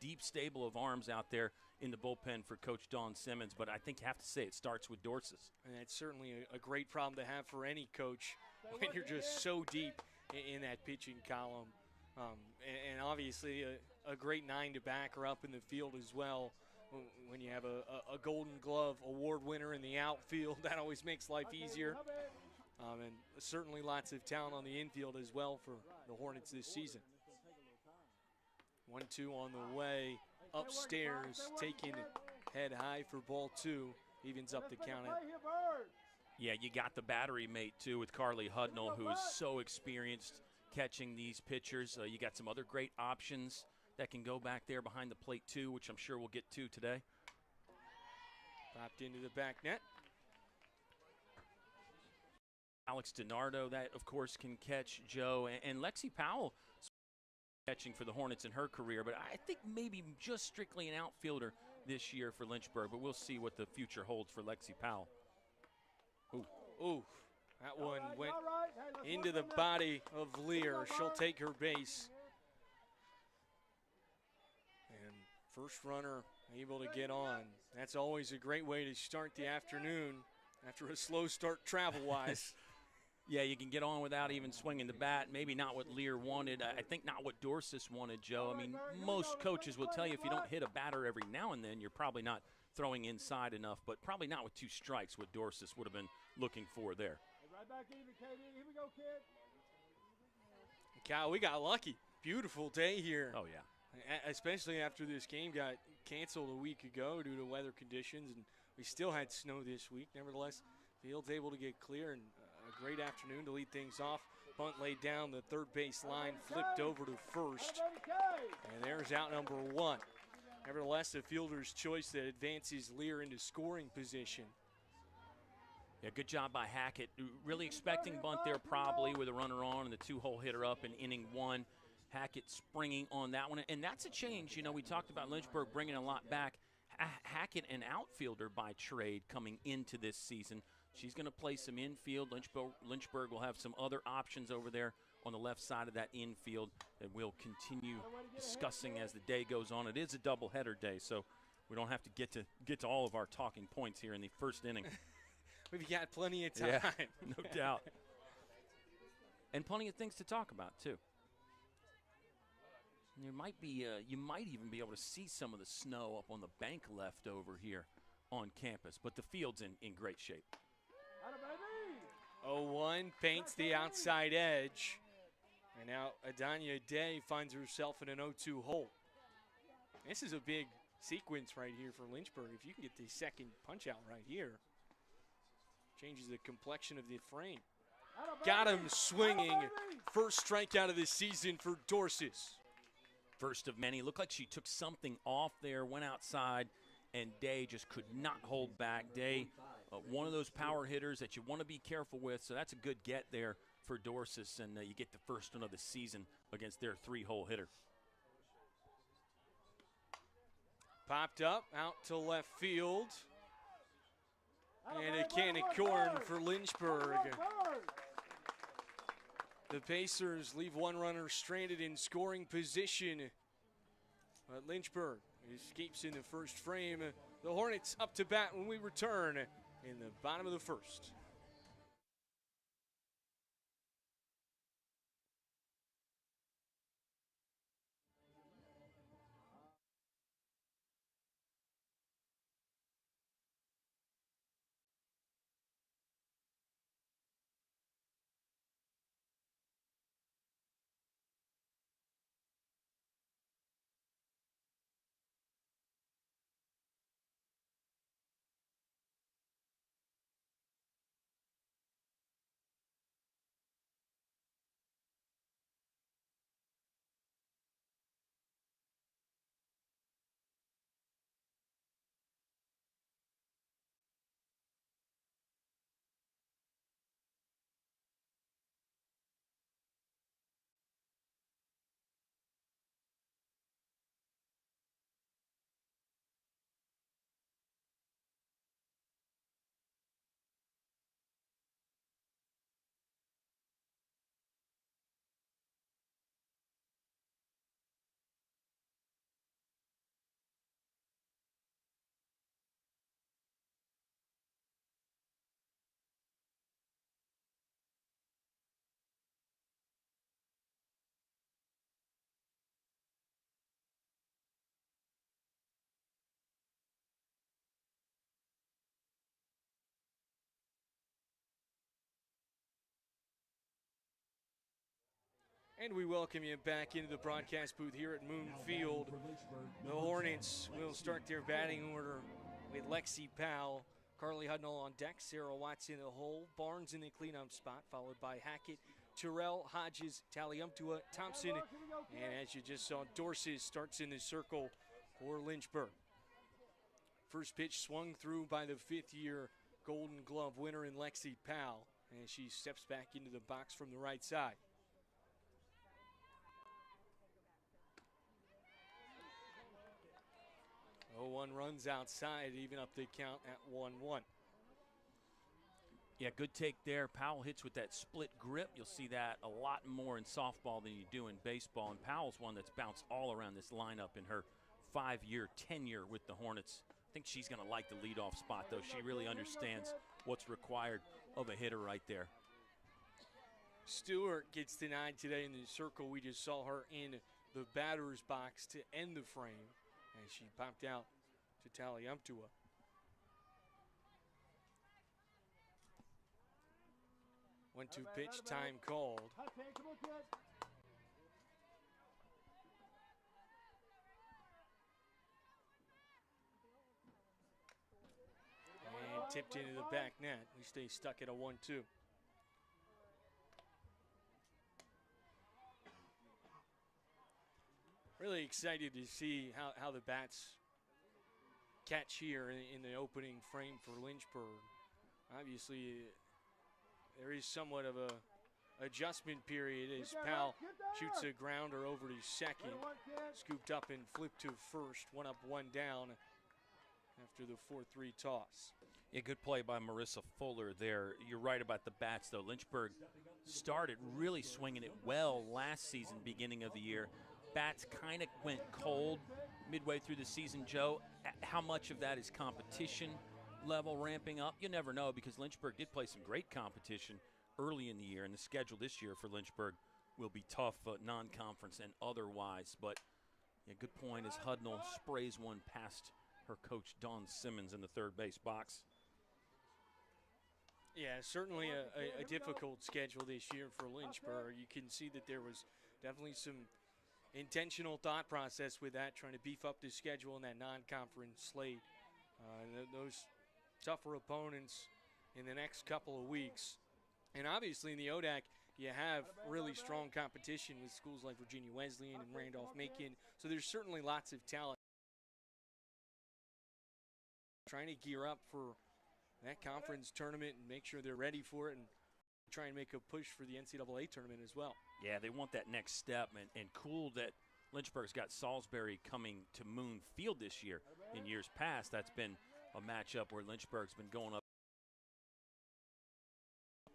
deep stable of arms out there in the bullpen for Coach Dawn Simmons, but I think you have to say it starts with Dorsis. And that's certainly a great problem to have for any coach when you're just so deep in that pitching column. And obviously a great 9 to back her up in the field as well. When you have a Golden Glove award winner in the outfield, that always makes life easier. And certainly lots of talent on the infield as well for the Hornets this season. 1-2 on the way upstairs, taking head high for ball 2. Evens up the count at. Yeah, you got the battery mate, too, with Carly Hudnall, who is so experienced catching these pitchers. You got some other great options that can go back there behind the plate, too, which I'm sure we'll get to today. Popped into the back net. Alex DiNardo, that, of course, can catch Joe. And Lexi Powell catching for the Hornets in her career, but I think maybe just strictly an outfielder this year for Lynchburg, but we'll see what the future holds for Lexi Powell. Ooh, that one went into the body of Lear. She'll take her base. And first runner able to get on. That's always a great way to start the afternoon after a slow start travel-wise. Yeah, you can get on without even swinging the bat. Maybe not what Lear wanted. I think not what Dorsis wanted, Joe. I mean, most coaches will tell you if you don't hit a batter every now and then, you're probably not throwing inside enough, but probably not with 2 strikes, what Dorsis would have been looking for there. Right back even, Katie. Here we go, kid. Kyle, we got lucky. Beautiful day here. Oh, yeah. Especially after this game got canceled a week ago due to weather conditions, and we still had snow this week. Nevertheless, field's able to get clear, and a great afternoon to lead things off. Bunt laid down the third base line, flipped over to first, and there's out number 1. Nevertheless, a fielder's choice that advances Lear into scoring position. Yeah, good job by Hackett. Really expecting bunt there probably with a runner on and the 2-hole hitter up in inning 1. Hackett springing on that one, and that's a change. You know, we talked about Lynchburg bringing a lot back. Hackett, an outfielder by trade coming into this season. She's going to play some infield. Lynchburg will have some other options over there on the left side of that infield that we'll continue discussing as the day goes on. It is a doubleheader day, so we don't have to get to all of our talking points here in the first inning. We've got plenty of time. Yeah, no doubt. And plenty of things to talk about, too. There might be, you might even be able to see some of the snow up on the bank left over here on campus, but the field's in great shape. 0-1 paints the outside edge, and now Adanya Day finds herself in an 0-2 hole. This is a big sequence right here for Lynchburg. If you can get the second punch out right here, changes the complexion of the frame. Got him swinging. First strikeout of the season for Dorsis. First of many. Looked like she took something off there, went outside, and Day just could not hold back. Day, one of those power hitters that you want to be careful with, so that's a good get there for Dorsis, and you get the first one of the season against their 3-hole hitter. Popped up, out to left field. And a can of corn for Lynchburg. The Pacers leave one runner stranded in scoring position. But Lynchburg escapes in the first frame. The Hornets up to bat when we return in the bottom of the first. And we welcome you back into the broadcast booth here at Moon Field. The Hornets will start their batting order with Lexi Powell, Carly Hudnall on deck, Sarah Watts in the hole, Barnes in the cleanup spot, followed by Hackett, Terrell, Hodges, Taliumtua, Thompson, and as you just saw, Dorsey starts in the circle for Lynchburg. First pitch swung through by the fifth-year Golden Glove winner in Lexi Powell, as she steps back into the box from the right side. Oh, 1 runs outside, even up the count at 1-1. Yeah, good take there. Powell hits with that split grip. You'll see that a lot more in softball than you do in baseball. And Powell's one that's bounced all around this lineup in her 5-year tenure with the Hornets. I think she's going to like the leadoff spot, though. She really understands what's required of a hitter right there. Stewart gets denied today in the circle. We just saw her in the batter's box to end the frame, and she popped out to Taliumtua. One-two pitch, time called. And tipped into the back net. We stay stuck at a 1-2. Really excited to see how the bats catch here in the opening frame for Lynchburg. Obviously, there is somewhat of a adjustment period as Powell shoots a grounder over to second, scooped up and flipped to first, 1 up, 1 down after the 4-3 toss. Yeah, good play by Marissa Fuller there. You're right about the bats, though. Lynchburg started really swinging it well last season, beginning of the year. Bats kind of went cold midway through the season, Joe. How much of that is competition level ramping up? You never know, because Lynchburg did play some great competition early in the year, and the schedule this year for Lynchburg will be tough, non-conference and otherwise. But yeah, good point as Hudnall sprays one past her coach, Dawn Simmons, in the third base box. Yeah, certainly a difficult schedule this year for Lynchburg. You can see that there was definitely some intentional thought process with that, trying to beef up the schedule in that non-conference slate. Those tougher opponents in the next couple of weeks. And obviously in the ODAC, you have really strong competition with schools like Virginia Wesleyan and Randolph-Macon. So there's certainly lots of talent. Trying to gear up for that conference tournament and make sure they're ready for it, and try and make a push for the NCAA tournament as well. Yeah, they want that next step, and cool that Lynchburg's got Salisbury coming to Moon Field this year. In years past, that's been a matchup where Lynchburg's been going up.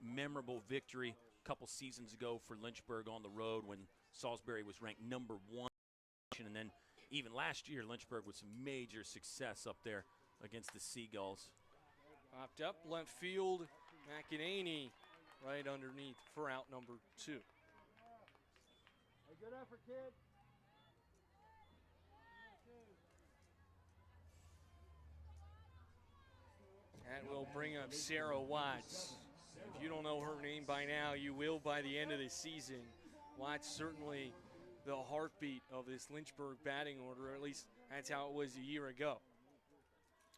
Memorable victory a couple seasons ago for Lynchburg on the road when Salisbury was ranked #1. And then even last year, Lynchburg with some major success up there against the Seagulls. Popped up left field, McEnany right underneath for out number 2. Hey, good effort, kid. That will bring up Sarah Watts. If you don't know her name by now, you will by the end of the season. Watts certainly the heartbeat of this Lynchburg batting order, or at least that's how it was a year ago.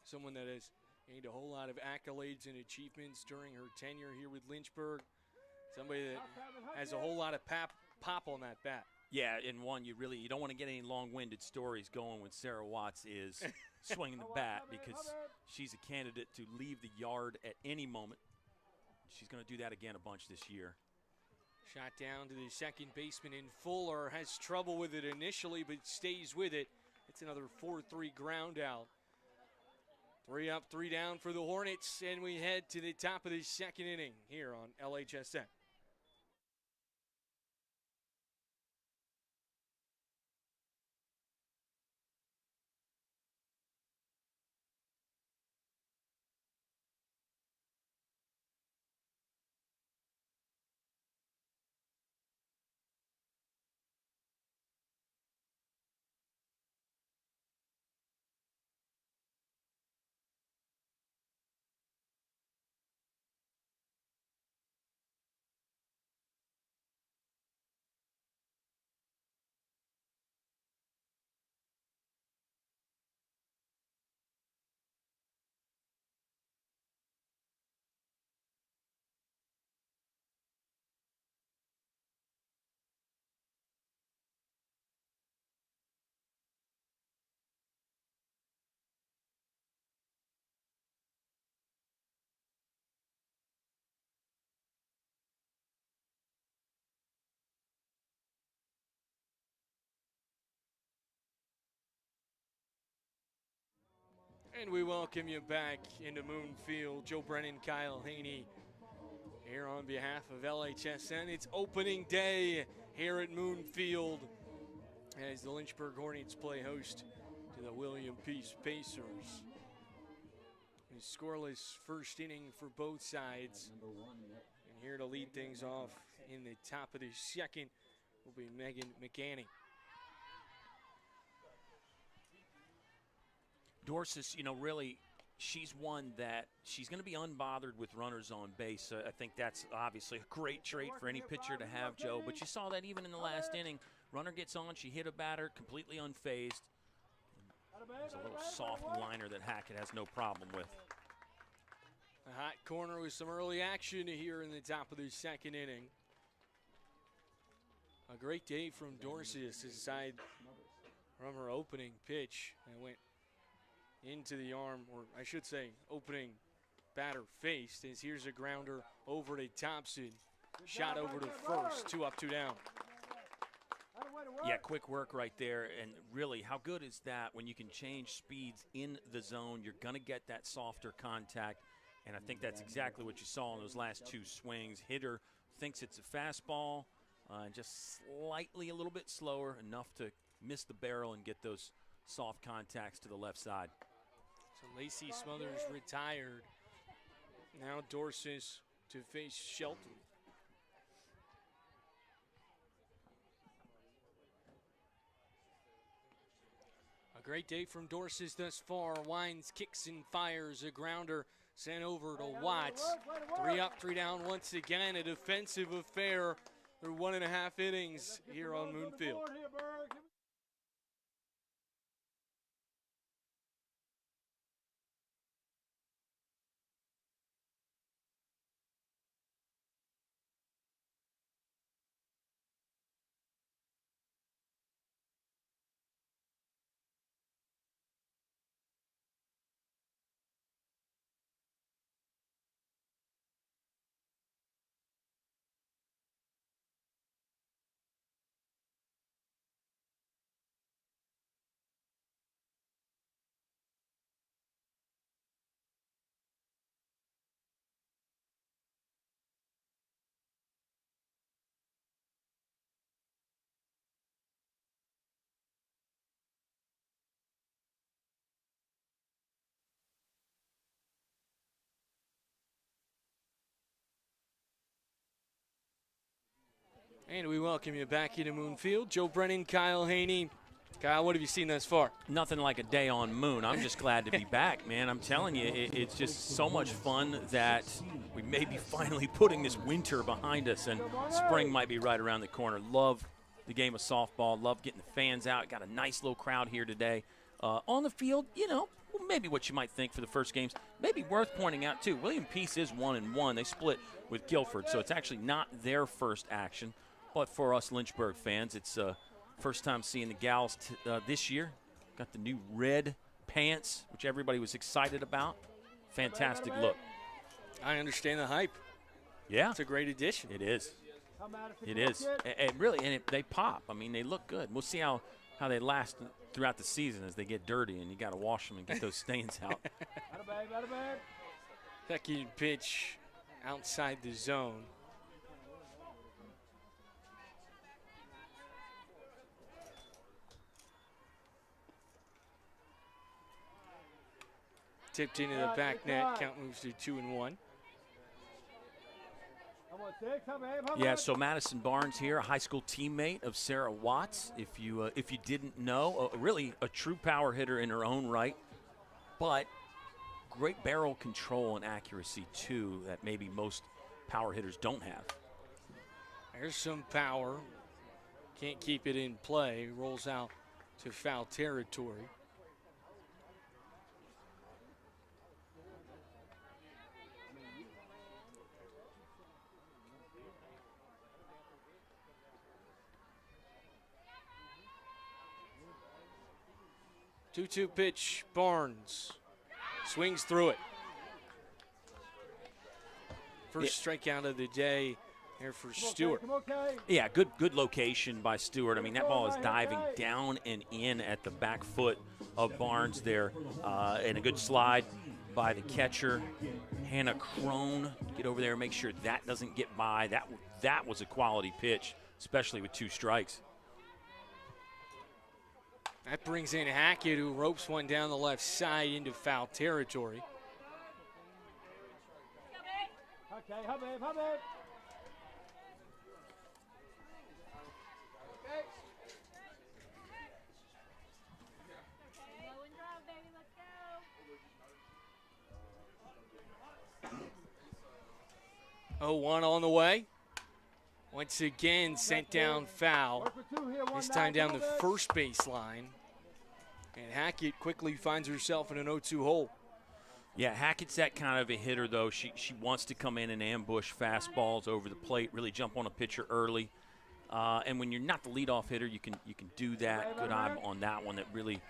Someone that has gained a whole lot of accolades and achievements during her tenure here with Lynchburg. Somebody that has a whole lot of pop on that bat. Yeah, and one, you don't want to get any long-winded stories going when Sarah Watts is swinging the bat, because she's a candidate to leave the yard at any moment. She's going to do that again a bunch this year. Shot down to the second baseman in Fuller. Has trouble with it initially, but stays with it. It's another 4-3 ground out. 3 up, 3 down for the Hornets, and we head to the top of the second inning here on LHSN. And we welcome you back into Moonfield. Joe Brennan, Kyle Haney here on behalf of LHSN. It's opening day here at Moonfield as the Lynchburg Hornets play host to the William Peace Pacers. A scoreless first inning for both sides. And here to lead things off in the top of the second will be Megan McAney. Dorsis, really, she's one that she's going to be unbothered with runners on base. I think that's obviously a great trait for any pitcher to have, Joe. But you saw that even in the last inning. Runner gets on, she hit a batter completely unfazed. There's a little soft liner that Hackett has no problem with. A hot corner with some early action here in the top of the second inning. A great day from Dorsis aside from her opening pitch and went into the arm, or I should say opening batter faced, as here's a grounder over to Thompson. Shot over to first, 2 up, 2 down. Yeah, quick work right there, and really, how good is that when you can change speeds in the zone? You're going to get that softer contact, and I think that's exactly what you saw in those last 2 swings. Hitter thinks it's a fastball, just slightly a little bit slower, enough to miss the barrel and get those soft contacts to the left side. So Lacey Smothers retired. Now Dorsis to face Shelton. A great day from Dorsis thus far. Wines kicks and fires a grounder sent over to Watts. 3 up, 3 down once again. A defensive affair through 1.5 innings here on Moonfield. And we welcome you back into Moonfield. Joe Brennan, Kyle Haney. Kyle, what have you seen thus far? Nothing like a day on Moon. I'm just glad to be back, man. I'm telling you, it's just so much fun that we may be finally putting this winter behind us, and spring might be right around the corner. Love the game of softball. Love getting the fans out. Got a nice little crowd here today. On the field, maybe what you might think for the first games. Maybe worth pointing out, too, William Peace is 1-1. They split with Guilford, so it's actually not their first action. But for us Lynchburg fans, it's first time seeing the gals this year. Got the new red pants, which everybody was excited about. Fantastic look. I understand the hype. Yeah. It's a great addition. It is. It is. And really, they pop. I mean, they look good. We'll see how they last throughout the season as they get dirty, and you got to wash them and get those stains out. Second pitch outside the zone. Tipped into the back net. Count moves to 2-1. Yeah, so Madison Barnes here, a high school teammate of Sarah Watts. If you didn't know, really a true power hitter in her own right, but great barrel control and accuracy too that maybe most power hitters don't have. There's some power. Can't keep it in play. Rolls out to foul territory. Two-two pitch, Barnes swings through it. First strikeout of the day here for Stewart. Yeah, good location by Stewart. I mean, that ball is diving down and in at the back foot of Barnes there, and a good slide by the catcher, Hannah Crone. Get over there and make sure that doesn't get by. That was a quality pitch, especially with 2 strikes. That brings in Hackett, who ropes one down the left side into foul territory. Okay, Habib. Oh, 1 on the way. Once again, sent down foul. This time down the first baseline. And Hackett quickly finds herself in an 0-2 hole. Yeah, Hackett's that kind of a hitter, though. She wants to come in and ambush fastballs over the plate, really jump on a pitcher early. And when you're not the leadoff hitter, you can do that. Good eye on that one that really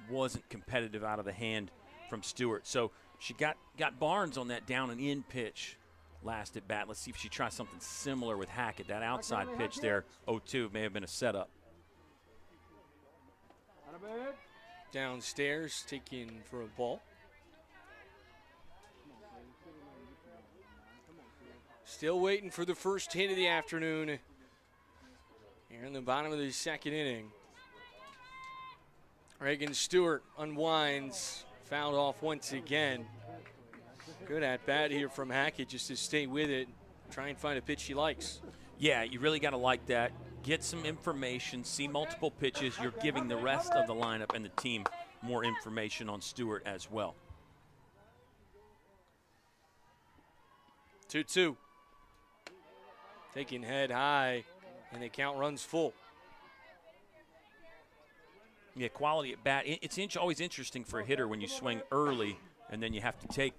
wasn't competitive out of the hand from Stewart. So she got Barnes on that down and in pitch last at bat. Let's see if she tries something similar with Hackett. That outside pitch there, 0-2, may have been a setup. Downstairs, taken for a ball. Still waiting for the first hit of the afternoon here in the bottom of the second inning. Reagan Stewart unwinds, fouled off once again. Good at bat here from Hackett just to stay with it, try and find a pitch she likes. Yeah, you really got to like that. Get some information, see multiple pitches. You're giving the rest of the lineup and the team more information on Stewart as well. 2-2. Taking head high, and the count runs full. Yeah, quality at bat. It's always interesting for a hitter when you swing early and then you have to take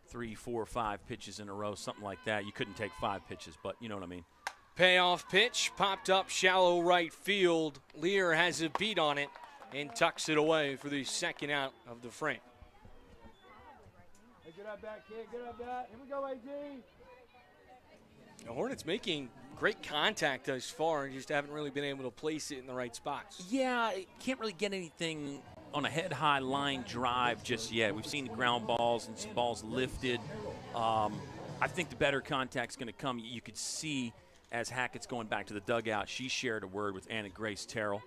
3, 4, 5 pitches in a row, something like that. You couldn't take 5 pitches, but you know what I mean. Payoff pitch, popped up shallow right field. Lear has a beat on it and tucks it away for the second out of the frame. Hey, good at bat, kid. Good at bat. Here we go, AG. The Hornets making great contact thus far and just haven't really been able to place it in the right spots. Yeah, can't really get anything on a head-high line drive just yet. We've seen the ground balls and some balls lifted. I think the better contact's going to come. You could see as Hackett's going back to the dugout, she shared a word with Anna Grace Terrell.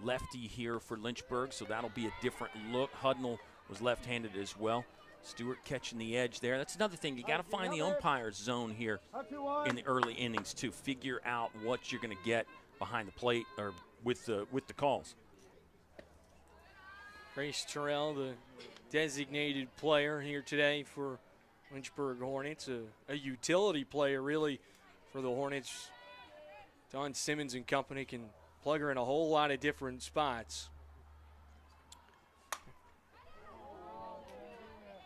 Lefty here for Lynchburg, so that'll be a different look. Hudnall was left-handed as well. Stewart catching the edge there. That's another thing. You got to find the umpire's zone here in the early innings to figure out what you're going to get behind the plate or with the calls. Grace Terrell, the designated player here today for Lynchburg Hornets, a utility player really for the Hornets. Don Simmons and company can plug her in a whole lot of different spots.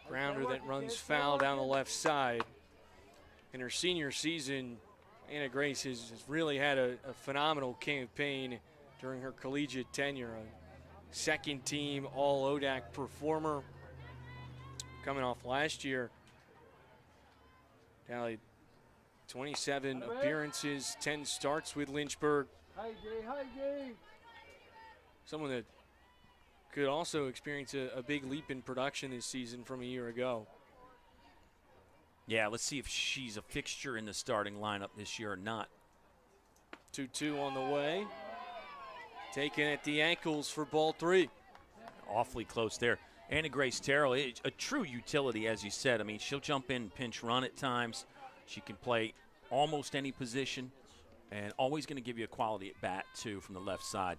Grounder that runs foul down the left side. In her senior season, Anna Grace has really had a phenomenal campaign during her collegiate tenure. A second team all ODAC performer. Coming off last year, tallied 27 appearances, 10 starts with Lynchburg. Someone that could also experience a big leap in production this season from a year ago. Yeah, let's see if she's a fixture in the starting lineup this year or not. 2-2 on the way. Taken at the ankles for ball 3. Awfully close there. Anna Grace Terrell, a true utility, as you said. I mean, she'll jump in pinch run at times. She can play almost any position and always going to give you a quality at bat, too, from the left side.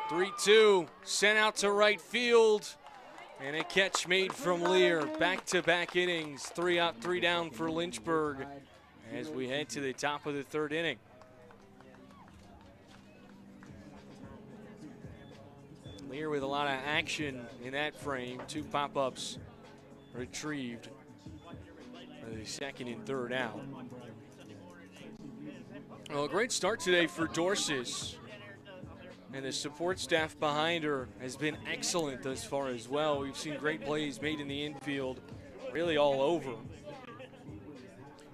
3-2, sent out to right field, and a catch made from Lear. Back-to-back innings, 3 up, 3 down for Lynchburg as we head to the top of the third inning. Lear with a lot of action in that frame. 2 pop-ups retrieved for the second and third out. Well, a great start today for Dorsis. And the support staff behind her has been excellent thus far as well. We've seen great plays made in the infield, really all over.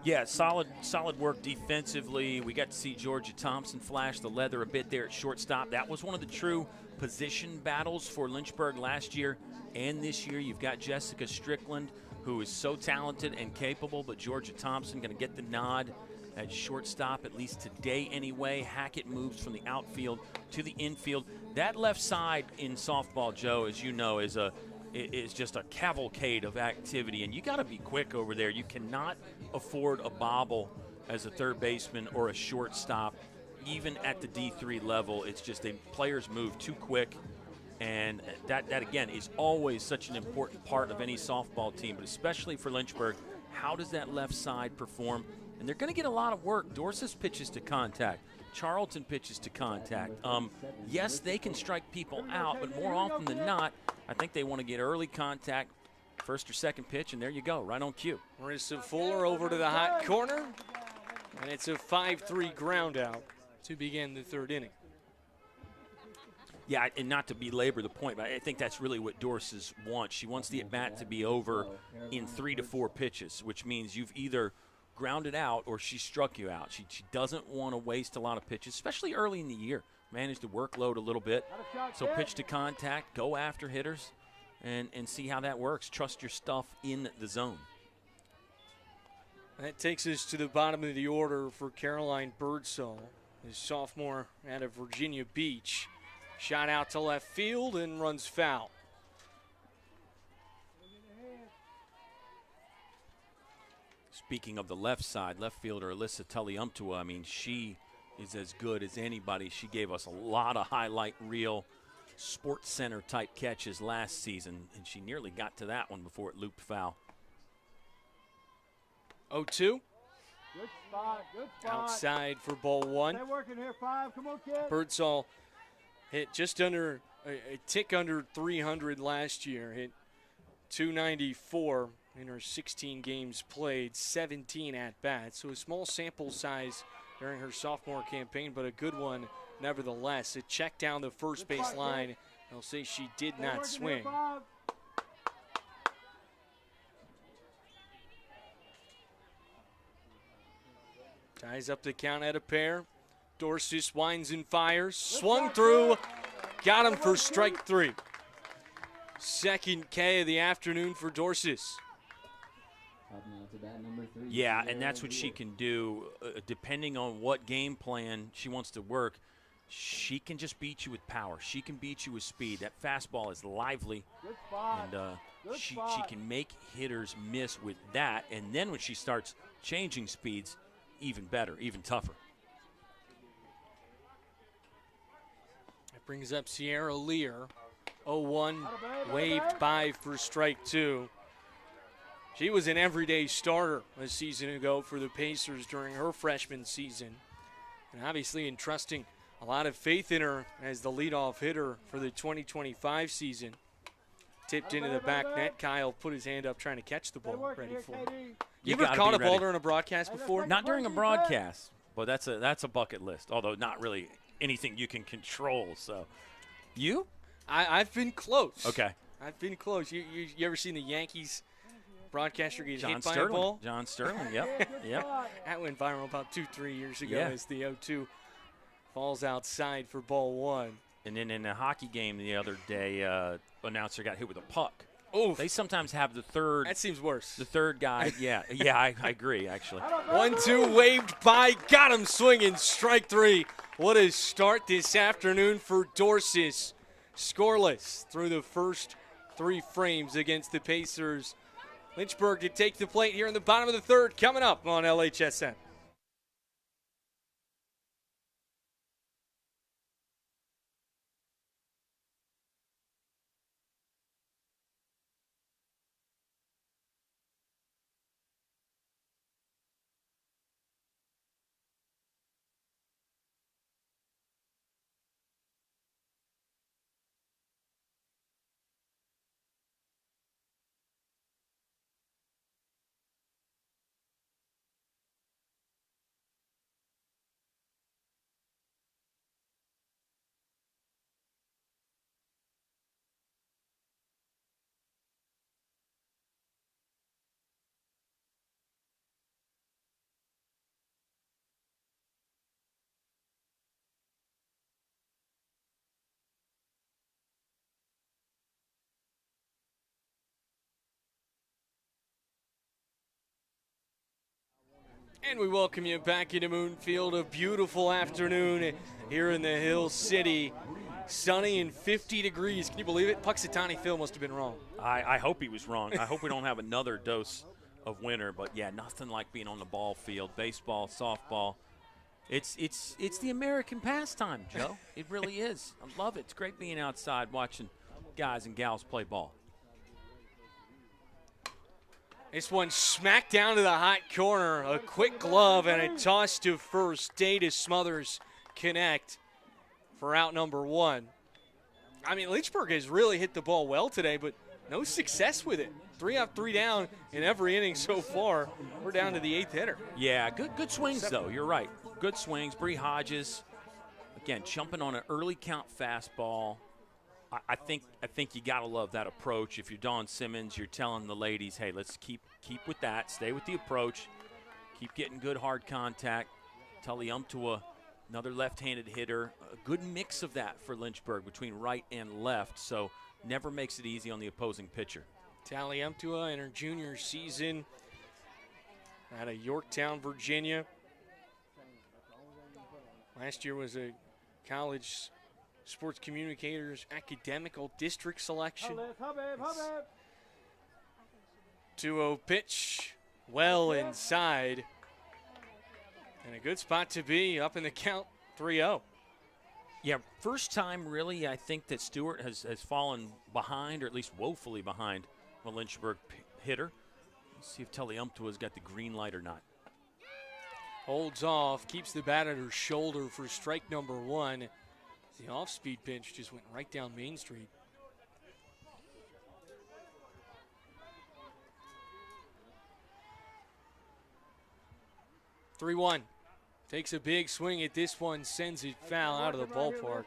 Yeah, solid work defensively. We got to see Georgia Thompson flash the leather a bit there at shortstop. That was one of the true position battles for Lynchburg last year and this year. You've got Jessica Strickland, who is so talented and capable, but Georgia Thompson going to get the nod at shortstop, at least today anyway. Hackett moves from the outfield to the infield. That left side in softball, Joe, as you know, is just a cavalcade of activity, and you got to be quick over there. You cannot afford a bobble as a third baseman or a shortstop, even at the D3 level. It's just players move too quick, and that again is always such an important part of any softball team, but especially for Lynchburg. How does that left side perform? And they're going to get a lot of work. Dorsis pitches to contact. Charlton pitches to contact. Yes, they can strike people out, but more often than not, I think they want to get early contact, first or second pitch, and there you go, right on cue. Marissa Fuller over to the hot corner, and it's a 5-3 ground out to begin the third inning. Yeah, and not to belabor the point, but I think that's really what Dorsis wants. She wants the at-bat to be over in 3 to 4 pitches, which means you've either grounded out or she struck you out. She doesn't want to waste a lot of pitches, especially early in the year. Manage the workload a little bit. So pitch to contact, go after hitters, and see how that works. Trust your stuff in the zone. That takes us to the bottom of the order for Caroline Birdsall, a sophomore out of Virginia Beach. Shot out to left field and runs foul. Speaking of the left side, left fielder Alyssa Tulliumtua, I mean, she is as good as anybody. She gave us a lot of highlight reel Sports Center type catches last season, and she nearly got to that one before it looped foul. 0-2. Good spot, good spot. Outside for ball one. Stay working here, 5. Come on, kid. Birdsall hit just under, a tick under 300 last year. Hit 294 in her 16 games played, 17 at-bats. So a small sample size during her sophomore campaign, but a good one nevertheless. A check down the first base line. They'll say she did not swing. Ties up the count at a pair. Dorsis winds and fires. Swung through. Got him for strike 3. Second K of the afternoon for Dorsis. Yeah, and that's what she can do. Depending on what game plan she wants to work, she can just beat you with power. She can beat you with speed. That fastball is lively, and she can make hitters miss with that. And then when she starts changing speeds, even better, even tougher. That brings up Sierra Lear. 0-1, waved by for strike 2. She was an everyday starter a season ago for the Pacers during her freshman season. And obviously entrusting a lot of faith in her as the leadoff hitter for the 2025 season. Tipped into the back net. Kyle put his hand up trying to catch the ball, ready for it. You ever caught a ball during a broadcast before? Not during a broadcast, but that's a bucket list, although not really anything you can control. So, you? I've been close. Okay. I've been close. You ever seen the Yankees broadcaster get hit by Sterling. a ball? John Sterling, yep. That went viral about 2-3 years ago as the 0-2 falls outside for ball 1. And then in a hockey game the other day, announcer got hit with a puck. Oh, they sometimes have the third. That seems worse. The third guy, I agree, actually. 1-2 waved by, got him swinging, strike 3. What a start this afternoon for Dorsis. Scoreless through the first 3 frames against the Pacers. Lynchburg to take the plate here in the bottom of the third, coming up on LHSN. And we welcome you back into Moonfield. A beautiful afternoon here in the Hill City. Sunny and 50 degrees. Can you believe it? Puxatawny Phil must have been wrong. I hope he was wrong. I hope we don't have another dose of winter. But, yeah, nothing like being on the ball field. Baseball, softball. It's the American pastime, Joe. It really is. I love it. It's great being outside watching guys and gals play ball. This one smacked down to the hot corner. A quick glove and a toss to first. Data Smothers connect for out number one. I mean, Lynchburg has really hit the ball well today, but no success with it. 3 up, 3 down in every inning so far. We're down to the 8th hitter. Yeah, good swings, though. You're right. Good swings. Bree Hodges, again, jumping on an early count fastball. I think you got to love that approach. If you're Dawn Simmons, you're telling the ladies, hey, let's keep with that. Stay with the approach. Keep getting good hard contact. Taliumtua, another left-handed hitter. A good mix of that for Lynchburg between right and left, so never makes it easy on the opposing pitcher. Taliumtua in her junior season out of Yorktown, Virginia. Last year was a college sports communicators academical district selection. 2-0 pitch, well inside. And a good spot to be, up in the count, 3-0. Yeah, first time really I think that Stewart has fallen behind, or at least woefully behind, a Lynchburg hitter. Let's see if Taliumtua's got the green light or not. Holds off, keeps the bat at her shoulder for strike number one. The off-speed pitch just went right down Main Street. (3-1). Takes a big swing at this one, sends it foul out of the ballpark.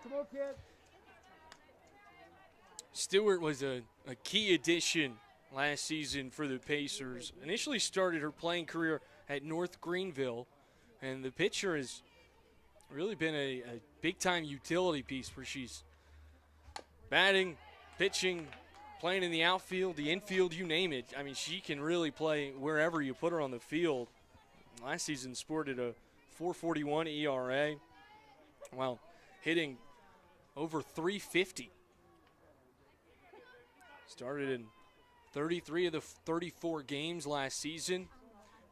Stewart was a key addition last season for the Pacers. Initially started her playing career at North Greenville, and the pitcher has really been a big-time utility piece where she's batting, pitching, playing in the outfield, the infield, you name it. I mean, she can really play wherever you put her on the field. Last season sported a 4.41 ERA while hitting over 350. Started in 33 of the 34 games last season.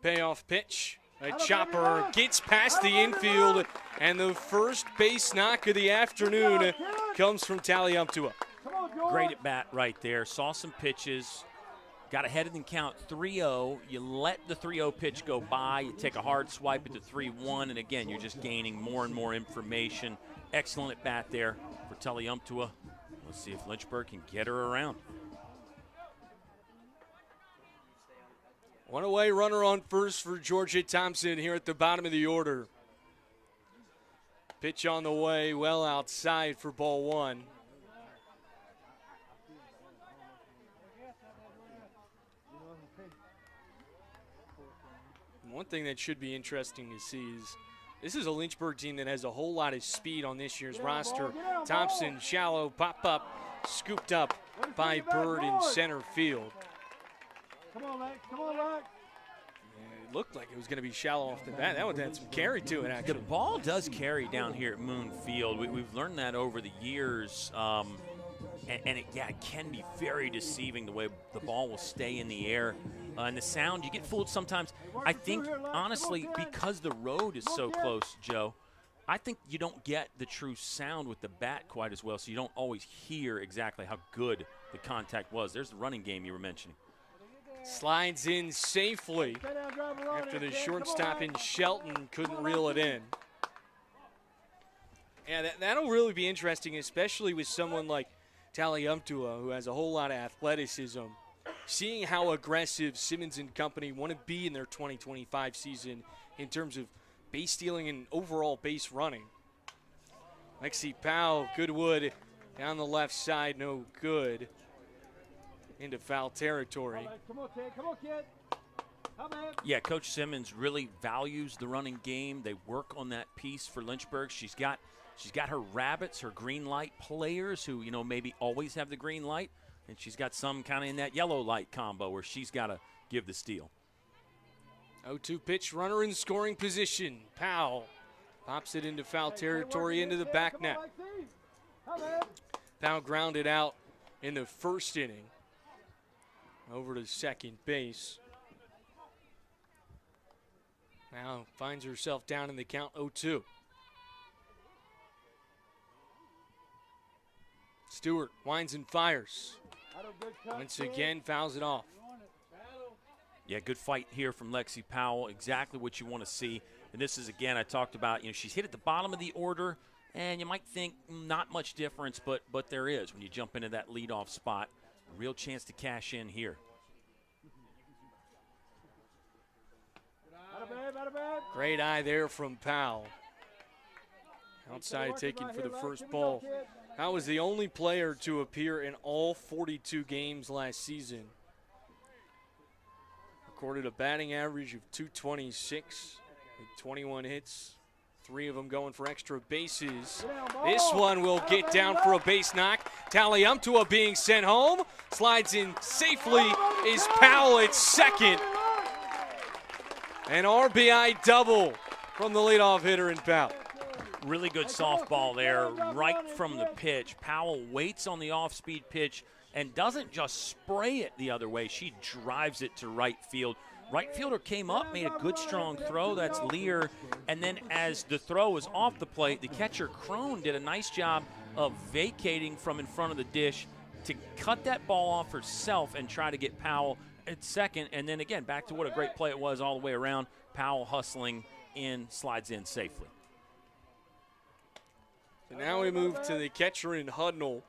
Payoff pitch. A chopper gets past the infield, and the first base knock of the afternoon comes from Taliumtua. Great at bat right there. Saw some pitches. Got ahead of the count 3-0. You let the 3-0 pitch go by. You take a hard swipe at the 3-1, and again, you're just gaining more and more information. Excellent at bat there for Taliumtua. Let's see if Lynchburg can get her around. One away runner on first for Georgia Thompson here at the bottom of the order. Pitch on the way, well outside for ball one. One thing that should be interesting to see is this is a Lynchburg team that has a whole lot of speed on this year's roster. Thompson, shallow, pop up, scooped up by Bird in center field. Come on, Lex. Come on, Lex. It looked like it was going to be shallow off the bat. That one had some carry to it, actually. The ball does carry down here at Moon Field. We've learned that over the years. And it can be very deceiving the way the ball will stay in the air. And the sound, you get fooled sometimes. I think, honestly, because the road is so close, Joe, I think you don't get the true sound with the bat quite as well, so you don't always hear exactly how good the contact was. There's the running game you were mentioning. Slides in safely after the shortstop in Shelton couldn't reel it in. Yeah, that'll really be interesting, especially with someone like Taliumtua, who has a whole lot of athleticism. Seeing how aggressive Simmons and company want to be in their 2025 season in terms of base stealing and overall base running. Lexi Powell, Goodwood down the left side, no good. Into foul territory. Come on, kid. Come on, kid. Come in. Yeah, Coach Simmons really values the running game. They work on that piece for Lynchburg. She's got her rabbits, her green light players who, maybe always have the green light, and she's got some kind of in that yellow light combo where she's got to give the steal. 0-2 pitch, runner in scoring position. Powell pops it into foul territory into the back net. Powell grounded out in the first inning over to second base. Now finds herself down in the count 0-2. Stewart winds and fires. Once again, fouls it off. Yeah, good fight here from Lexi Powell. Exactly what you want to see. And this is, again, I talked about, she's hit at the bottom of the order, and you might think not much difference, but there is when you jump into that leadoff spot. A real chance to cash in here. Great eye there from Powell. Outside taking for the first ball. Powell was the only player to appear in all 42 games last season. Recorded a batting average of .226 with 21 hits, 3 of them going for extra bases. This one will get down for a base knock. Taliumtua being sent home. Slides in safely is Powell at second. An RBI double from the leadoff hitter in Powell. Really good softball there right from the pitch. Powell waits on the off-speed pitch and doesn't just spray it the other way. She drives it to right field. Right fielder came up, made a good strong throw. That's Lear. And then as the throw was off the plate, the catcher Crone did a nice job of vacating from in front of the dish to cut that ball off herself and try to get Powell at second. And then again, back to what a great play it was all the way around. Powell hustling in, slides in safely. So now we move to the catcher in Hudnall.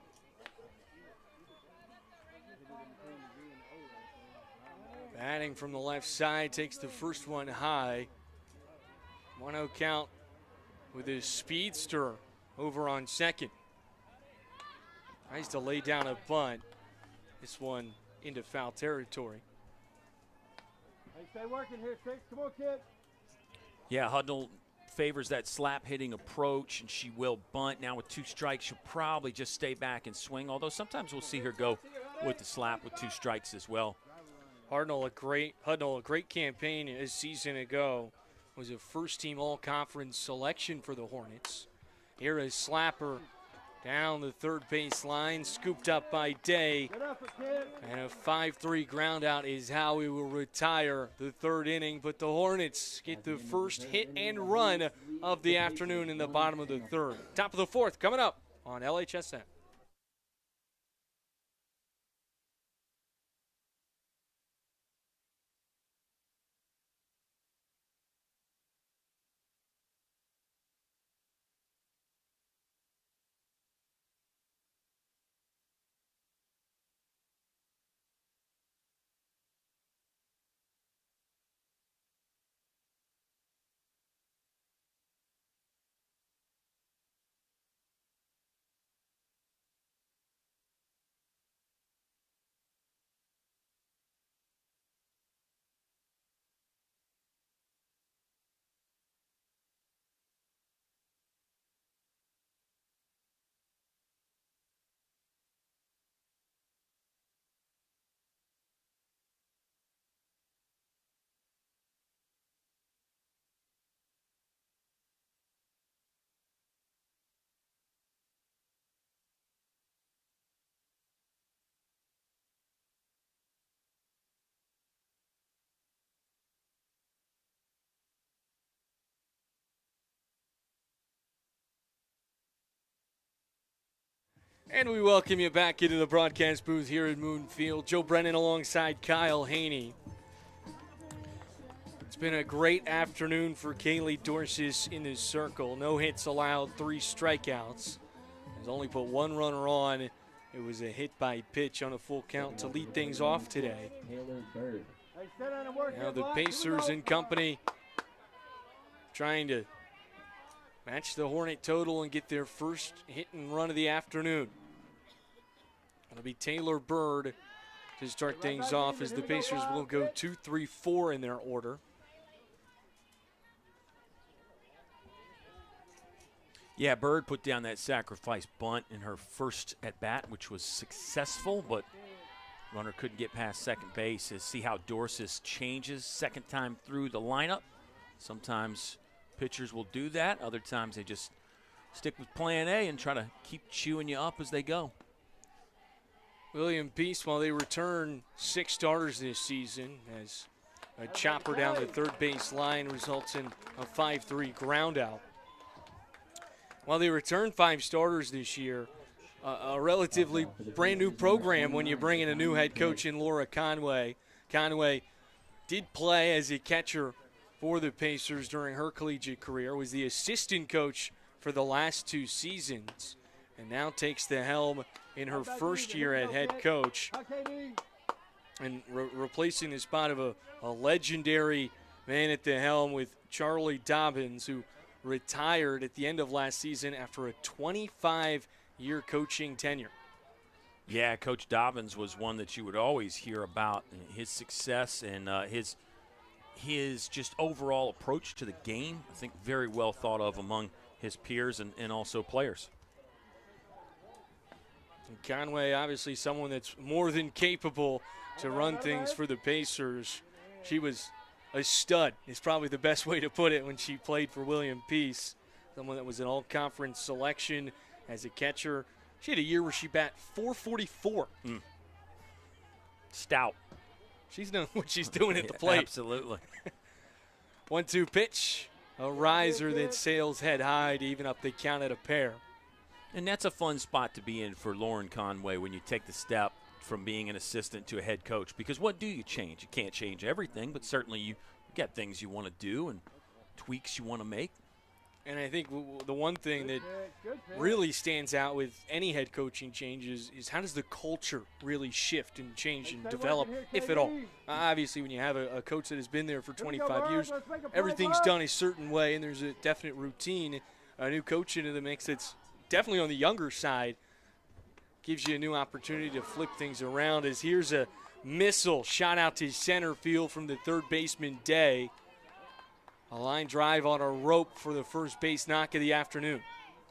Batting from the left side, takes the first one high. 1-0 count with his speedster over on second. Tries to lay down a bunt. This one into foul territory. Hey, stay working here, Six. Come on, kid. Yeah, Hudnall favors that slap hitting approach, and she will bunt. Now with 2 strikes, she'll probably just stay back and swing, although sometimes we'll see her go with the slap with 2 strikes as well. Hudnall, a great campaign a season ago. Was a first-team all-conference selection for the Hornets. Here is Slapper down the third base line, scooped up by Day. And a 5-3 ground out is how we will retire the third inning. But the Hornets get the first hit and run of the afternoon in the bottom of the third. Top of the fourth coming up on LHSN. And we welcome you back into the broadcast booth here at Moonfield. Joe Brennan alongside Kyle Haney. It's been a great afternoon for Kaylee Dorsis in the circle. No hits allowed, 3 strikeouts. Has only put 1 runner on. It was a hit by pitch on a full count to lead things off today. Now the Pacers and company trying to match the Hornet total and get their first hit and run of the afternoon. It'll be Taylor Bird to start things off as the Pacers will go 2-3-4 in their order. Yeah, Bird put down that sacrifice bunt in her first at-bat, which was successful, but Runner couldn't get past second base. See how Dorsis changes second time through the lineup. Sometimes pitchers will do that. Other times they just stick with plan A and try to keep chewing you up as they go. William Peace, while they return 6 starters this season, as a chopper down the third base line results in a 5-3 ground out. While they return 5 starters this year, a relatively brand new program when you bring in a new head coach in Laura Conway. Conway did play as a catcher for the Pacers during her collegiate career, was the assistant coach for the last 2 seasons, and now takes the helm in her first year at head coach, and replacing the spot of a legendary man at the helm with Charlie Dobbins, who retired at the end of last season after a 25-year coaching tenure. Yeah, Coach Dobbins was one that you would always hear about, his success and his just overall approach to the game. I think very well thought of among his peers and also players. And Conway, obviously someone that's more than capable to run things for the Pacers. She was a stud, is probably the best way to put it, when she played for William Peace. Someone that was an all-conference selection as a catcher. She had a year where she bat .444. Stout. She's known what she's doing at the plate. Absolutely. 1-2 pitch. A riser that sails head high to even up the count at a pair. And that's a fun spot to be in for Lauren Conway when you take the step from being an assistant to a head coach. Because what do you change? You can't change everything, but certainly you got things you want to do and tweaks you want to make. And I think the one thing that really stands out with any head coaching changes is how does the culture really shift and change and develop, if at all. Obviously, when you have a coach that has been there for 25 years, everything's done a certain way and there's a definite routine. A new coach into the mix that's definitely on the younger side gives you a new opportunity to flip things around, as here's a missile shot out to center field from the third baseman, Day. A line drive on a rope for the first base knock of the afternoon.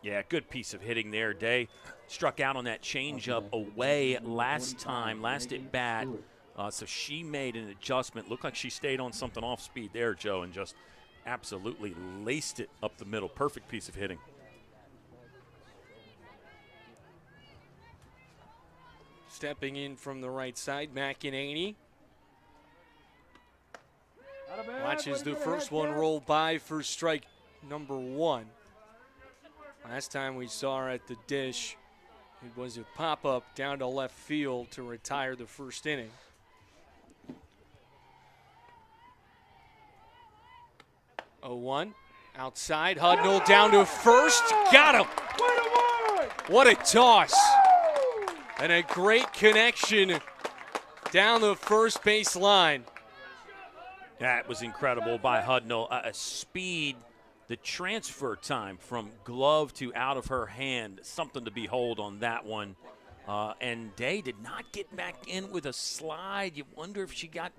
Yeah, good piece of hitting there. Day struck out on that changeup away last at bat. So she made an adjustment. Looked like she stayed on something off speed there, Joe, and just absolutely laced it up the middle. Perfect piece of hitting. Stepping in from the right side, McEnany. Watches the first one roll by for strike number 1. Last time we saw her at the dish, it was a pop-up down to left field to retire the first inning. Oh, 1 outside, Hudnall down to first, got him. What a toss. And a great connection down the first base line. That was incredible by Hudnall. A speed, the transfer time from glove to out of her hand, something to behold on that one. And Day did not get back in with a slide. You wonder if she got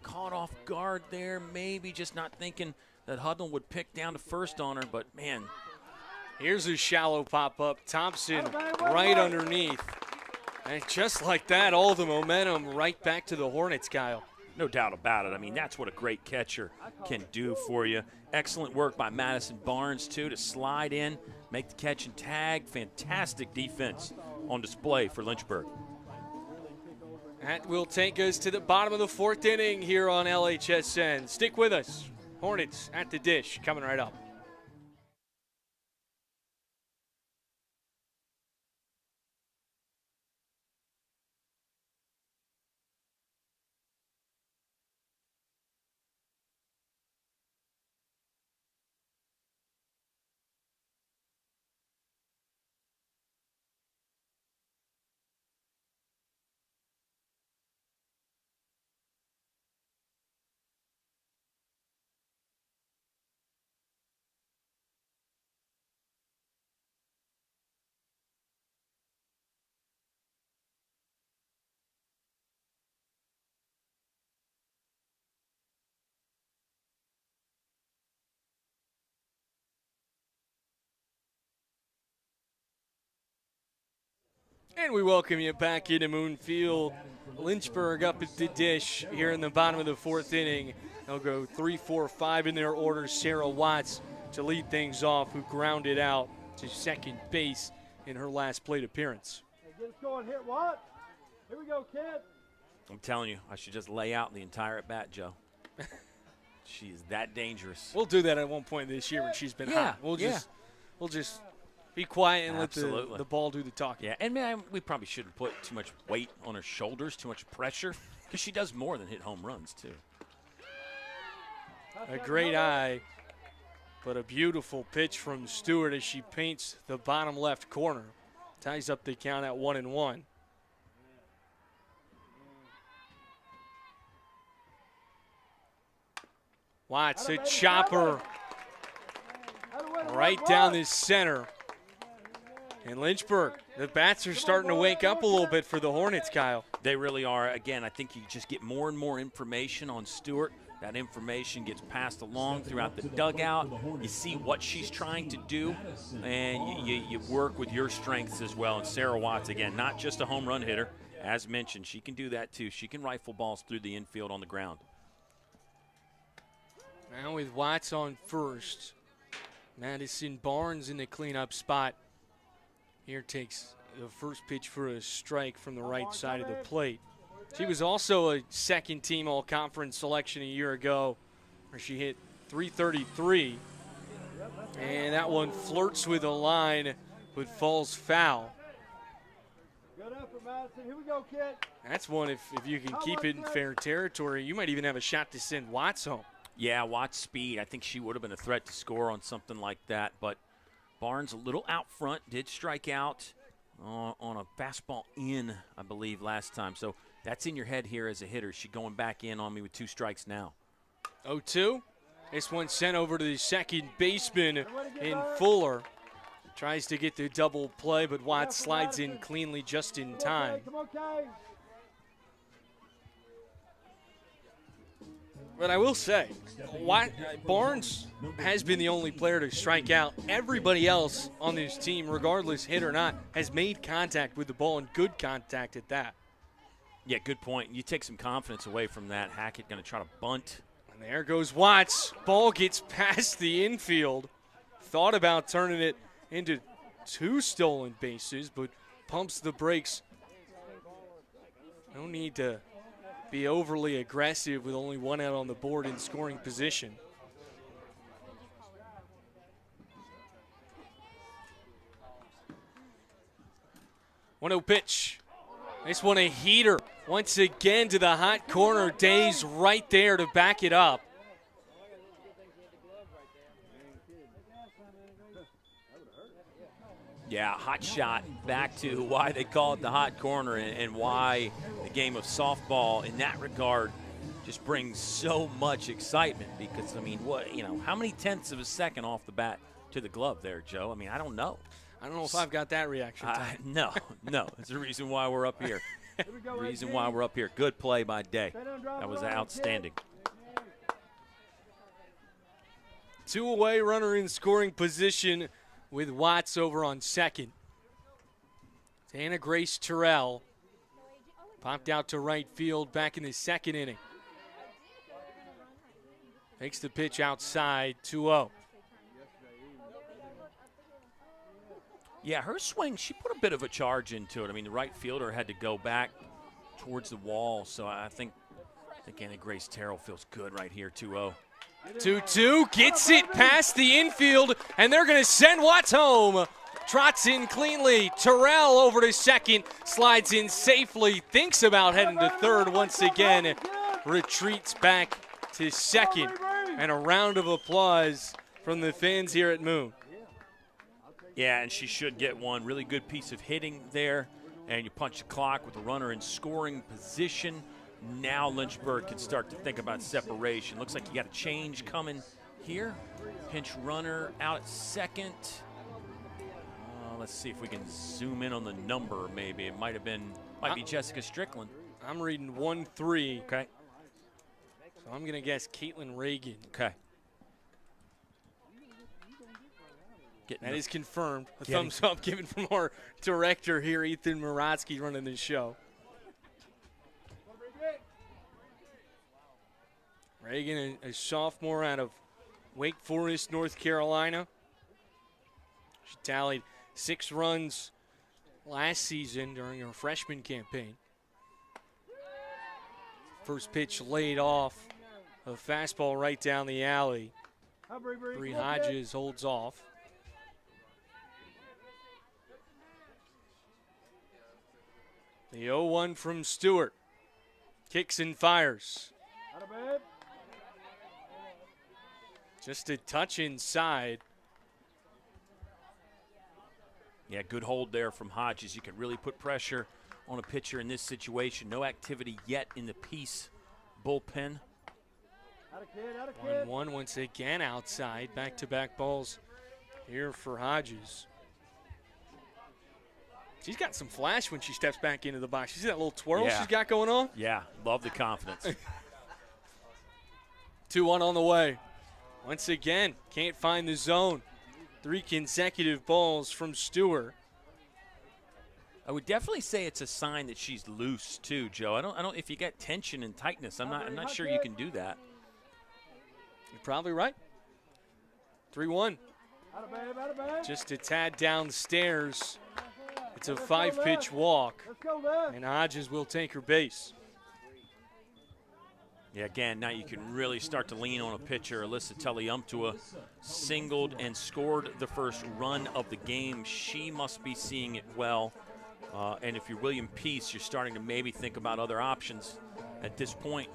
caught off guard there, maybe just not thinking that Hudnall would pick down to first on her, but man. Here's a shallow pop-up. Thompson right underneath. And just like that, all the momentum right back to the Hornets, Kyle. No doubt about it. I mean, that's what a great catcher can do for you. Excellent work by Madison Barnes, too, to slide in, make the catch and tag. Fantastic defense on display for Lynchburg. That will take us to the bottom of the 4th inning here on LHSN. Stick with us. Hornets at the dish, coming right up. And we welcome you back into Moon Field. Lynchburg up at the dish here in the bottom of the fourth inning. They'll go 3-4-5 in their order. Sarah Watts to lead things off, who grounded out to second base in her last plate appearance. Hey, get us going, hit what? Here we go, kid. I'm telling you, I should just lay out the entire at bat, Joe. She is that dangerous. We'll do that at one point this year when she's been hot. We'll just be quiet and let the ball do the talking. Yeah, and man, we probably shouldn't put too much weight on her shoulders, too much pressure, because she does more than hit home runs too. A great eye, but a beautiful pitch from Stewart as she paints the bottom left corner. Ties up the count at 1-1. Watts, a chopper right down the center. And Lynchburg, the bats are starting to wake up a little bit for the Hornets, Kyle. They really are. Again, I think you just get more and more information on Stewart. That information gets passed along throughout the dugout. You see what she's trying to do, and you work with your strengths as well. And Sarah Watts, again, not just a home run hitter. As mentioned, she can do that too. She can rifle balls through the infield on the ground. Now with Watts on first, Madison Barnes in the cleanup spot. Here takes the first pitch for a strike from the right side of the plate. She was also a second-team all-conference selection a year ago, where she hit .333. And that one flirts with a line, but falls foul. Good effort, Madison. Here we go, kid. That's one, if you can keep it in fair territory, you might even have a shot to send Watts home. Yeah, Watts' speed. I think she would have been a threat to score on something like that. But Barnes a little out front, did strike out on a fastball in, I believe, last time. So that's in your head here as a hitter. She going back in on me with 2 strikes now. 0-2. This one sent over to the second baseman in Fuller. Tries to get the double play, but Watts slides in cleanly just in time. But I will say, Barnes has been the only player to strike out. Everybody else on this team, regardless hit or not, has made contact with the ball, and good contact at that. Yeah, good point. You take some confidence away from that. Hackett going to try to bunt. And there goes Watts. Ball gets past the infield. Thought about turning it into 2 stolen bases, but pumps the brakes. No need to be overly aggressive with only 1 out on the board in scoring position. One-0 pitch. This one a heater. Once again to the hot corner. Days right there to back it up. Yeah, hot shot. Back to why they call it the hot corner and why the game of softball in that regard just brings so much excitement. Because, I mean, how many tenths of a second off the bat to the glove there, Joe? I mean, I don't know. I don't know if I've got that reaction time. No. It's the reason why we're up here. Good play by Day. That was outstanding. 2 away, runner in scoring position with Watts over on second. Anna Grace Terrell popped out to right field back in the second inning. Takes the pitch outside, 2-0. Yeah, her swing, she put a bit of a charge into it. I mean, the right fielder had to go back towards the wall, so I think Anna Grace Terrell feels good right here, 2-0. 2-2, gets it past the infield, and they're going to send Watts home. Trots in cleanly. Terrell over to second, slides in safely, thinks about heading to third once again, retreats back to second. And a round of applause from the fans here at Moon. Yeah, and she should get one. Really good piece of hitting there. And you punch the clock with the runner in scoring position. Now Lynchburg can start to think about separation. Looks like you got a change coming here. Pinch runner out at second. Let's see if we can zoom in on the number maybe. It might be Jessica Strickland. I'm reading 1-3. Okay. So I'm going to guess Caitlin Reagan. Okay. That is confirmed. A Getting- thumbs up given from our director here, Ethan Morotsky, running the show. Reagan, a sophomore out of Wake Forest, North Carolina. She tallied 6 runs last season during her freshman campaign. First pitch laid off, a fastball right down the alley. Bree Hodges holds off. The 0-1 from Stewart. Kicks and fires. Just a touch inside. Yeah, good hold there from Hodges. You can really put pressure on a pitcher in this situation. No activity yet in the Peace bullpen. 1-1 once again outside. Back-to-back balls here for Hodges. She's got some flash when she steps back into the box. You see that little twirl she's got going on? Yeah, love the confidence. 2-1 on the way. Once again, can't find the zone. 3 consecutive balls from Stewart. I would definitely say it's a sign that she's loose too, Joe. I don't. If you get tension and tightness, I'm not sure you can do that. You're probably right. 3-1. Just a tad downstairs. It's a 5-pitch walk, and Hodges will take her base. Yeah, again, now you can really start to lean on a pitcher. Alyssa Telliumptua singled and scored the first run of the game. She must be seeing it well. And if you're William Peace, you're starting to maybe think about other options at this point,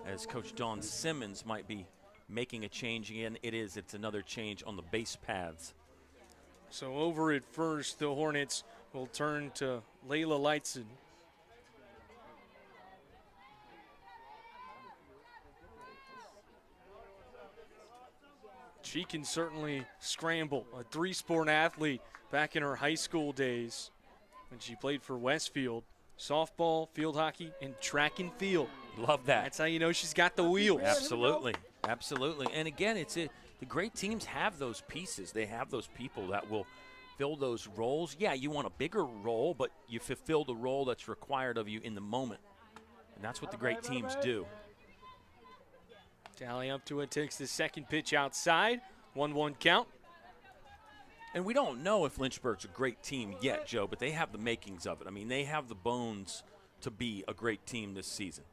as Coach Dawn Simmons might be making a change again. It's another change on the base paths. So over at first, the Hornets will turn to Layla Lightson. She can certainly scramble. A 3-sport athlete back in her high school days when she played for Westfield. Softball, field hockey, and track and field. Love that. That's how you know she's got the wheels. Absolutely. Absolutely. And again, the great teams have those pieces. They have those people that will fill those roles. Yeah, you want a bigger role, but you fulfill the role that's required of you in the moment. And that's what the great teams do. Telliumptua takes the second pitch outside. 1-1 count. And we don't know if Lynchburg's a great team yet, Joe, but they have the makings of it. I mean, they have the bones to be a great team this season.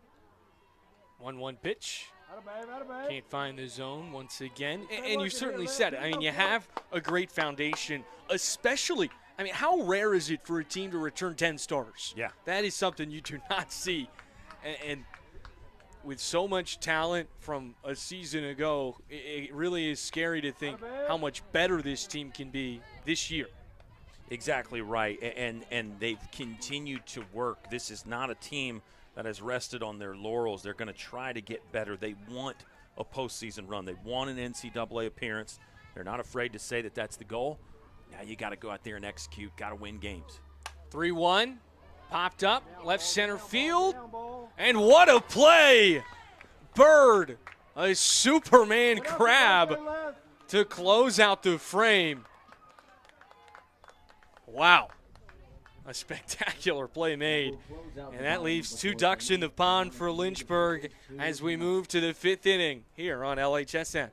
1-1 pitch. Can't find the zone once again. And you certainly said it. I mean, you have a great foundation, especially, I mean, how rare is it for a team to return 10 starters? Yeah. That is something you do not see. And with so much talent from a season ago, it really is scary to think how much better this team can be this year. Exactly right. And they've continued to work. This is not a team that has rested on their laurels. They're going to try to get better. They want a postseason run. They want an NCAA appearance. They're not afraid to say that that's the goal. Now you got to go out there and execute, got to win games. 3-1, popped up, left center field, and what a play! Bird, a Superman crab to close out the frame. Wow. A spectacular play made. And that leaves 2 ducks in the pond for Lynchburg as we move to the 5th inning here on LHSN.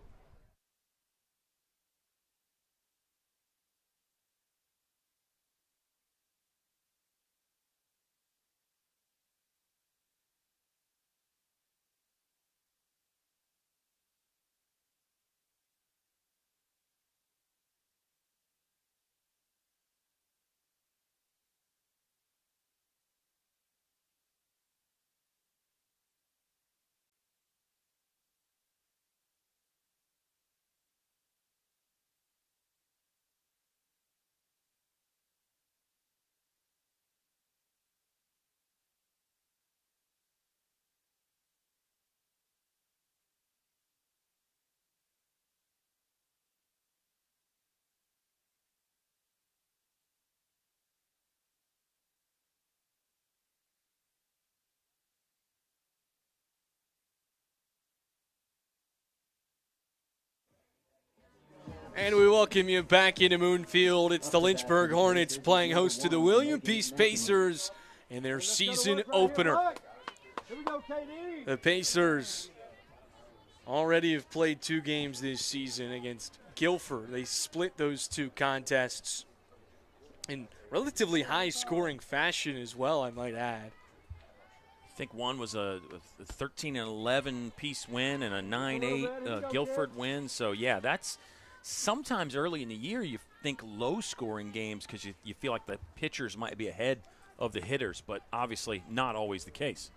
And we welcome you back into Moonfield. It's the Lynchburg Hornets playing host to the William Peace Pacers in their season opener. The Pacers already have played 2 games this season against Guilford. They split those 2 contests in relatively high-scoring fashion as well, I might add. I think one was a 13-11 Peace win and a 9-8 Guilford win. So, yeah, that's sometimes early in the year you think low-scoring games because you feel like the pitchers might be ahead of the hitters, but obviously not always the case.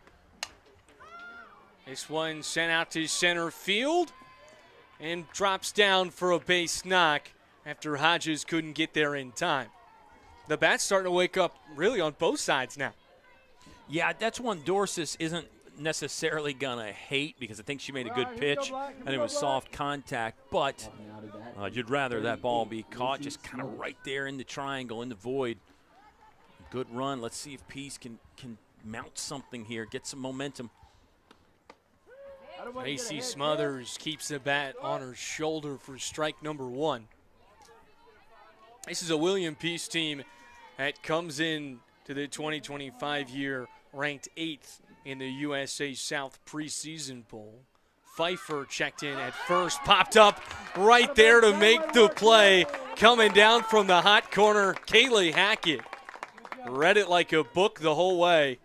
This one sent out to center field and drops down for a base knock after Hodges couldn't get there in time. The bat's starting to wake up really on both sides now. Yeah, that's one Dorsis isn't necessarily going to hate because I think she made a good pitch and it was soft contact, but you'd rather that ball be caught just kind of right there in the triangle, in the void. Good run. Let's see if Peace can mount something here, get some momentum. Macy Smothers keeps the bat on her shoulder for strike number 1. This is a William Peace team that comes in to the 2025 year ranked 8th in the USA South preseason poll. Pfeiffer checked in at first, popped up right there to make the play. Coming down from the hot corner, Kaylee Hackett read it like a book the whole way.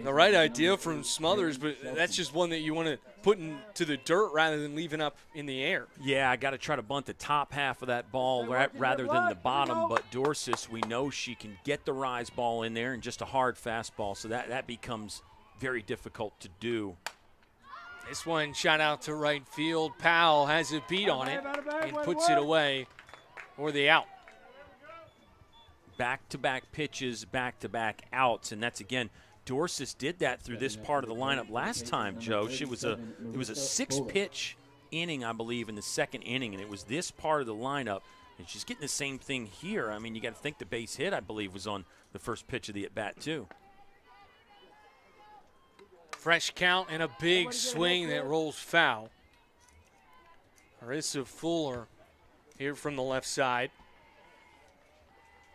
The right idea from Smothers, but that's just one that you want to put into the dirt rather than leaving up in the air. Yeah, I got to try to bunt the top half of that ball rather than the bottom, but Dorsis, we know she can get the rise ball in there and just a hard fastball, so that becomes very difficult to do. This one shot out to right field. Powell has a beat on it and puts it away for the out. Back-to-back pitches, back-to-back outs, and that's, again, Dorsis did that through this part of the lineup last time, Joe. It was a 6-pitch inning, I believe, in the second inning, and it was this part of the lineup, and she's getting the same thing here. I mean, you got to think the base hit, I believe, was on the first pitch of the at-bat, too. Fresh count and a big swing that rolls foul. Marissa Fuller here from the left side.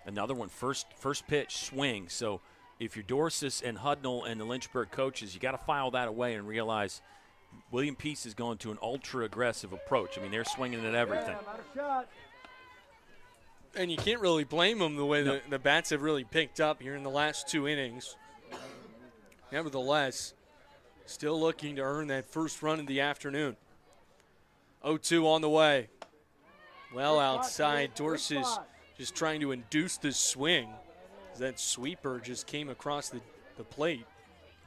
Another one, first pitch swing, so if you're Dorsis and Hudnall and the Lynchburg coaches, you got to file that away and realize William Peace is going to an ultra-aggressive approach. I mean, they're swinging at everything. And you can't really blame them the way the bats have really picked up here in the last 2 innings. Nevertheless, still looking to earn that first run of the afternoon. 0-2 on the way. Well outside, Dorsis just trying to induce the swing. That sweeper just came across the plate.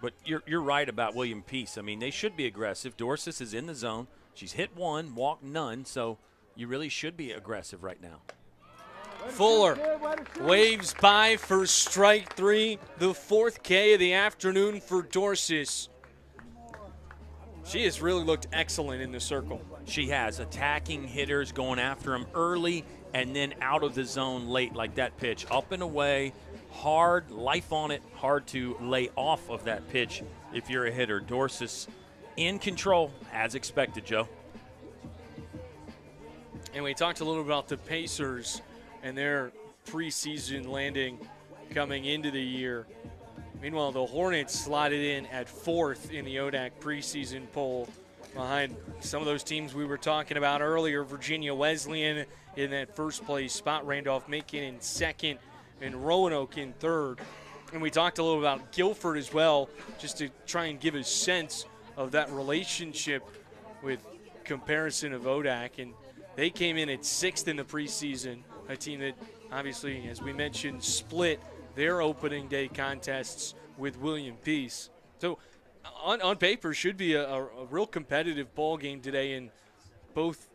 But you're right about William Peace. I mean, they should be aggressive. Dorsis is in the zone. She's hit 1, walked none, so you really should be aggressive right now. Fuller waves by for strike 3, the 4th K of the afternoon for Dorsis. She has really looked excellent in the circle. She has, attacking hitters, going after them early and then out of the zone late, like that pitch. Up and away. Hard, life on it, hard to lay off of that pitch if you're a hitter. Dorsis in control, as expected, Joe. And we talked a little about the Pacers and their preseason landing coming into the year. Meanwhile, the Hornets slotted in at 4th in the ODAC preseason poll behind some of those teams we were talking about earlier. Virginia Wesleyan in that first place spot, Randolph-Macon in 2nd, and Roanoke in 3rd. And we talked a little about Guilford as well, just to try and give a sense of that relationship with comparison of ODAC. And they came in at 6th in the preseason, a team that obviously, as we mentioned, split their opening day contests with William Peace. So on paper, should be a real competitive ball game today in both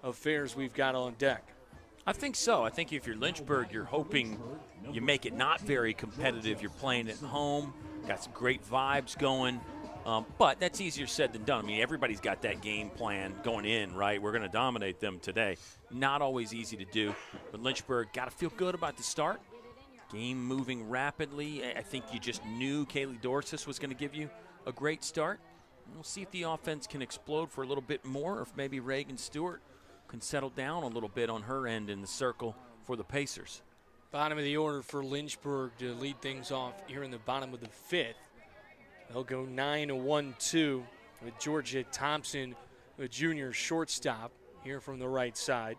affairs we've got on deck. I think so. I think if you're Lynchburg, you're hoping you make it not very competitive. You're playing at home, got some great vibes going, but that's easier said than done. I mean, everybody's got that game plan going in, right? We're going to dominate them today. Not always easy to do, but Lynchburg got to feel good about the start. Game moving rapidly. I think you just knew Kaylee Dorsis was going to give you a great start. We'll see if the offense can explode for a little bit more, or if maybe Reagan Stewart can settle down a little bit on her end in the circle for the Pacers. Bottom of the order for Lynchburg to lead things off here in the bottom of the 5th. They'll go 9-1-2 with Georgia Thompson, a junior shortstop, here from the right side.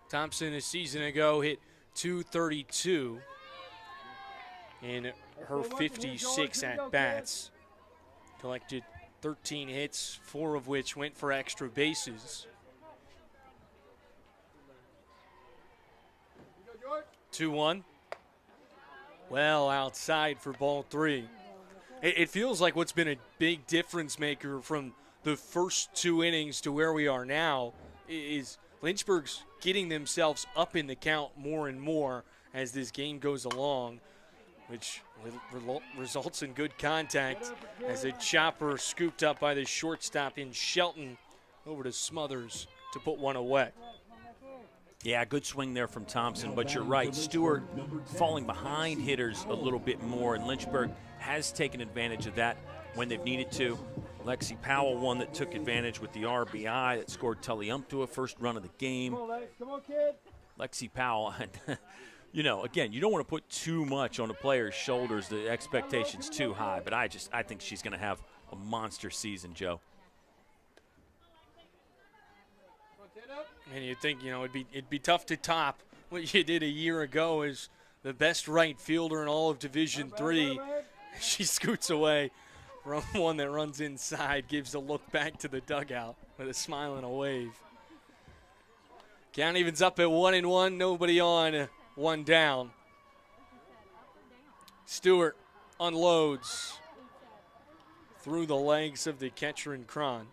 Thompson a season ago hit .232 in her 56 at-bats. Collected 13 hits, 4 of which went for extra bases. 2-1. Well outside for ball 3. It feels like what's been a big difference maker from the first 2 innings to where we are now is Lynchburg's getting themselves up in the count more and more as this game goes along, which results in good contact as a chopper scooped up by the shortstop in Shelton over to Smothers to put one away. Yeah, good swing there from Thompson, but you're right. Stewart falling behind hitters a little bit more, and Lynchburg has taken advantage of that when they've needed to. Lexi Powell, one that took advantage with the RBI that scored Tully Umptua first run of the game. Come on, kid. Lexi Powell, you know, again, you don't want to put too much on a player's shoulders, the expectations too high, but I think she's going to have a monster season, Joe. And you'd think, you know, it'd be tough to top what you did a year ago as the best right fielder in all of Division III. She scoots away from one that runs inside, gives a look back to the dugout with a smile and a wave. Count evens up at 1-1, nobody on, 1 down. Stewart unloads through the legs of the catcher and Cron.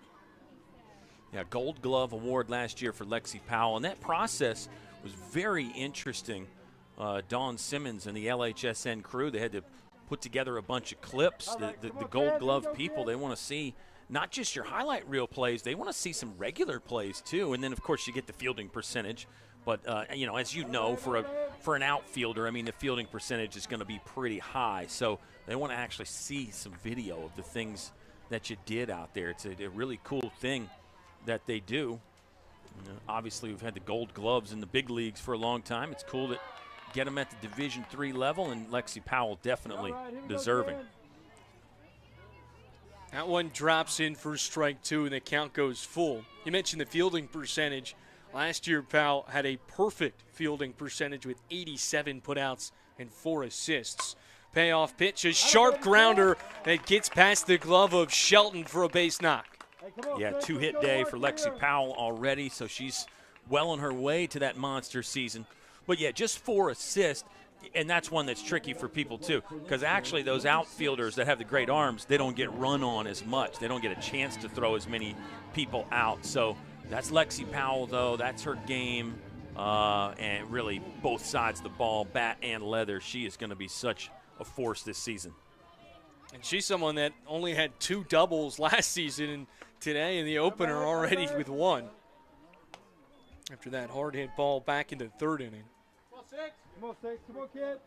Yeah, Gold Glove Award last year for Lexi Powell, and that process was very interesting. Dawn Simmons and the LHSN crew, they had to put together a bunch of clips. The Gold Glove people, they want to see not just your highlight reel plays, they want to see some regular plays too. And then, of course, you get the fielding percentage. But, you know, as you know, for an outfielder, I mean, the fielding percentage is going to be pretty high. So they want to actually see some video of the things that you did out there. It's a really cool thing that they do. Obviously, we've had the Gold Gloves in the big leagues for a long time. It's cool to get them at the Division III level, and Lexi Powell definitely deserving. That one drops in for strike 2, and the count goes full. You mentioned the fielding percentage. Last year, Powell had a perfect fielding percentage with 87 putouts and 4 assists. Payoff pitch, a sharp grounder that gets past the glove of Shelton for a base knock. Yeah, 2-hit day for Lexi Powell already, so she's well on her way to that monster season. But, yeah, just 4 assists, and that's one that's tricky for people too, because actually those outfielders that have the great arms, they don't get run on as much. They don't get a chance to throw as many people out. So that's Lexi Powell, though. That's her game, and really both sides of the ball, bat and leather. She is going to be such a force this season. And she's someone that only had 2 doubles last season, and today in the opener already with 1. After that hard hit ball back in the 3rd inning. Come on, Six. Come on, kid.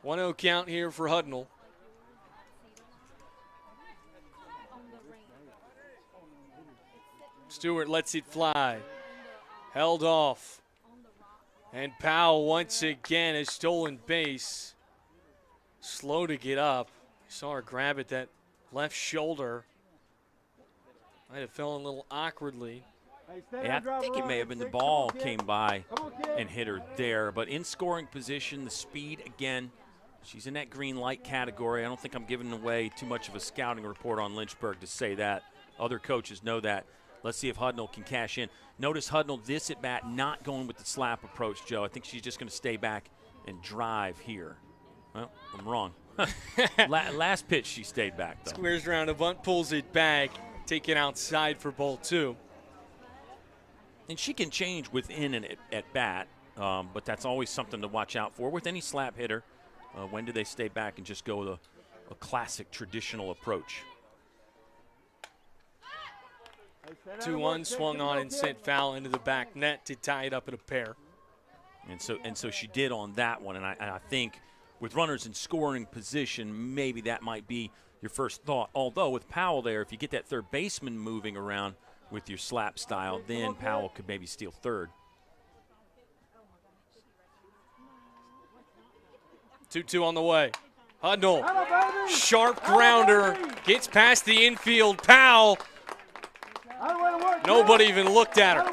One 1-0 count here for Hudnall. Stewart lets it fly. Held off. And Powell once again has stolen base. Slow to get up. Saw her grab at that left shoulder. Might have fallen a little awkwardly. Yeah, I think it may have been the ball came by and hit her there. But in scoring position, the speed, again, she's in that green light category. I don't think I'm giving away too much of a scouting report on Lynchburg to say that. Other coaches know that. Let's see if Hudnall can cash in. Notice Hudnall, this at bat, not going with the slap approach, Joe. I think she's just going to stay back and drive here. Well, I'm wrong. Last pitch, she stayed back, though. Squares around a bunt, pulls it back, taken outside for ball 2. And she can change within an at bat, but that's always something to watch out for with any slap hitter. When do they stay back and just go with a classic traditional approach? 2-1 swung on and sent foul into the back net to tie it up at a pair. And so she did on that one. And I think with runners in scoring position, maybe that might be your first thought. Although with Powell there, if you get that third baseman moving around with your slap style, then Powell could maybe steal third. 2-2 on the way. Hudnall, sharp grounder, gets past the infield. Powell, nobody even looked at her.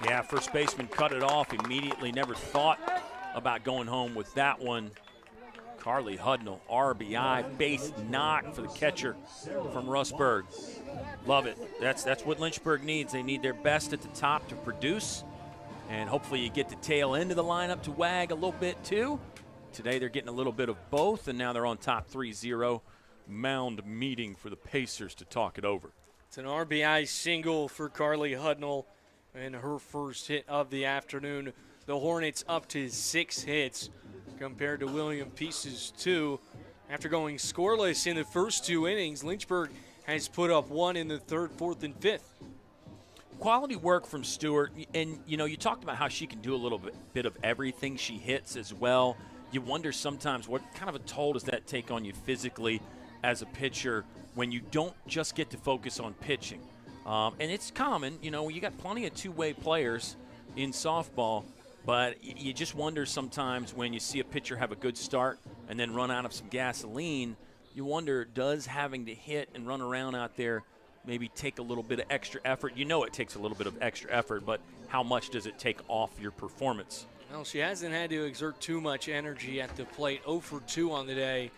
Yeah, first baseman cut it off immediately. Never thought about going home with that one. Carly Hudnall, RBI, base knock for the catcher from Rustburg. Love it. That's what Lynchburg needs. They need their best at the top to produce, and hopefully you get the tail end of the lineup to wag a little bit too. Today they're getting a little bit of both, and now they're on top 3-0. Mound meeting for the Pacers to talk it over. It's an RBI single for Carly Hudnall and her first hit of the afternoon. The Hornets up to 6 hits compared to William Peace's 2. After going scoreless in the first 2 innings, Lynchburg has put up 1 in the 3rd, 4th, and 5th. Quality work from Stewart, and you talked about how she can do a little bit of everything she hits as well. You wonder sometimes what kind of a toll does that take on you physically as a pitcher when you don't just get to focus on pitching. And it's common, you got plenty of two-way players in softball, but you just wonder sometimes when you see a pitcher have a good start and then run out of some gasoline, you wonder, does having to hit and run around out there maybe take a little bit of extra effort? It takes a little bit of extra effort, but how much does it take off your performance? Well, she hasn't had to exert too much energy at the plate. 0 for 2 on the day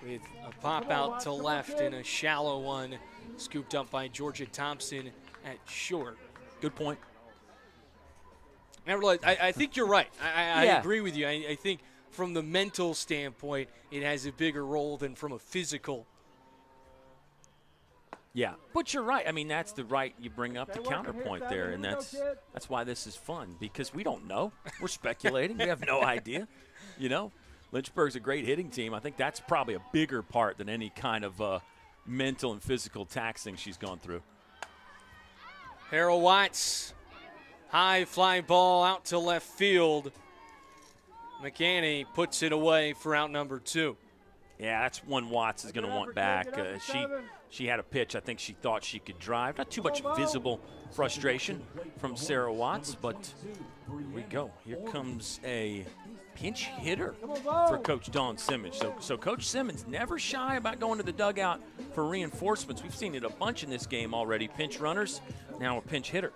with a pop out to left and a shallow one scooped up by Georgia Thompson at short. Good point. Nevertheless, I think you're right. I agree with you. I think from the mental standpoint, it has a bigger role than from a physical. Yeah, but you're right. I mean, that's the right you bring up the counterpoint there, and that's why this is fun, because we don't know. We're speculating. We have no idea. Lynchburg's a great hitting team. I think that's probably a bigger part than any kind of mental and physical taxing she's gone through. Harold Watts, high fly ball out to left field. McCanny puts it away for out number 2. Yeah, that's one Watts is going to want back. She had a pitch I think she thought she could drive. Not too much visible frustration from Sarah Watts, but here we go. Here comes a pinch hitter for Coach Dawn Simmons. So Coach Simmons never shy about going to the dugout for reinforcements. We've seen it a bunch in this game already. Pinch runners, now a pinch hitter.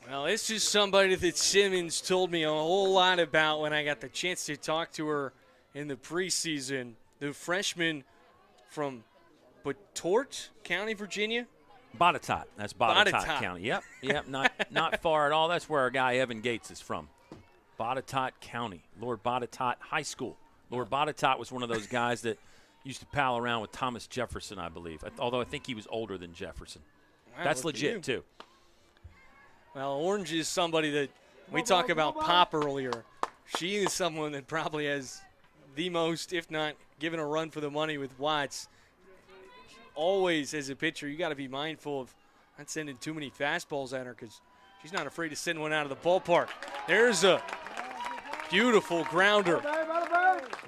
Well, this is somebody that Simmons told me a whole lot about when I got the chance to talk to her in the preseason. The freshman from Betort County, Virginia? Botetourt. That's Botetourt County. Yep, not far at all. That's where our guy Evan Gates is from. Botetourt County, Lord Botetourt High School. Lord Botetourt was one of those guys that used to pal around with Thomas Jefferson, I believe, although I think he was older than Jefferson. Wow, that's legit, too. Well, Orange is somebody that we talked about Pop earlier. She is someone that probably has the most, if not given a run for the money with Watts. Always, as a pitcher, you got to be mindful of not sending too many fastballs at her, because she's not afraid to send one out of the ballpark. There's a beautiful grounder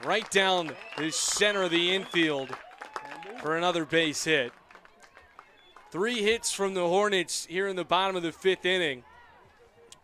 right down the center of the infield for another base hit. 3 hits from the Hornets here in the bottom of the 5th inning.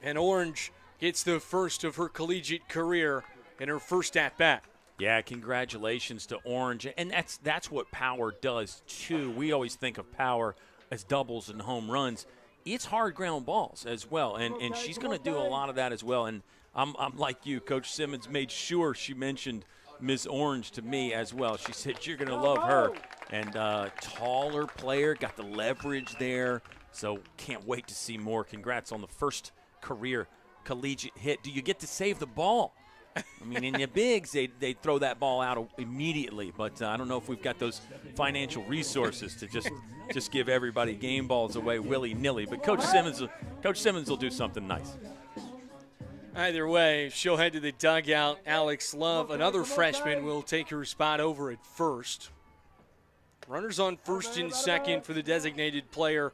And Orange gets the first of her collegiate career in her first at-bat. Yeah, congratulations to Orange. And that's what power does, too. We always think of power as doubles and home runs. It's hard ground balls as well, and she's going to do a lot of that as well. And I'm like you. Coach Simmons made sure she mentioned Ms. Orange to me as well. She said, you're going to love her. And taller player, got the leverage there. So can't wait to see more. Congrats on the first career collegiate hit. Do you get to save the ball? I mean, in the bigs, they throw that ball out immediately. But I don't know if we've got those financial resources to just give everybody game balls away willy-nilly. But Coach Simmons will do something nice. Either way, she'll head to the dugout. Alex Love, another freshman, will take her spot over at first. Runners on first and second for the designated player,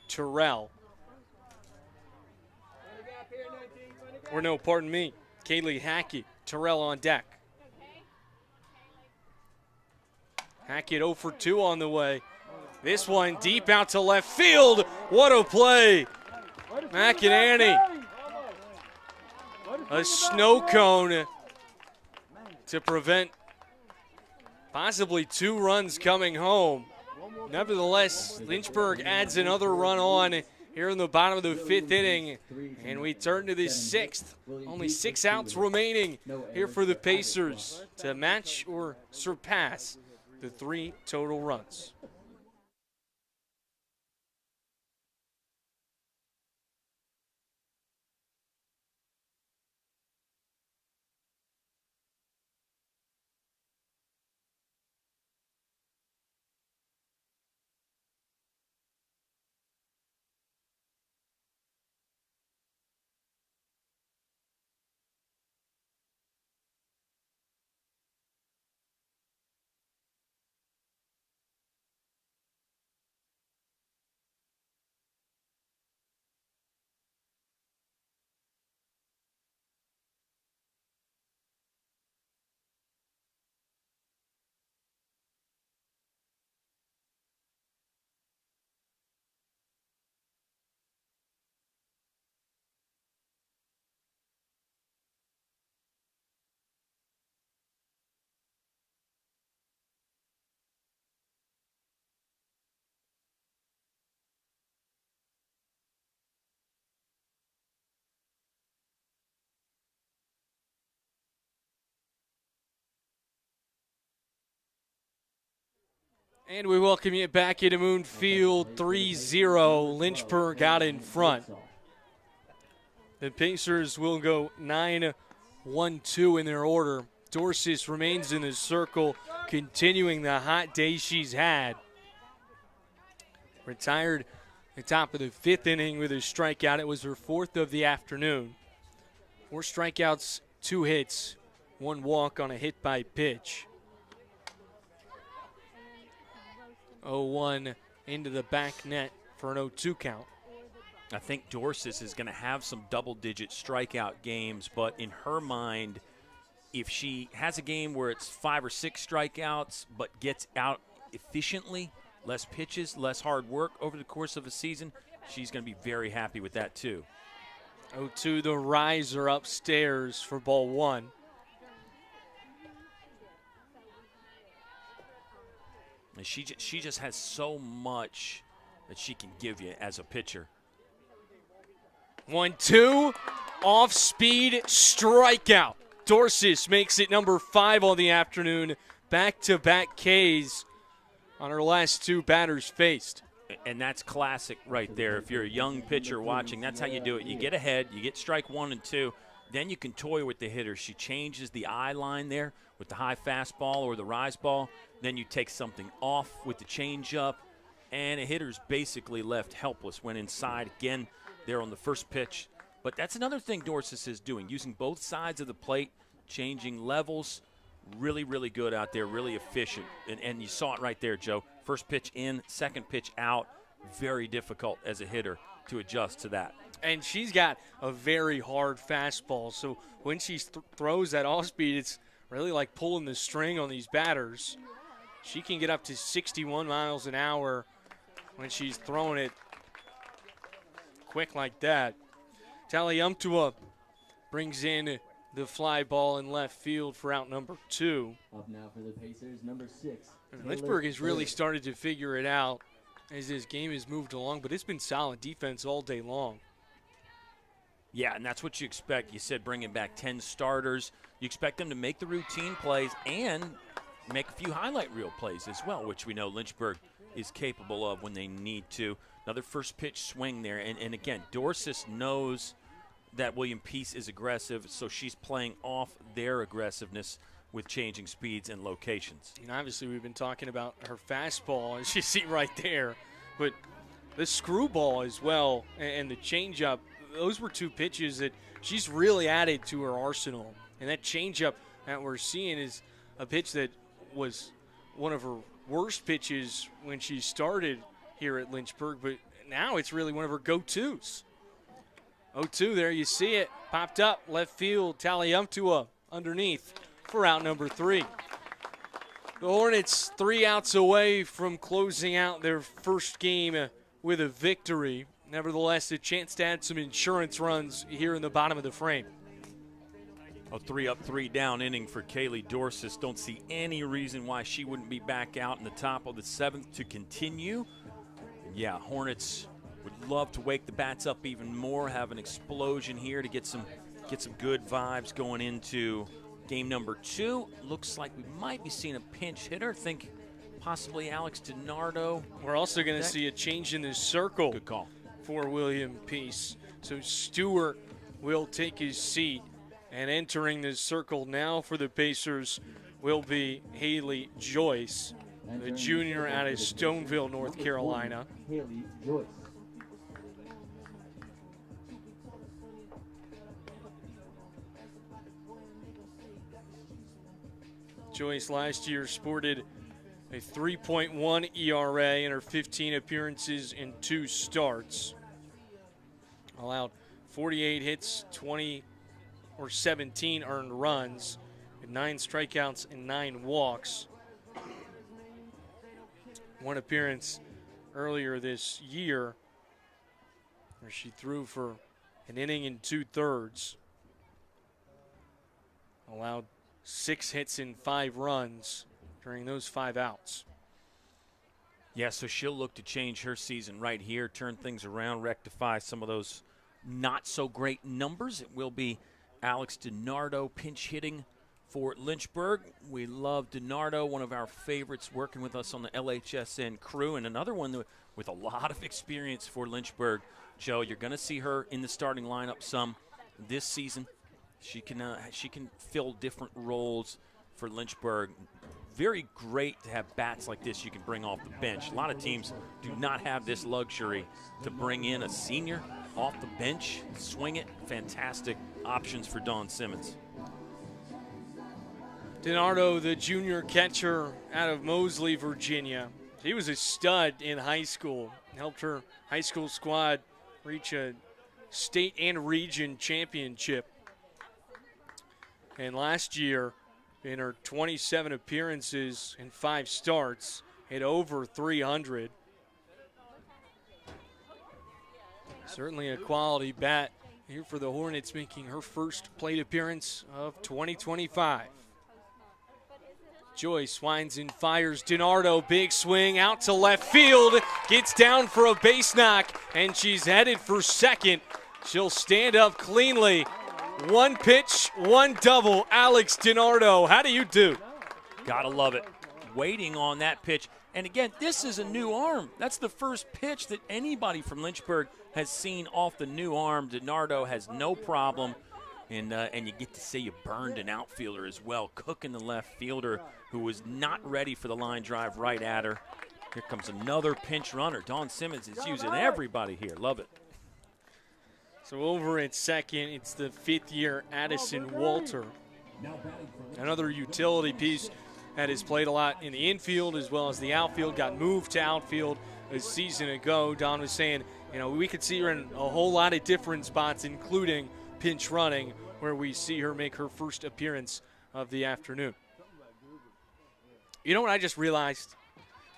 Terrell. Or no, pardon me, Kaylee Hackett. Terrell on deck. Hackett 0 for 2 on the way. This one deep out to left field. What a play. McInerney. A snow cone to prevent possibly 2 runs coming home. Nevertheless, Lynchburg adds another run on here in the bottom of the 5th inning, and we turn to the 6th. Only 6 outs remaining here for the Pacers to match or surpass the 3 total runs. And we welcome you back into Moon Field. 3-0, Lynchburg out in front. The Pacers will go 9-1-2 in their order. Dorsis remains in the circle, continuing the hot day she's had. Retired at the top of the 5th inning with a strikeout. It was her 4th of the afternoon. 4 strikeouts, 2 hits, 1 walk on a hit by pitch. 0-1 into the back net for an 0-2 count. I think Dorsis is going to have some double-digit strikeout games, but in her mind, if she has a game where it's 5 or 6 strikeouts but gets out efficiently, less pitches, less hard work over the course of a season, she's going to be very happy with that too. 0-2, the riser upstairs for ball 1. And she just has so much that she can give you as a pitcher. 1-2, off speed, strikeout. Dorsis makes it number 5 on the afternoon. Back-to-back Ks on her last 2 batters faced. And that's classic right there. If you're a young pitcher watching, that's how you do it. You get ahead, you get strike 1 and 2, then you can toy with the hitter. She changes the eye line there with the high fastball or the rise ball. Then you take something off with the changeup, and a hitter's basically left helpless. Went inside again there on the first pitch. But that's another thing Dorsis is doing, using both sides of the plate, changing levels. Really, really good out there, really efficient. And you saw it right there, Joe. First pitch in, second pitch out. Very difficult as a hitter to adjust to that. And she's got a very hard fastball. So when she throws that off speed, it's really like pulling the string on these batters. She can get up to 61 miles an hour when she's throwing it quick like that. Taliumtua brings in the fly ball in left field for out number 2. Up now for the Pacers, number 6. Lynchburg has really started to figure it out as this game has moved along, but it's been solid defense all day long. Yeah, and that's what you expect. You said bringing back 10 starters. You expect them to make the routine plays and make a few highlight reel plays as well, which we know Lynchburg is capable of when they need to. Another first pitch swing there. And again, Dorsis knows that William Peace is aggressive, so she's playing off their aggressiveness with changing speeds and locations. And obviously we've been talking about her fastball, as you see right there, but the screwball as well and the changeup, those were 2 pitches that she's really added to her arsenal. And that changeup that we're seeing is a pitch that was one of her worst pitches when she started here at Lynchburg, but now it's really one of her go-tos. 0-2 there, you see it. Popped up, left field, Taliumptua underneath for out number 3. The Hornets 3 outs away from closing out their first game with a victory. Nevertheless, a chance to add some insurance runs here in the bottom of the frame. A 3 up, 3 down inning for Kaylee Dorsis. Don't see any reason why she wouldn't be back out in the top of the 7th to continue. And yeah, Hornets would love to wake the bats up even more, have an explosion here to get some good vibes going into game number 2. Looks like we might be seeing a pinch hitter. Think possibly Alex DiNardo. We're also going to see a change in the circle. Good call. For William Peace. So Stewart will take his seat. And entering the circle now for the Pacers will be Haley Joyce, the junior out of Stoneville, North Carolina. Haley Joyce. Joyce last year sported a 3.1 ERA in her 15 appearances in 2 starts. Allowed 48 hits, 17 earned runs, and 9 strikeouts and 9 walks. One appearance earlier this year where she threw for an inning and 2/3. Allowed 6 hits and 5 runs during those 5 outs. Yeah, so she'll look to change her season right here, turn things around, rectify some of those not so great numbers. It will be Alex DiNardo pinch hitting for Lynchburg. We love DiNardo, one of our favorites working with us on the LHSN crew, and another one with a lot of experience for Lynchburg. Joe, you're going to see her in the starting lineup some this season. She can fill different roles for Lynchburg. Very great to have bats like this you can bring off the bench. A lot of teams do not have this luxury to bring in a senior off the bench, swing it. Fantastic options for Dawn Simmons. DiNardo, the junior catcher out of Moseley, Virginia. He was a stud in high school. Helped her high school squad reach a state and region championship. And last year, in her 27 appearances and 5 starts, hit over 300. Certainly a quality bat here for the Hornets, making her first plate appearance of 2025. Joyce winds and fires. DiNardo, big swing out to left field. Gets down for a base knock, and she's headed for second. She'll stand up cleanly. 1 pitch, 1 double. Alex DiNardo, how do you do? Gotta love it. Waiting on that pitch. And again, this is a new arm. That's the first pitch that anybody from Lynchburg has seen off the new arm. DiNardo has no problem. And you get to say you burned an outfielder as well, cooking the left fielder who was not ready for the line drive right at her. Here comes another pinch runner. Dawn Simmons is using everybody here. Love it. So over at second, it's the 5th-year Addison Walter. Another utility piece that has played a lot in the infield as well as the outfield. Got moved to outfield a season ago. Don was saying, we could see her in a whole lot of different spots, including pinch running, where we see her make her first appearance of the afternoon. You know what I just realized?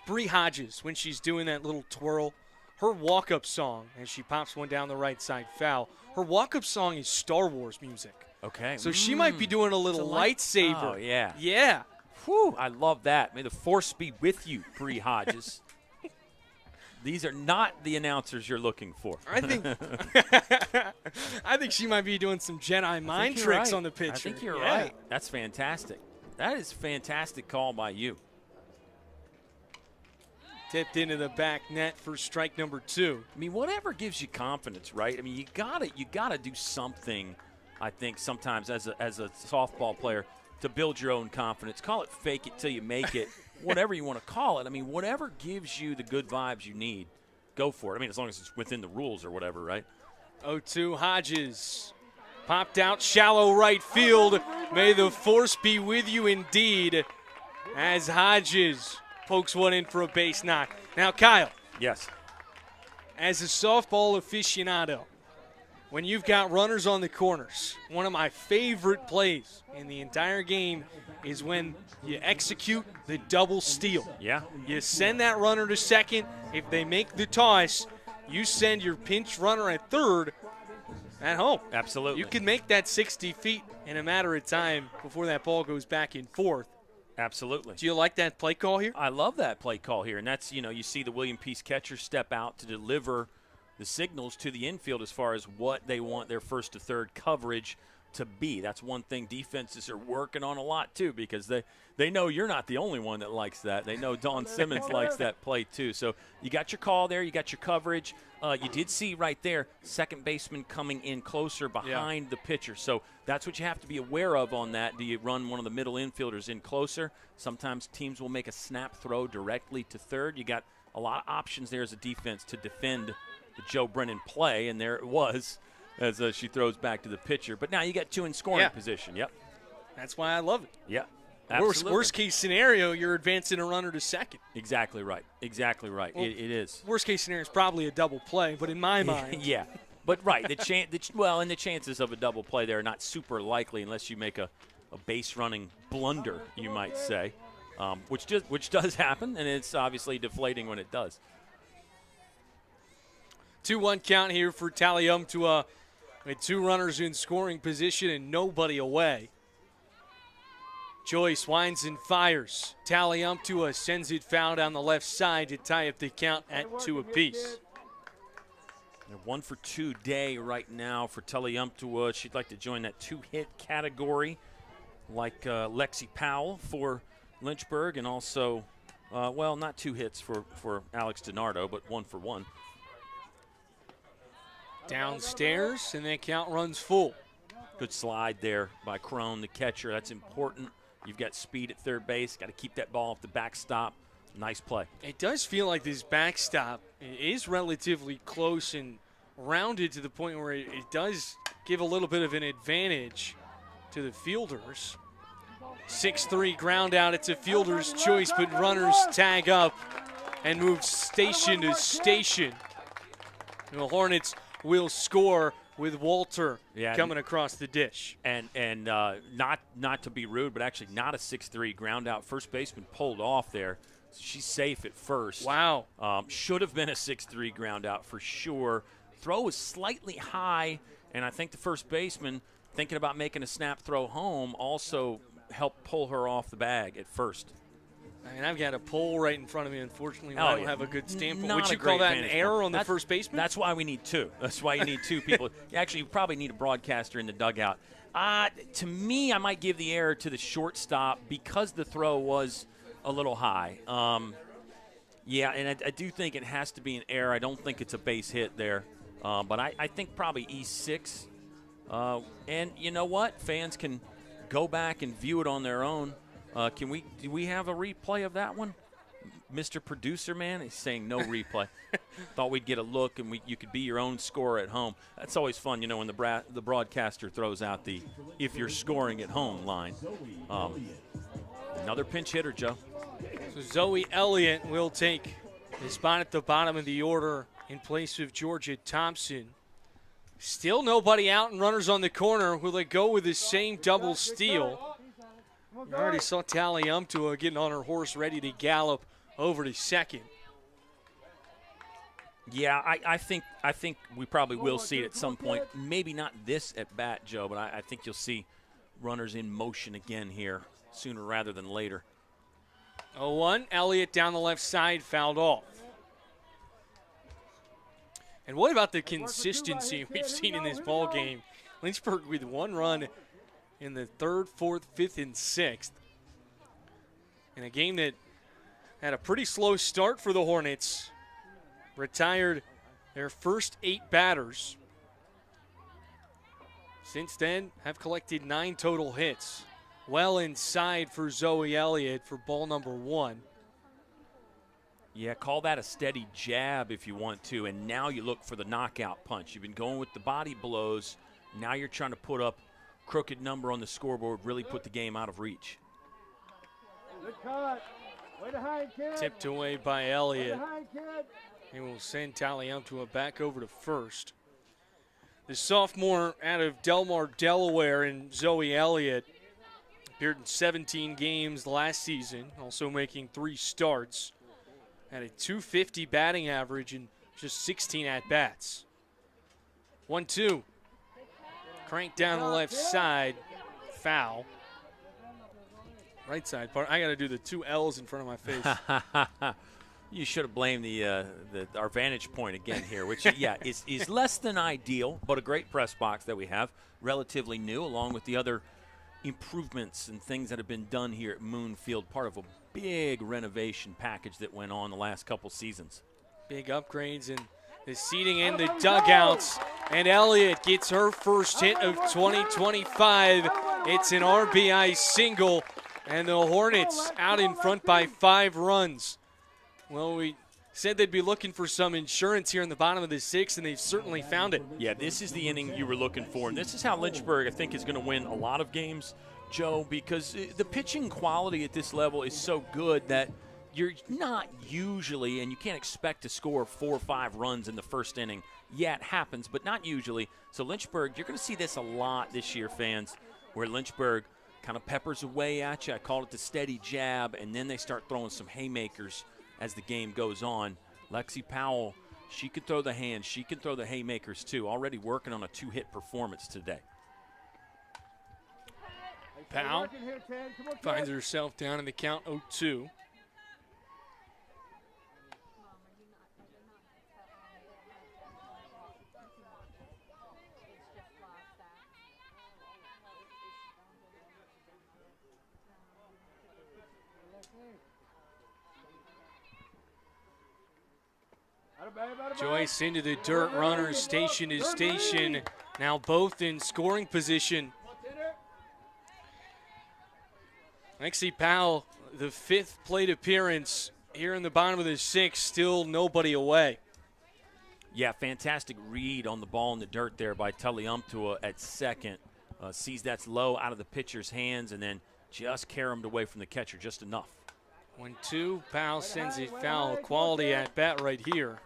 Bree Hodges, when she's doing that little twirl, her walk-up song, as she pops one down the right side foul, her walk-up song is Star Wars music. Okay. So she might be doing a little lightsaber. Oh, yeah. Yeah. Whew, I love that. May the force be with you, Bree Hodges. These are not the announcers you're looking for. I think she might be doing some Jedi mind tricks on the pitcher. I think you're right. That's fantastic. That is fantastic call by you. Tipped into the back net for strike number 2. I mean, whatever gives you confidence, right? I mean, you gotta do something. I think sometimes as a softball player to build your own confidence. Call it fake it till you make it. Whatever you want to call it. I mean, whatever gives you the good vibes you need, go for it. I mean, as long as it's within the rules or whatever, right? 0-2 Hodges. Popped out shallow right field. May the force be with you indeed as Hodges pokes one in for a base knock. Now, Kyle. Yes. As a softball aficionado, when you've got runners on the corners, one of my favorite plays in the entire game is when you execute the double steal. Yeah. You send that runner to second. If they make the toss, you send your pinch runner at third at home. Absolutely. You can make that 60 feet in a matter of time before that ball goes back and forth. Absolutely. Do you like that play call here? I love that play call here. And that's, you see the William Peace catcher step out to deliver the signals to the infield as far as what they want their first to third coverage to be. That's one thing defenses are working on a lot, too, because they know you're not the only one that likes that. They know Don Simmons likes that play, too. So you got your call there. You got your coverage. You did see right there second baseman coming in closer behind the pitcher. So that's what you have to be aware of on that. Do you run one of the middle infielders in closer? Sometimes teams will make a snap throw directly to third. You got a lot of options there as a defense to defend the Joe Brennan play, and there it was as she throws back to the pitcher. But now you got two in scoring position. Yep. That's why I love it. Yeah. Absolutely. Worst case scenario, you're advancing a runner to second. Exactly right. Exactly right. Well, it is. Worst case scenario is probably a double play, but in my mind. Yeah. But right, the chances of a double play there are not super likely unless you make a base running blunder, you might say, which does happen, and it's obviously deflating when it does. 2-1 count here for Taliumtua with two runners in scoring position and nobody away. Joyce winds and fires. Taliumtua sends it foul down the left side to tie up the count at 2 apiece. They're 1 for 2 day right now for Taliumtua. She'd like to join that 2-hit category like Lexi Powell for Lynchburg, and also, not 2 hits for Alex DiNardo, but 1 for 1. Downstairs, and that count runs full. Good slide there by Crone, the catcher. That's important. You've got speed at third base. Got to keep that ball off the backstop. Nice play. It does feel like this backstop is relatively close and rounded to the point where it does give a little bit of an advantage to the fielders. 6-3 ground out. It's a fielder's choice, but runners tag up and move station to station. The Hornets will score with Walter coming across the dish. And not to be rude, but actually not a 6-3 ground out. First baseman pulled off there. So she's safe at first. Wow. Should have been a 6-3 ground out for sure. Throw was slightly high, and I think the first baseman, thinking about making a snap throw home, also helped pull her off the bag at first. And I've got a pole right in front of me. Unfortunately, I don't have a good standpoint. Would you call that an error on the first baseman? That's why we need two. That's why you need two people. Actually, you probably need a broadcaster in the dugout. To me, I might give the error to the shortstop because the throw was a little high. And I do think it has to be an error. I don't think it's a base hit there. But I think probably E6. And you know what? Fans can go back and view it on their own. Do we have a replay of that one? Mr. Producer Man is saying no replay. Thought we'd get a look and you could be your own scorer at home. That's always fun, when the broadcaster throws out the "if you're scoring at home" line. Another pinch hitter, Joe. So Zoe Elliott will take the spot at the bottom of the order in place of Georgia Thompson. Still nobody out and runners on the corner. Will they go with the same double steal? You already saw Taliumtua getting on her horse ready to gallop over to second. Yeah, I think we probably will see it at some point. Maybe not this at bat, Joe, but I think you'll see runners in motion again here sooner rather than later. 0-1, Elliott down the left side, fouled off. And what about the consistency we've seen in this ball game? Lynchburg with 1 run in the 3rd, 4th, 5th, and 6th. In a game that had a pretty slow start for the Hornets. Retired their first 8 batters. Since then, have collected 9 total hits. Well inside for Zoe Elliott for ball number 1. Yeah, call that a steady jab if you want to, and now you look for the knockout punch. You've been going with the body blows. Now you're trying to put up crooked number on the scoreboard, really put the game out of reach. Good cut. Way to hide, kid. Tipped away by Elliott. Way to hide, kid. And will send Taliumtua back over to first. The sophomore out of Delmar, Delaware, and Zoe Elliott appeared in 17 games last season, also making 3 starts. Had a .250 batting average and just 16 at-bats. 1-2. Crank down the left side. Foul. Right side part. I got to do the 2 L's in front of my face. You should have blamed our vantage point again here, which, yeah, is less than ideal, but a great press box that we have, relatively new, along with the other improvements and things that have been done here at Moonfield, part of a big renovation package that went on the last couple seasons. Big upgrades and the seating in the dugouts. And Elliott gets her first hit of 2025. It's an RBI single, and the Hornets out in front by 5 runs. Well, we said they'd be looking for some insurance here in the bottom of the 6th, and they've certainly found it. Yeah, this is the inning you were looking for, and this is how Lynchburg, I think, is going to win a lot of games, Joe, because the pitching quality at this level is so good that you're not usually, and you can't expect to score 4 or 5 runs in the first inning. Yeah, it happens, but not usually. So Lynchburg, you're going to see this a lot this year, fans, where Lynchburg kind of peppers away at you. I call it the steady jab, and then they start throwing some haymakers as the game goes on. Lexi Powell, she can throw the hands. She can throw the haymakers, too. Already working on a 2-hit performance today. Powell finds herself down in the count 0-2. Joyce into the dirt, runner station to station. Now both in scoring position. Lexi Powell, the 5th plate appearance here in the bottom of the 6th, still nobody away. Yeah, fantastic read on the ball in the dirt there by Taliumptua at second. Sees that's low out of the pitcher's hands and then just caromed away from the catcher just enough. 1-2, Powell sends it foul. Quality at bat right here.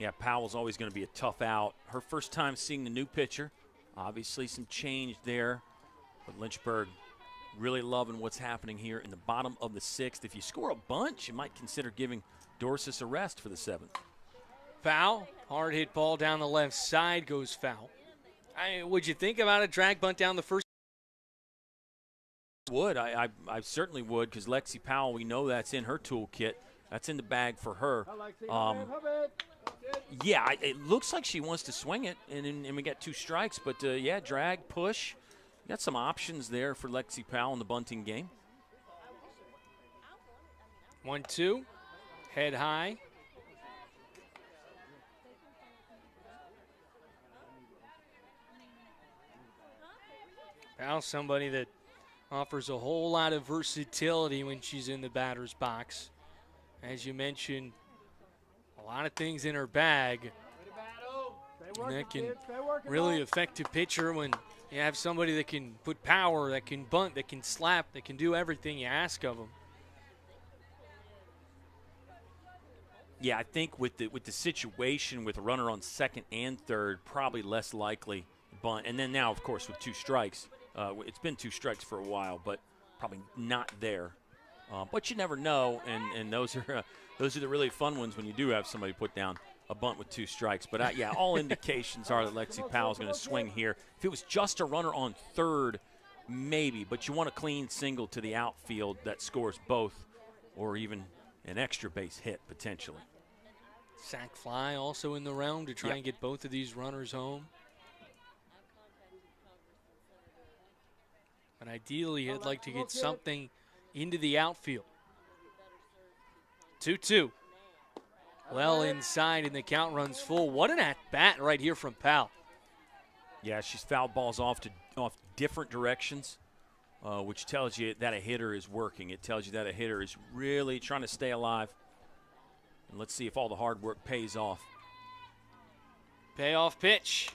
Yeah, Powell's always going to be a tough out. Her first time seeing the new pitcher. Obviously some change there. But Lynchburg really loving what's happening here in the bottom of the 6th. If you score a bunch, you might consider giving Dorsis a rest for the 7th. Foul. Hard hit ball down the left side goes foul. Would you think about a drag bunt down the first? Would. I certainly would, because Lexi Powell, we know that's in her toolkit. That's in the bag for her. Yeah, it looks like she wants to swing it, and we got 2 strikes. But, yeah, drag, push. Got some options there for Lexi Powell in the bunting game. 1-2, head high. Powell, somebody that offers a whole lot of versatility when she's in the batter's box. As you mentioned, a lot of things in her bag. And that can really affect a pitcher when you have somebody that can put power, that can bunt, that can slap, that can do everything you ask of them. Yeah, I think with the situation with a runner on second and third, probably less likely bunt. And then now, of course, with 2 strikes. It's been 2 strikes for a while, but probably not there. But you never know, and those are the really fun ones when you do have somebody put down a bunt with 2 strikes. But, yeah, all indications are that Lexi Powell's going to swing here. If it was just a runner on third, maybe. But you want a clean single to the outfield that scores both or even an extra base hit potentially. Sack fly also in the realm to try and get both of these runners home. But ideally, he'd like to get something into the outfield. 2-2. Well inside, and the count runs full. What an at-bat right here from Powell. Yeah, she's fouled balls off different directions, which tells you that a hitter is working. It tells you that a hitter is really trying to stay alive. And let's see if all the hard work pays off. Payoff pitch.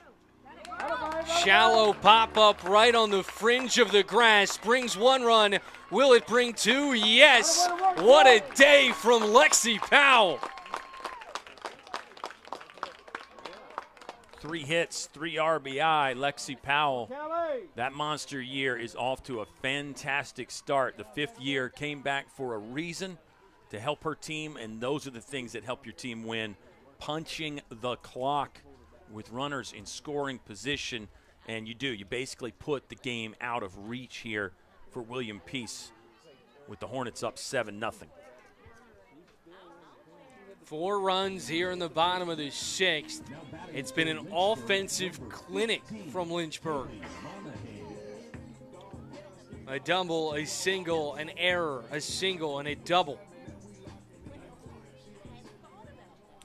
Shallow pop-up right on the fringe of the grass. Brings 1 run. Will it bring 2? Yes. What a day from Lexi Powell. 3 hits, 3 RBI. Lexi Powell, Kelly. that monster year is off to a fantastic start. The 5th year came back for a reason, to help her team, and those are the things that help your team win. Punching the clock with runners in scoring position, and you basically put the game out of reach here for William Peace with the Hornets up 7-0. 4 runs here in the bottom of the 6th. It's been an offensive clinic from Lynchburg. A double, a single, an error, a single, and a double.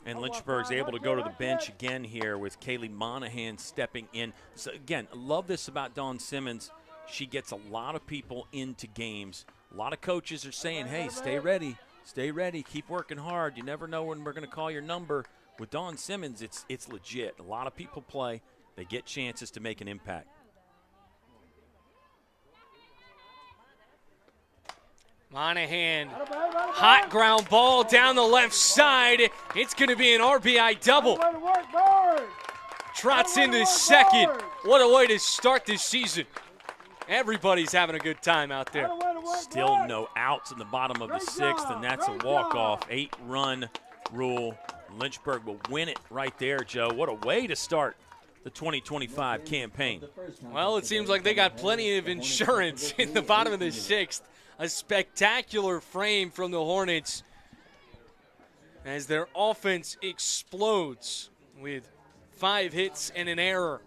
And Lynchburg's able to go to the bench again here with Kaylee Monahan stepping in. So again, I love this about Dawn Simmons. She gets a lot of people into games. A lot of coaches are saying, hey, stay ready, keep working hard. You never know when we're going to call your number. With Dawn Simmons, it's legit. A lot of people play. They get chances to make an impact. Monahan, hot ground ball down the left side. It's going to be an RBI double. Trots into second. What a way to start this season. Everybody's having a good time out there. Still no outs in the bottom of the 6th, and that's a walk-off. 8-run rule. Lynchburg will win it right there, Joe. What a way to start the 2025 campaign. Well, it seems like they got plenty of insurance in the bottom of the 6th. A spectacular frame from the Hornets as their offense explodes with 5 hits and an error,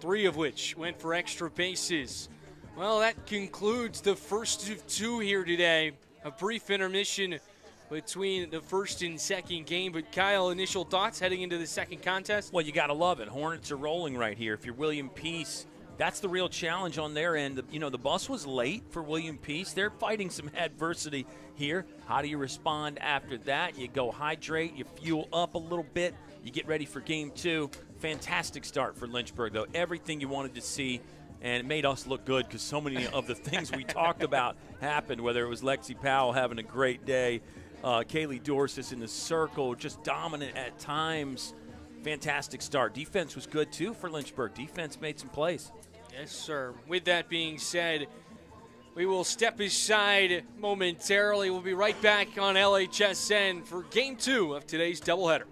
3 of which went for extra bases. Well, that concludes the first of 2 here today. A brief intermission between the first and second game. But, Kyle, initial thoughts heading into the second contest? Well, you got to love it. Hornets are rolling right here. If you're William Peace, that's the real challenge on their end. You know, the bus was late for William Peace. They're fighting some adversity here. How do you respond after that? You go hydrate, you fuel up a little bit, you get ready for game 2. Fantastic start for Lynchburg, though. Everything you wanted to see, and it made us look good because so many of the things we talked about happened, whether it was Lexi Powell having a great day, Kaylee Dorsis in the circle, just dominant at times. Fantastic start. Defense was good, too, for Lynchburg. Defense made some plays. Yes, sir. With that being said, we will step aside momentarily. We'll be right back on LHSN for Game 2 of today's doubleheader.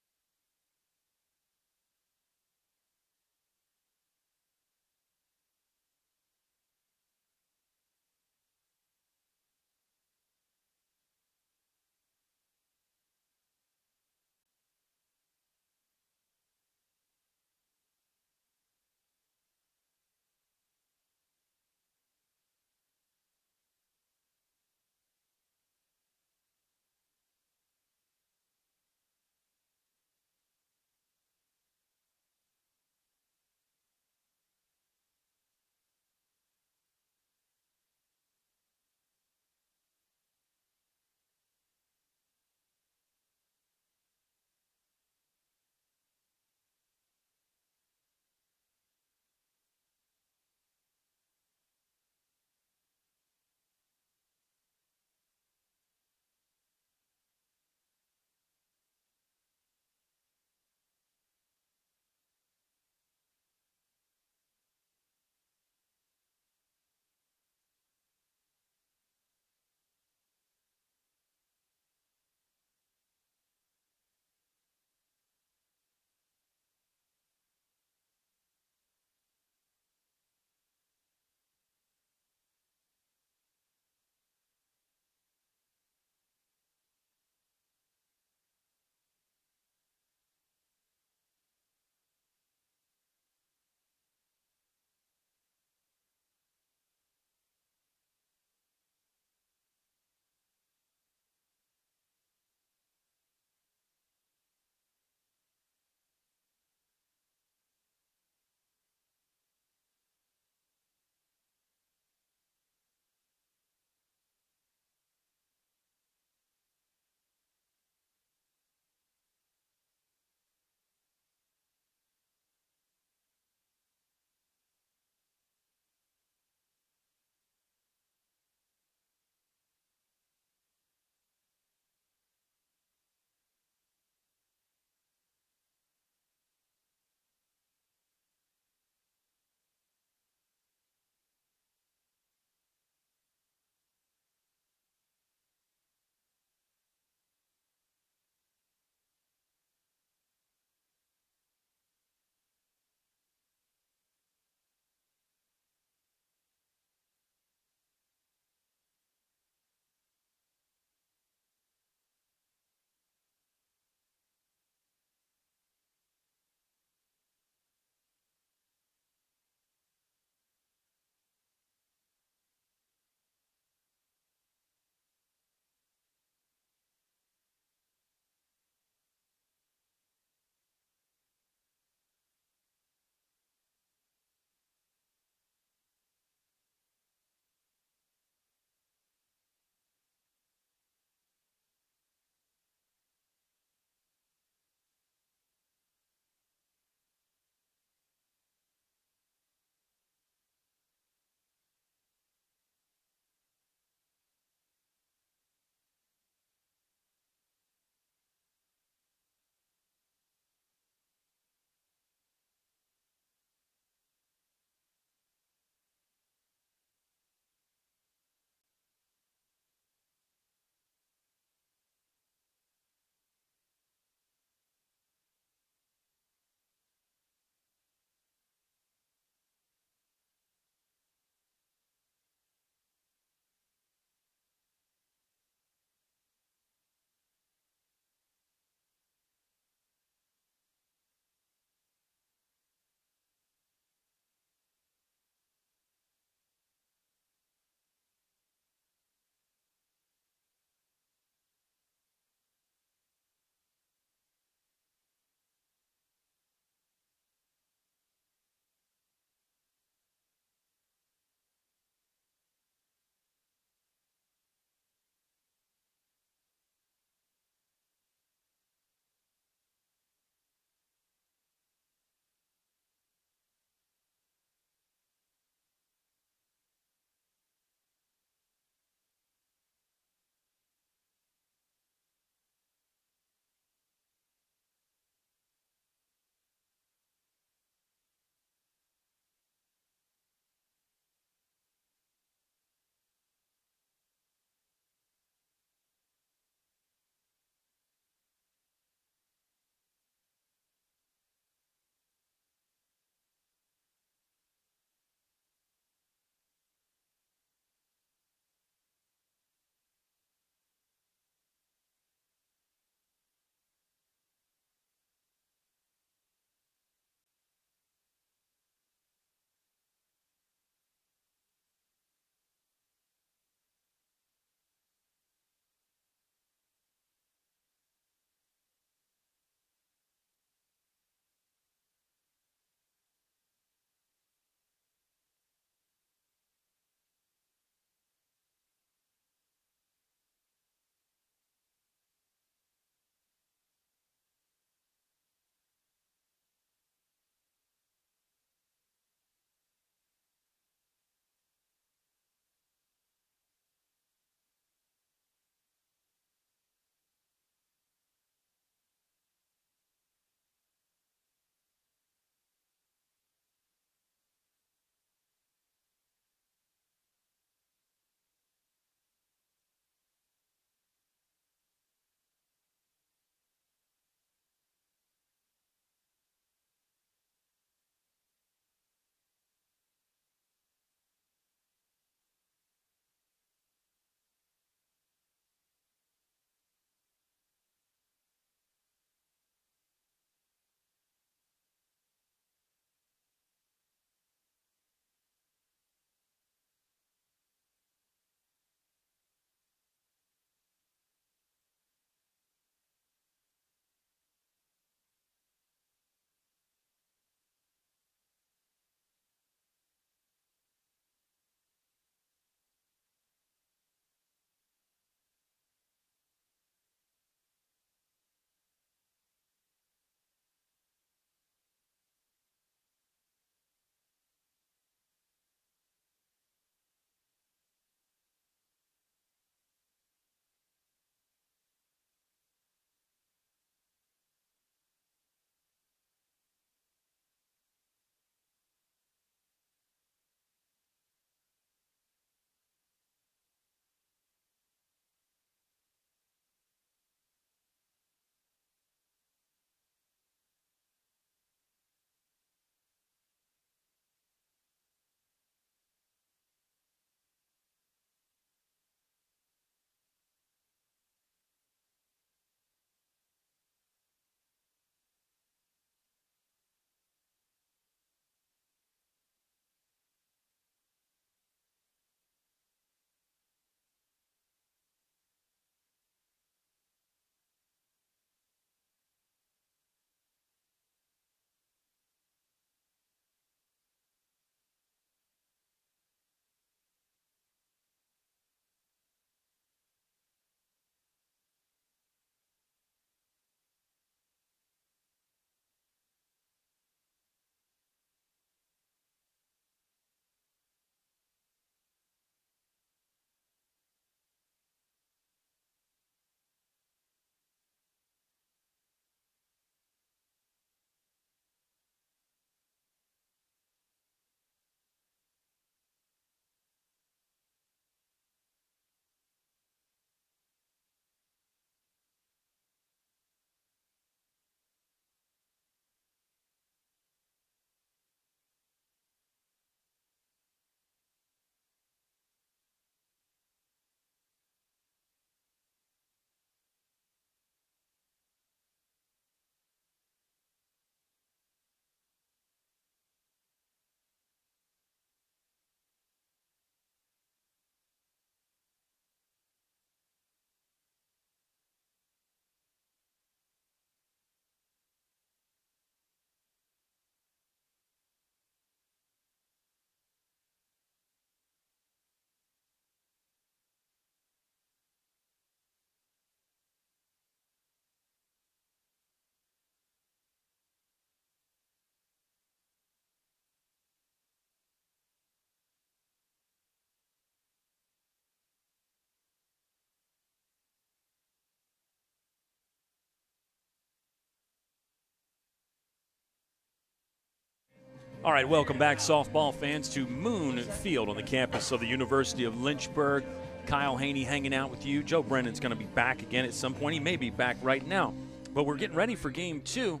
All right, welcome back, softball fans, to Moon Field on the campus of the University of Lynchburg. Kyle Haney hanging out with you. Joe Brennan's going to be back again at some point. He may be back right now. But we're getting ready for Game 2.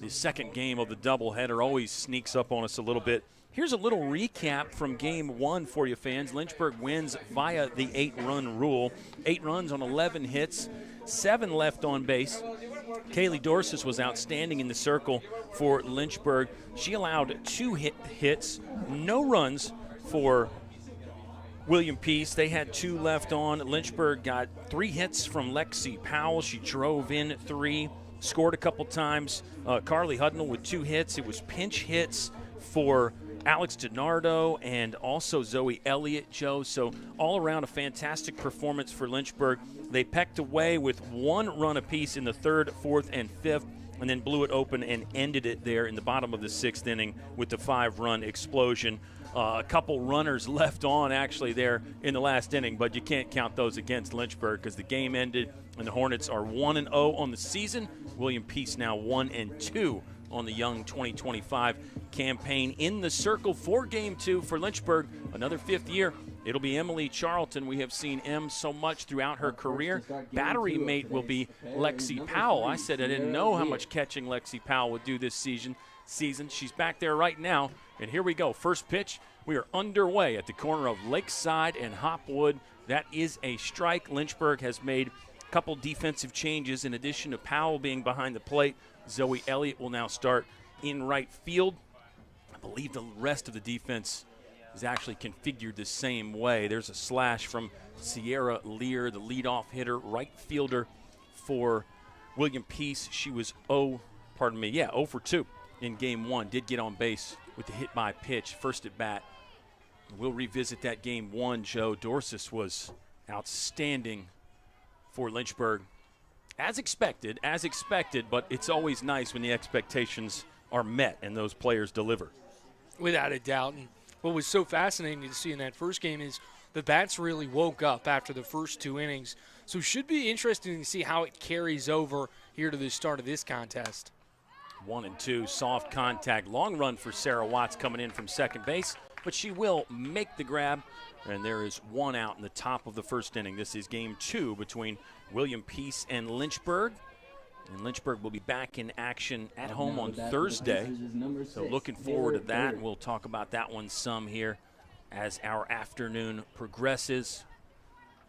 The second game of the doubleheader always sneaks up on us a little bit. Here's a little recap from Game 1 for you fans. Lynchburg wins via the 8-run rule. 8 runs on 11 hits, 7 left on base. Kaylee Dorsis was outstanding in the circle for Lynchburg. She allowed 2 hits, no runs for William Peace. They had 2 left on. Lynchburg got 3 hits from Lexi Powell. She drove in 3, scored a couple times. Carly Hudnall with 2 hits. It was pinch hits for Alex DiNardo and also Zoe Elliott, Joe. So all around a fantastic performance for Lynchburg. They pecked away with 1 run apiece in the 3rd, 4th, and 5th, and then blew it open and ended it there in the bottom of the 6th inning with the 5-run explosion. A couple runners left on actually there in the last inning, but you can't count those against Lynchburg because the game ended and the Hornets are 1-0 on the season. William Peace now 1-2 on the young 2025 campaign. In the circle for Game 2 for Lynchburg, another 5th year. It'll be Emily Charlton. We have seen Em so much throughout her career. Battery mate will be Lexi Powell. I said I didn't know how much catching Lexi Powell would do this season. She's back there right now, and here we go. First pitch. We are underway at the corner of Lakeside and Hopwood. That is a strike. Lynchburg has made a couple defensive changes in addition to Powell being behind the plate. Zoe Elliott will now start in right field. I believe the rest of the defense is actually configured the same way. There's a slash from Sierra Lear, the leadoff hitter, right fielder for William Peace. She was 0 for 2 in Game 1. Did get on base with the hit by pitch, first at bat. We'll revisit that Game 1, Joe. Dorsis was outstanding for Lynchburg. As expected, but it's always nice when the expectations are met and those players deliver. Without a doubt. And what was so fascinating to see in that first game is the bats really woke up after the first 2 innings. So it should be interesting to see how it carries over here to the start of this contest. 1-2, soft contact, long run for Sarah Watts coming in from second base, but she will make the grab, and there is 1 out in the top of the first inning. This is Game 2 between William Peace and Lynchburg. And Lynchburg will be back in action at home on Thursday. So looking forward to that, and we'll talk about that one some here as our afternoon progresses.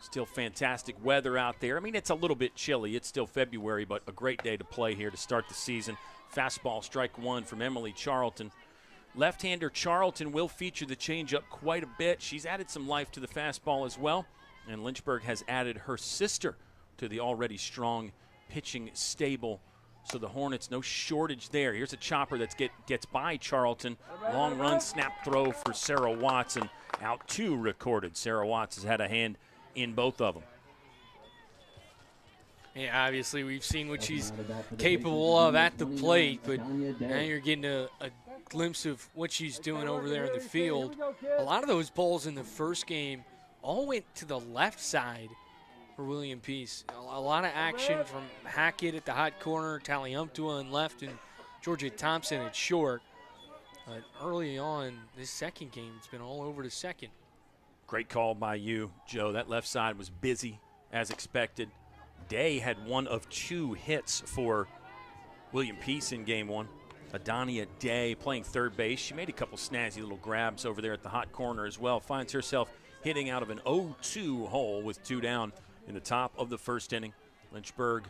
Still fantastic weather out there. I mean, it's a little bit chilly. It's still February, but a great day to play here to start the season. Fastball, strike 1 from Emily Charlton. Left-hander Charlton will feature the changeup quite a bit. She's added some life to the fastball as well. And Lynchburg has added her sister to the already strong pitching stable. So the Hornets, no shortage there. Here's a chopper that gets by Charlton. Long run, snap throw for Sarah Watts, and out 2 recorded. Sarah Watts has had a hand in both of them. Yeah, obviously we've seen what she's capable of at the plate, but now you're getting a glimpse of what she's doing over there in the field. A lot of those balls in the first game all went to the left side for William Peace. A lot of action from Hackett at the hot corner, Taliumptua in left, and Georgia Thompson at short. But early on, this second game, it's been all over to second. Great call by you, Joe. That left side was busy, as expected. Day had 1 of 2 hits for William Peace in Game 1. Adania Day playing third base. She made a couple snazzy little grabs over there at the hot corner as well. Finds herself hitting out of an 0-2 hole with 2 down in the top of the first inning. Lynchburg,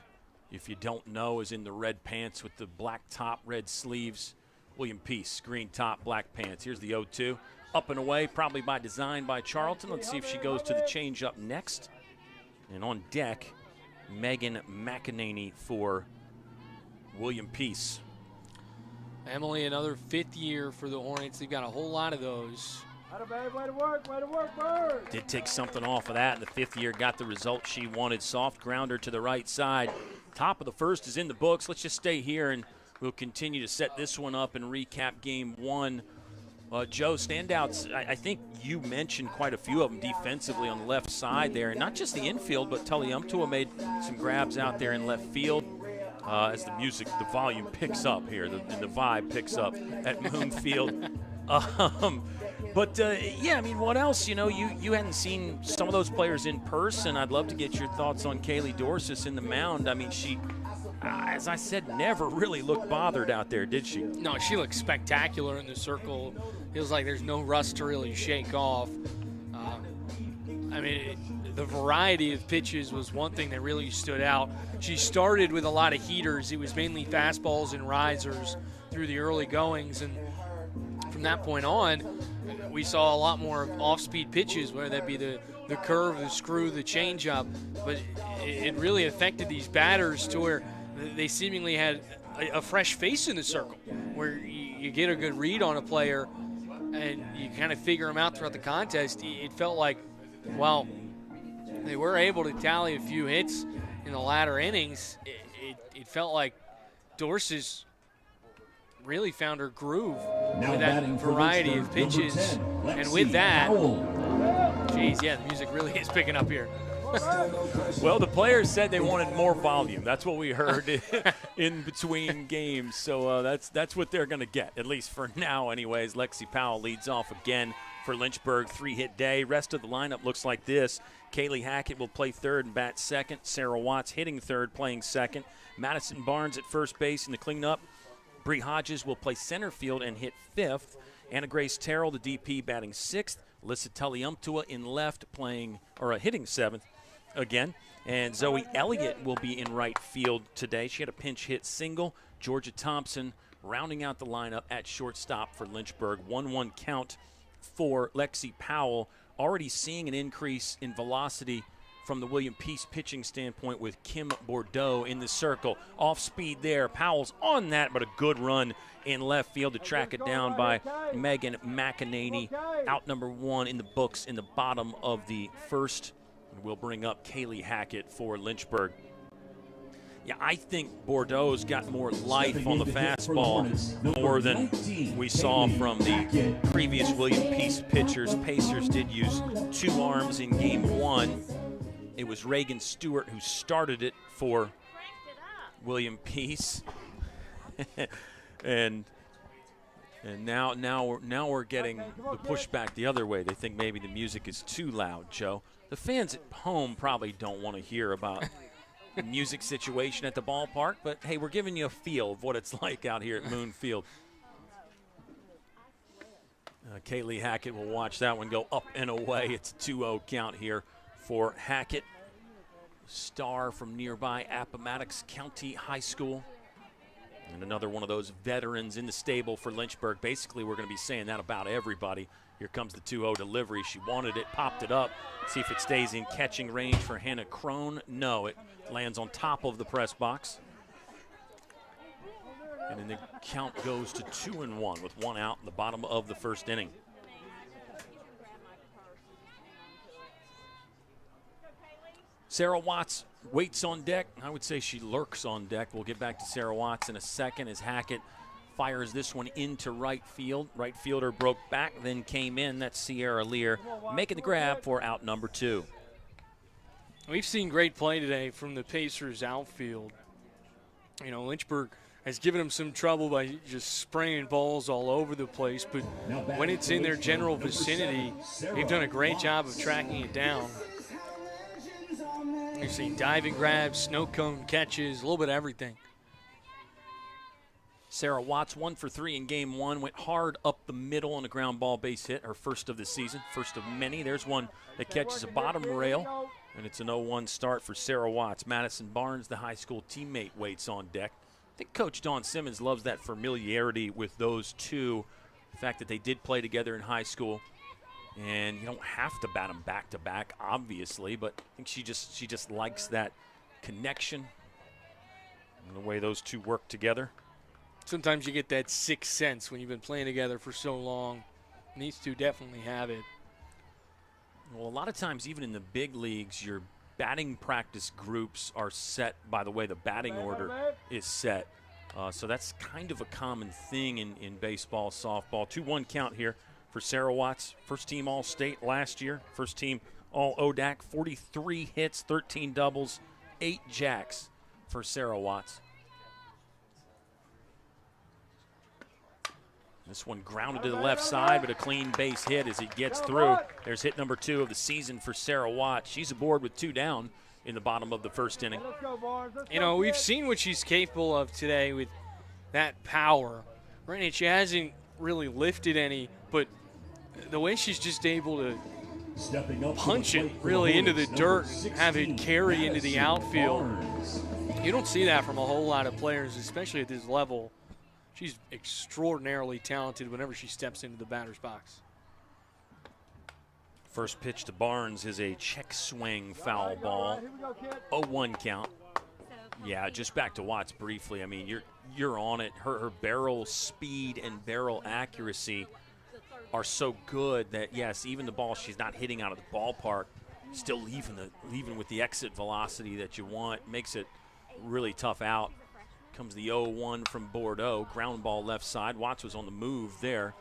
if you don't know, is in the red pants with the black top, red sleeves. William Peace, green top, black pants. Here's the 0-2. Up and away, probably by design by Charlton. Let's see if she goes to the changeup next. And on deck, Megan McEnany for William Peace. Emily, another 5th year for the Hornets. They've got a whole lot of those. Way to work, Bird. Did take something off of that in the 5th year, got the result she wanted. Soft grounder to the right side. Top of the first is in the books. Let's just stay here and we'll continue to set this one up and recap Game 1. Joe, standouts, I think you mentioned quite a few of them defensively on the left side there. And not just the infield, but Taliumptua made some grabs out there in left field. as the music, the volume picks up here, and the vibe picks up at Moonfield. Yeah, I mean, what else? You hadn't seen some of those players in person. I'd love to get your thoughts on Kaylee Dorsis in the mound. I mean, she, as I said, never really looked bothered out there, did she? No, she looked spectacular in the circle. Feels like there's no rust to really shake off. I mean, the variety of pitches was one thing that really stood out. She started with a lot of heaters. It was mainly fastballs and risers through the early goings, and from that point on, we saw a lot more off-speed pitches, whether that be the curve, the screw, the changeup. But it really affected these batters to where they seemingly had a fresh face in the circle, where you get a good read on a player and you kind of figure them out throughout the contest. It felt like, well, they were able to tally a few hits in the latter innings. It felt like Dorsis really found her groove with that variety of pitches. And with that, geez, yeah, the music really is picking up here. Well, the players said they wanted more volume. That's what we heard in between games. So that's what they're going to get, at least for now anyways. Lexi Powell leads off again for Lynchburg, 3-hit day. Rest of the lineup looks like this. Kaylee Hackett will play third and bat second. Sarah Watts hitting third, playing second. Madison Barnes at first base in the cleanup. Bree Hodges will play center field and hit fifth. Anna Grace Terrell, the DP, batting sixth. Alyssa Tulliumtua in left, hitting seventh again. And Zoe Elliott will be in right field today. She had a pinch hit single. Georgia Thompson rounding out the lineup at shortstop for Lynchburg. 1-1 count for Lexi Powell. Already seeing an increase in velocity from the William Peace pitching standpoint with Kim Bordeaux in the circle. Off speed there. Powell's on that, but a good run in left field to track it down by Megan McEnany. Out number one in the books in the bottom of the first. And we'll bring up Kaylee Hackett for Lynchburg. Yeah, I think Bordeaux's got more life on the fastball, more than we saw from the previous William Peace pitchers. Pacers did use two arms in game one. It was Reagan Stewart who started it for William Peace. and now we're getting the pushback the other way. They think maybe the music is too loud, Joe. The fans at home probably don't want to hear about the music situation at the ballpark, but hey, we're giving you a feel of what it's like out here at Moonfield. Kaylee Hackett will watch that one go up and away. It's a 2-0 count here for Hackett, star from nearby Appomattox County High School. And another one of those veterans in the stable for Lynchburg. Basically, we're going to be saying that about everybody. Here comes the 2-0 delivery. She wanted it, popped it up. See if it stays in catching range for Hannah Crone. No, it lands on top of the press box. And then the count goes to 2-1 with one out in the bottom of the first inning. Sarah Watts waits on deck. I would say she lurks on deck. We'll get back to Sarah Watts in a second as Hackett fires this one into right field. Right fielder broke back, then came in. That's Sierra Lear making the grab for out number 2. We've seen great play today from the Pacers outfield. You know, Lynchburg has given them some trouble by just spraying balls all over the place, but when it's in their general vicinity, they've done a great job of tracking it down. You've seen diving grabs, snow cone catches, a little bit of everything. Sarah Watts, 1 for 3 in game one, went hard up the middle on a ground ball base hit, her first of the season, first of many. There's one that catches a bottom rail, and it's an 0-1 start for Sarah Watts. Madison Barnes, the high school teammate, waits on deck. I think Coach Dawn Simmons loves that familiarity with those two, the fact that they did play together in high school. And you don't have to bat them back-to-back, obviously, but I think she just likes that connection and the way those two work together. Sometimes you get that sixth sense when you've been playing together for so long. And these two definitely have it. Well, a lot of times, even in the big leagues, your batting practice groups are set by the way the batting order is set. So that's kind of a common thing in baseball, softball. 2-1 count here for Sarah Watts. First team All-State last year. First team All-ODAC. 43 hits, 13 doubles, 8 jacks for Sarah Watts. This one grounded to the left side, but a clean base hit as he gets through. There's hit number 2 of the season for Sarah Watts. She's aboard with 2 down in the bottom of the first inning. You know, we've seen what she's capable of today with that power. Granted, she hasn't really lifted any, but the way she's just able to punch it really into the dirt and have it carry into the outfield, you don't see that from a whole lot of players, especially at this level. She's extraordinarily talented whenever she steps into the batter's box. First pitch to Barnes is a check swing foul ball. 0-1 count. Yeah, just back to Watts briefly. I mean, you're on it. Her barrel speed and barrel accuracy are so good that, yes, even the ball she's not hitting out of the ballpark, still leaving with the exit velocity that you want, makes it really tough out. Comes the 0-1 from Bordeaux. Ground ball left side. Watts was on the move there.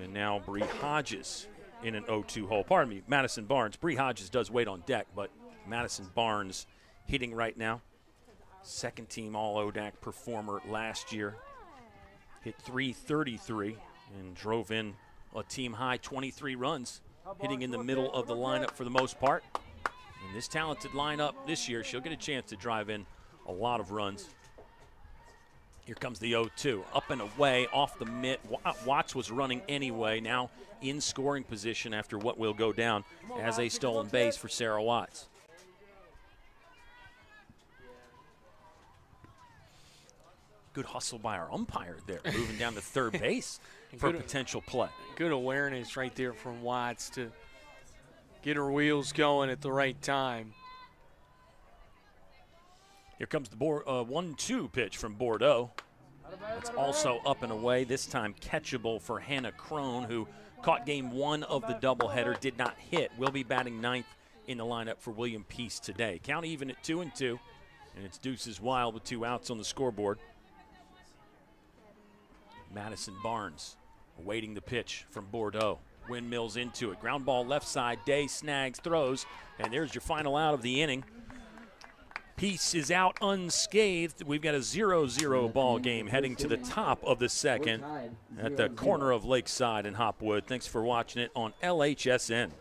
And now Bree Hodges in an 0-2 hole. Pardon me, Madison Barnes. Bree Hodges does wait on deck, but Madison Barnes hitting right now. Second team All-ODAC performer last year. Hit .333 and drove in a team high 23 runs, hitting in the middle of the lineup for the most part. And this talented lineup this year, she'll get a chance to drive in a lot of runs. Here comes the 0-2, up and away, off the mitt. Watts was running anyway, now in scoring position after what will go down as a stolen base for Sarah Watts. Good hustle by our umpire there, moving down to third base for potential play. Good awareness right there from Watts to get her wheels going at the right time. Here comes the 1-2 pitch from Bordeaux. That's also up and away, this time catchable for Hannah Crone, who caught game 1 of the doubleheader, did not hit. Will be batting 9th in the lineup for William Peace today. Count even at 2-2, and it's Deuces Wild with 2 outs on the scoreboard. Madison Barnes awaiting the pitch from Bordeaux. Windmills into it. Ground ball left side. Day snags, throws, and there's your final out of the inning. Peace is out unscathed. We've got a 0-0 ball game heading to the top of the second at the corner of Lakeside and Hopwood. Thanks for watching it on LHSN.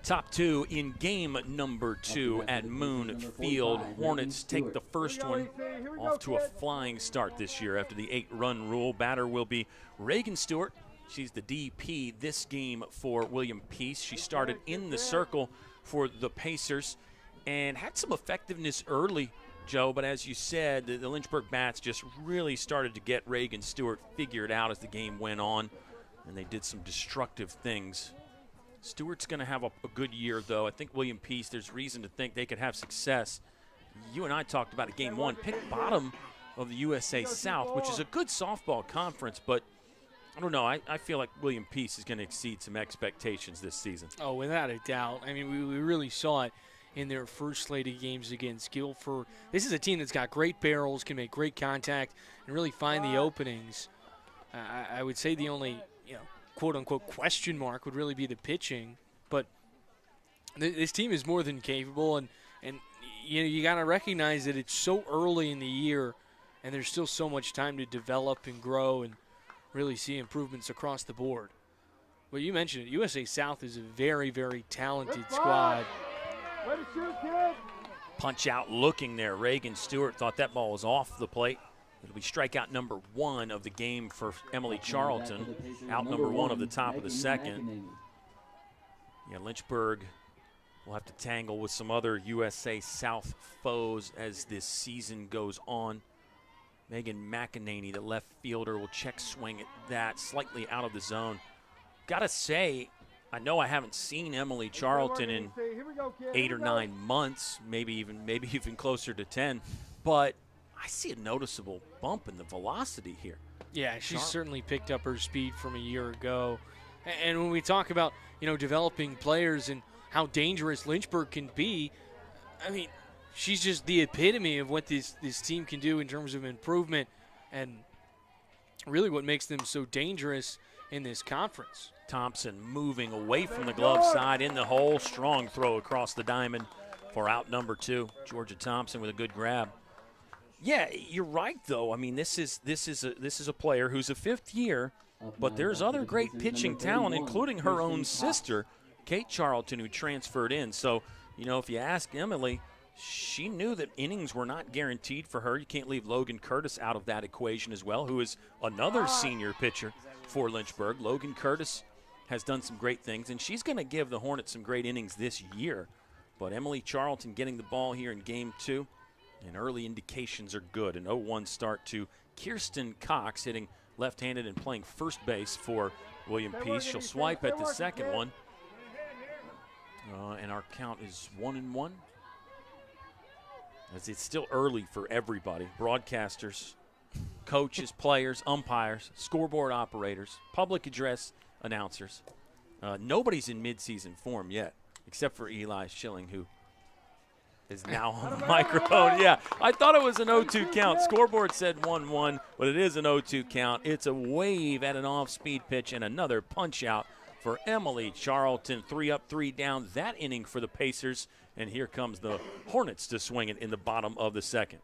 Top 2 in game number 2 at Moon Field. Hornets take the first one off to a flying start this year after the 8-run rule. Batter will be Reagan Stewart. She's the DP this game for William Peace. She started in the circle for the Pacers and had some effectiveness early, Joe, but as you said, the Lynchburg Bats just really started to get Reagan Stewart figured out as the game went on, and they did some destructive things. Stewart's going to have a good year, though. I think William Peace, there's reason to think they could have success. You and I talked about it game 1. Picked bottom of the USA South, which is a good softball conference, but I don't know. I feel like William Peace is going to exceed some expectations this season. Oh, without a doubt. I mean, we really saw it in their first slate of games against Guilford. This is a team that's got great barrels, can make great contact, and really find the openings. I would say the only, quote-unquote question mark would really be the pitching. But this team is more than capable, and you got to recognize that it's so early in the year, and there's still so much time to develop and grow and really see improvements across the board. Well, you mentioned it. USA South is a very, very talented squad. Punch out looking there. Reagan Stewart thought that ball was off the plate. It'll be strikeout number 1 of the game for Emily Charlton. Out number 1 of the top of the second. Yeah, Lynchburg will have to tangle with some other USA South foes as this season goes on. Megan McEnany, the left fielder, will check swing at that, slightly out of the zone. Gotta say, I know I haven't seen Emily Charlton in 8 or 9 months, maybe even closer to 10, but I see a noticeable bump in the velocity here. Yeah, she's certainly picked up her speed from a year ago. And when we talk about, developing players and how dangerous Lynchburg can be, I mean, she's just the epitome of what this team can do in terms of improvement and really what makes them so dangerous in this conference. Thompson moving away from the glove side in the hole. Strong throw across the diamond for out number 2. Georgia Thompson with a good grab. Yeah, you're right, though. I mean, this is a player who's a 5th year, but there's other great pitching talent, including her own sister, Kate Charlton, who transferred in. So, if you ask Emily, she knew that innings were not guaranteed for her. You can't leave Logan Curtis out of that equation as well, who is another senior pitcher for Lynchburg. Logan Curtis has done some great things, and she's going to give the Hornets some great innings this year. But Emily Charlton getting the ball here in Game 2, and early indications are good. An 0-1 start to Kirsten Cox, hitting left-handed and playing first base for William Peace. She'll swipe at the second one. And our count is 1-1. As it's still early for everybody. Broadcasters, coaches, players, umpires, scoreboard operators, public address announcers. Nobody's in midseason form yet, except for Eli Schilling, who is now on the microphone. Yeah, I thought it was an 0-2 count. Scoreboard said 1-1, but it is an 0-2 count. It's a wave at an off-speed pitch and another punch-out for Emily Charlton. 3 up, 3 down that inning for the Pacers. And here comes the Hornets to swing it in the bottom of the second.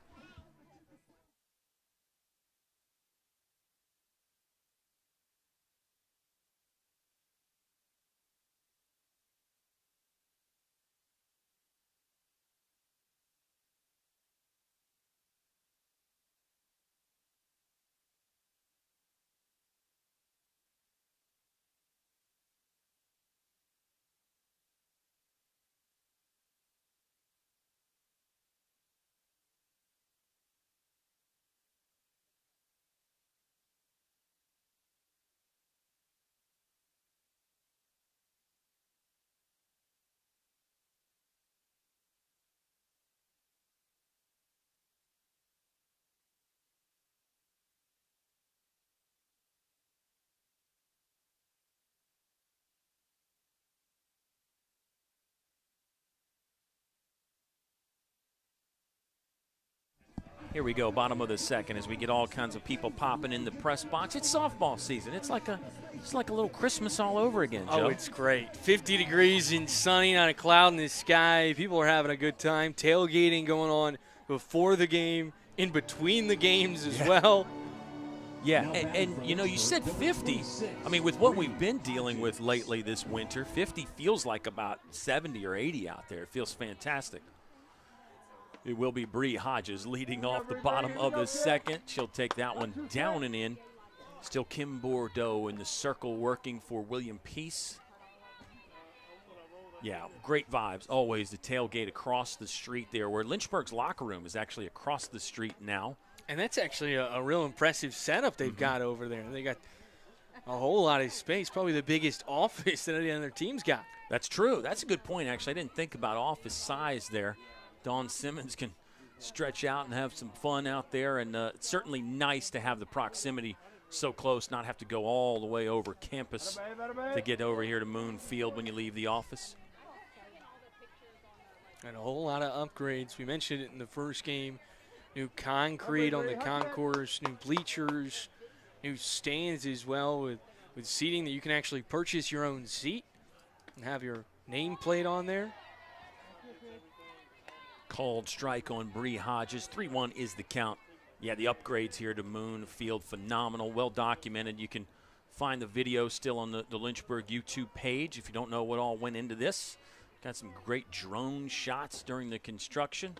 Here we go, bottom of the second, as we get all kinds of people popping in the press box. It's softball season. It's like a little Christmas all over again, Joe. Oh, it's great. 50 degrees and sunny, not a cloud in the sky. People are having a good time. Tailgating going on before the game, in between the games as well. Yeah, and you said 50. I mean, with what we've been dealing with lately this winter, 50 feels like about 70 or 80 out there. It feels fantastic. It will be Bree Hodges leading off the bottom of the second. She'll take that one down and in. Still Kim Bordeaux in the circle working for William Peace. Yeah, great vibes always. The tailgate across the street there, where Lynchburg's locker room is actually across the street now. And that's actually a real impressive setup they've got over there. They got a whole lot of space, probably the biggest office that any other team's got. That's true. That's a good point, actually. I didn't think about office size there. Dawn Simmons can stretch out and have some fun out there, and it's certainly nice to have the proximity so close, not have to go all the way over campus to get over here to Moon Field when you leave the office. And a whole lot of upgrades. We mentioned it in the first game. New concrete on the concourse, new bleachers, new stands as well with seating that you can actually purchase your own seat and have your nameplate on there. Called strike on Bree Hodges. 3-1 is the count. Yeah, the upgrades here to Moon Field, phenomenal, well documented. You can find the video still on the Lynchburg YouTube page if you don't know what all went into this. Got some great drone shots during the construction.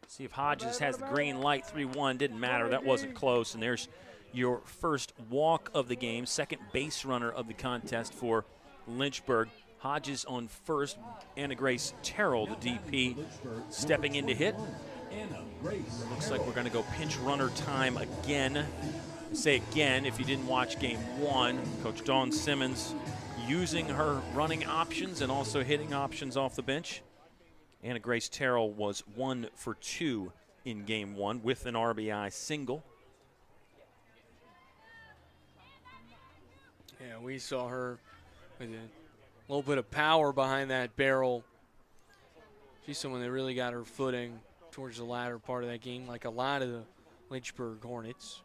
See if Hodges has the green light. 3-1, didn't matter, that wasn't close. And there's your first walk of the game, second base runner of the contest for Lynchburg. Hodges on first. Anna Grace Terrell, the DP, stepping in to hit. Looks like we're going to go pinch runner time again. Say again if you didn't watch game 1. Coach Dawn Simmons using her running options and also hitting options off the bench. Anna Grace Terrell was 1 for 2 in game 1 with an RBI single. Yeah, we saw her with a little bit of power behind that barrel. She's someone that really got her footing towards the latter part of that game, like a lot of the Lynchburg Hornets.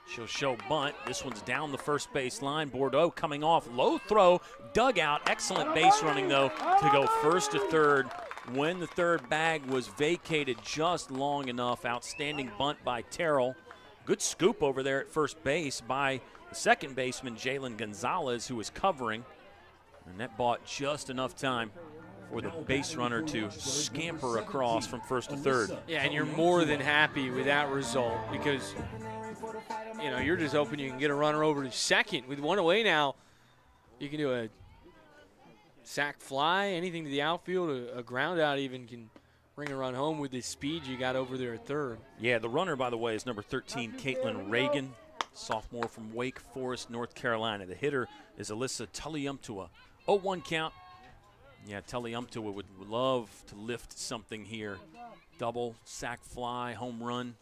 She'll show bunt. This one's down the first base line. Bordeaux coming off. Low throw, dugout. Excellent base running, though, to go first to third when the third bag was vacated just long enough. Outstanding bunt by Terrell. Good scoop over there at first base by the second baseman, Jalen Gonzalez, who was covering. And that bought just enough time for the base runner to scamper across from first to third. Yeah, and you're more than happy with that result because, you know, you're just hoping you can get a runner over to second. With one away now, you can do a sac fly, anything to the outfield, a ground out even can bring a run home with the speed you got over there at third. Yeah, the runner, by the way, is number 13, Caitlin Reagan, sophomore from Wake Forest, North Carolina. The hitter is Alyssa Tulliumptua. 0-1 count. Yeah, Tulliumptua would love to lift something here. Double, sac fly, home run,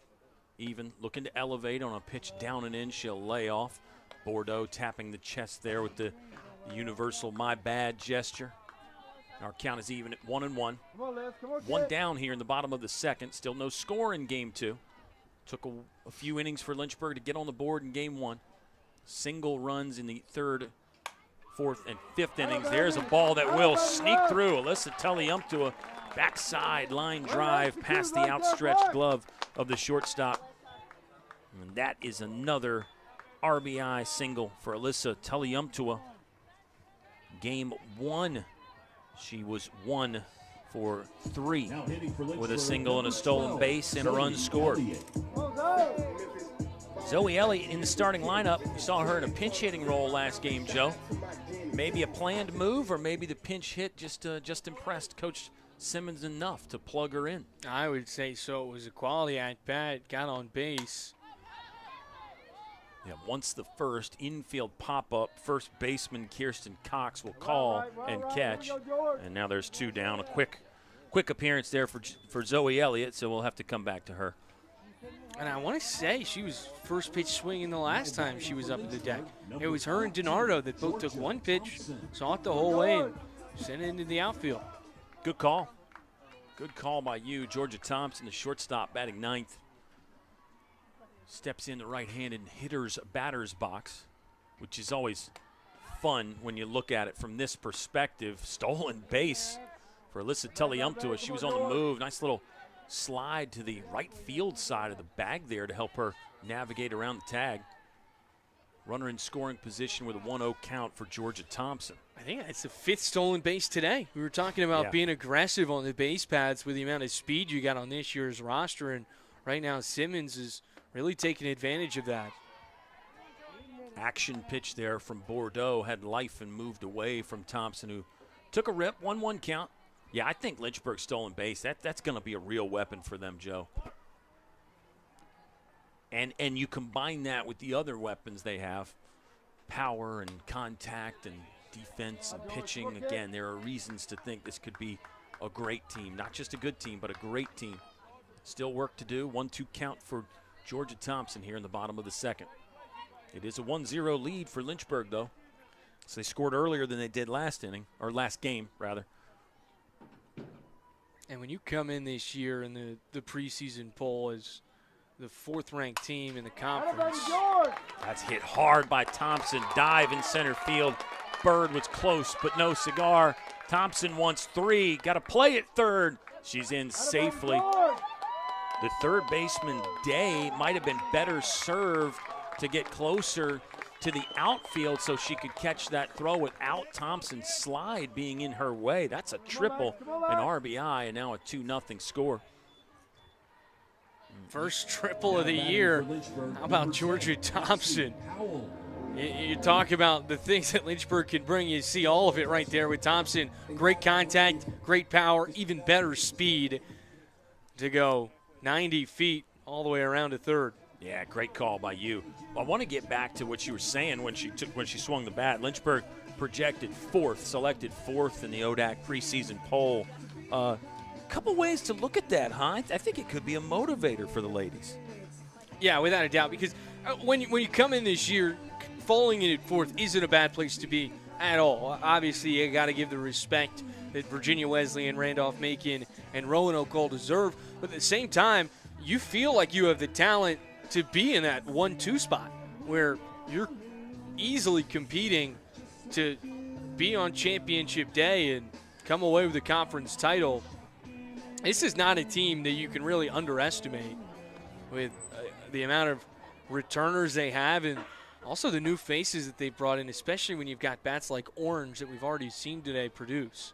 even. Looking to elevate on a pitch down and in. She'll lay off. Bordeaux tapping the chest there with the universal my bad gesture. Our count is even at 1-1. One down here in the bottom of the second. Still no score in game 2. Took a few innings for Lynchburg to get on the board in game 1. Single runs in the third, fourth, and fifth innings. There's a ball that will sneak through. Alyssa Tulliumptua, backside line drive past the outstretched glove of the shortstop. And that is another RBI single for Alyssa Tulliumptua. Game 1. She was 1 for 3 with a single and a stolen base and a run scored. Zoe Elliott in the starting lineup. We saw her in a pinch hitting role last game, Joe. Maybe a planned move, or maybe the pinch hit just impressed Coach Simmons enough to plug her in. I would say so. It was a quality at bat, got on base. Yeah, once the first infield pop-up, first baseman Kirsten Cox will call and catch. And now there's 2 down. A quick appearance there for Zoe Elliott, so we'll have to come back to her. And I want to say she was first pitch swinging the last time she was up at the deck. It was her and DiNardo that both took one pitch, saw it the whole way, and sent it into the outfield. Good call. Good call by you. Georgia Thompson, the shortstop, batting 9th. Steps in the right-handed hitter's batter's box, which is always fun when you look at it from this perspective. Stolen base for Alyssa Tulliumptua. She was on the move. Nice little slide to the right field side of the bag there to help her navigate around the tag. Runner in scoring position with a 1-0 count for Georgia Thompson. I think that's the 5th stolen base today. We were talking about being aggressive on the base paths with the amount of speed you got on this year's roster, and right now Simmons is really taking advantage of that. Action pitch there from Bordeaux had life and moved away from Thompson, who took a rip. 1-1 count. Yeah, I think Lynchburg stolen base. That's going to be a real weapon for them, Joe. And you combine that with the other weapons they have, power and contact and defense and pitching. Again, there are reasons to think this could be a great team. Not just a good team, but a great team. Still work to do. 1-2 count for Georgia Thompson here in the bottom of the second. It is a 1-0 lead for Lynchburg, though. So they scored earlier than they did last inning, or last game, rather. And when you come in this year in the preseason poll as the 4th-ranked team in the conference. That's hit hard by Thompson. Dive in center field. Bird was close, but no cigar. Thompson wants 3. Got to play at third. She's in safely. The third baseman, Day, might have been better served to get closer to the outfield so she could catch that throw without Thompson's slide being in her way. That's a triple, an RBI, and now a 2-0 score. First triple of the year. How about Georgia Thompson? You talk about the things that Lynchburg can bring. You see all of it right there with Thompson. Great contact, great power, even better speed to go 90 feet all the way around to third. Yeah, great call by you. I want to get back to what you were saying when she swung the bat. Lynchburg projected fourth, selected fourth in the ODAC preseason poll. Couple ways to look at that, huh? I think it could be a motivator for the ladies. Yeah, without a doubt, because when you come in this year, falling in at fourth isn't a bad place to be at all. Obviously, you got to give the respect that Virginia Wesleyan, Randolph-Macon, and Roanoke all deserve. But at the same time, you feel like you have the talent to be in that 1-2 spot where you're easily competing to be on championship day and come away with the conference title. This is not a team that you can really underestimate with the amount of returners they have and also the new faces that they've brought in, especially when you've got bats like Orange that we've already seen today produce.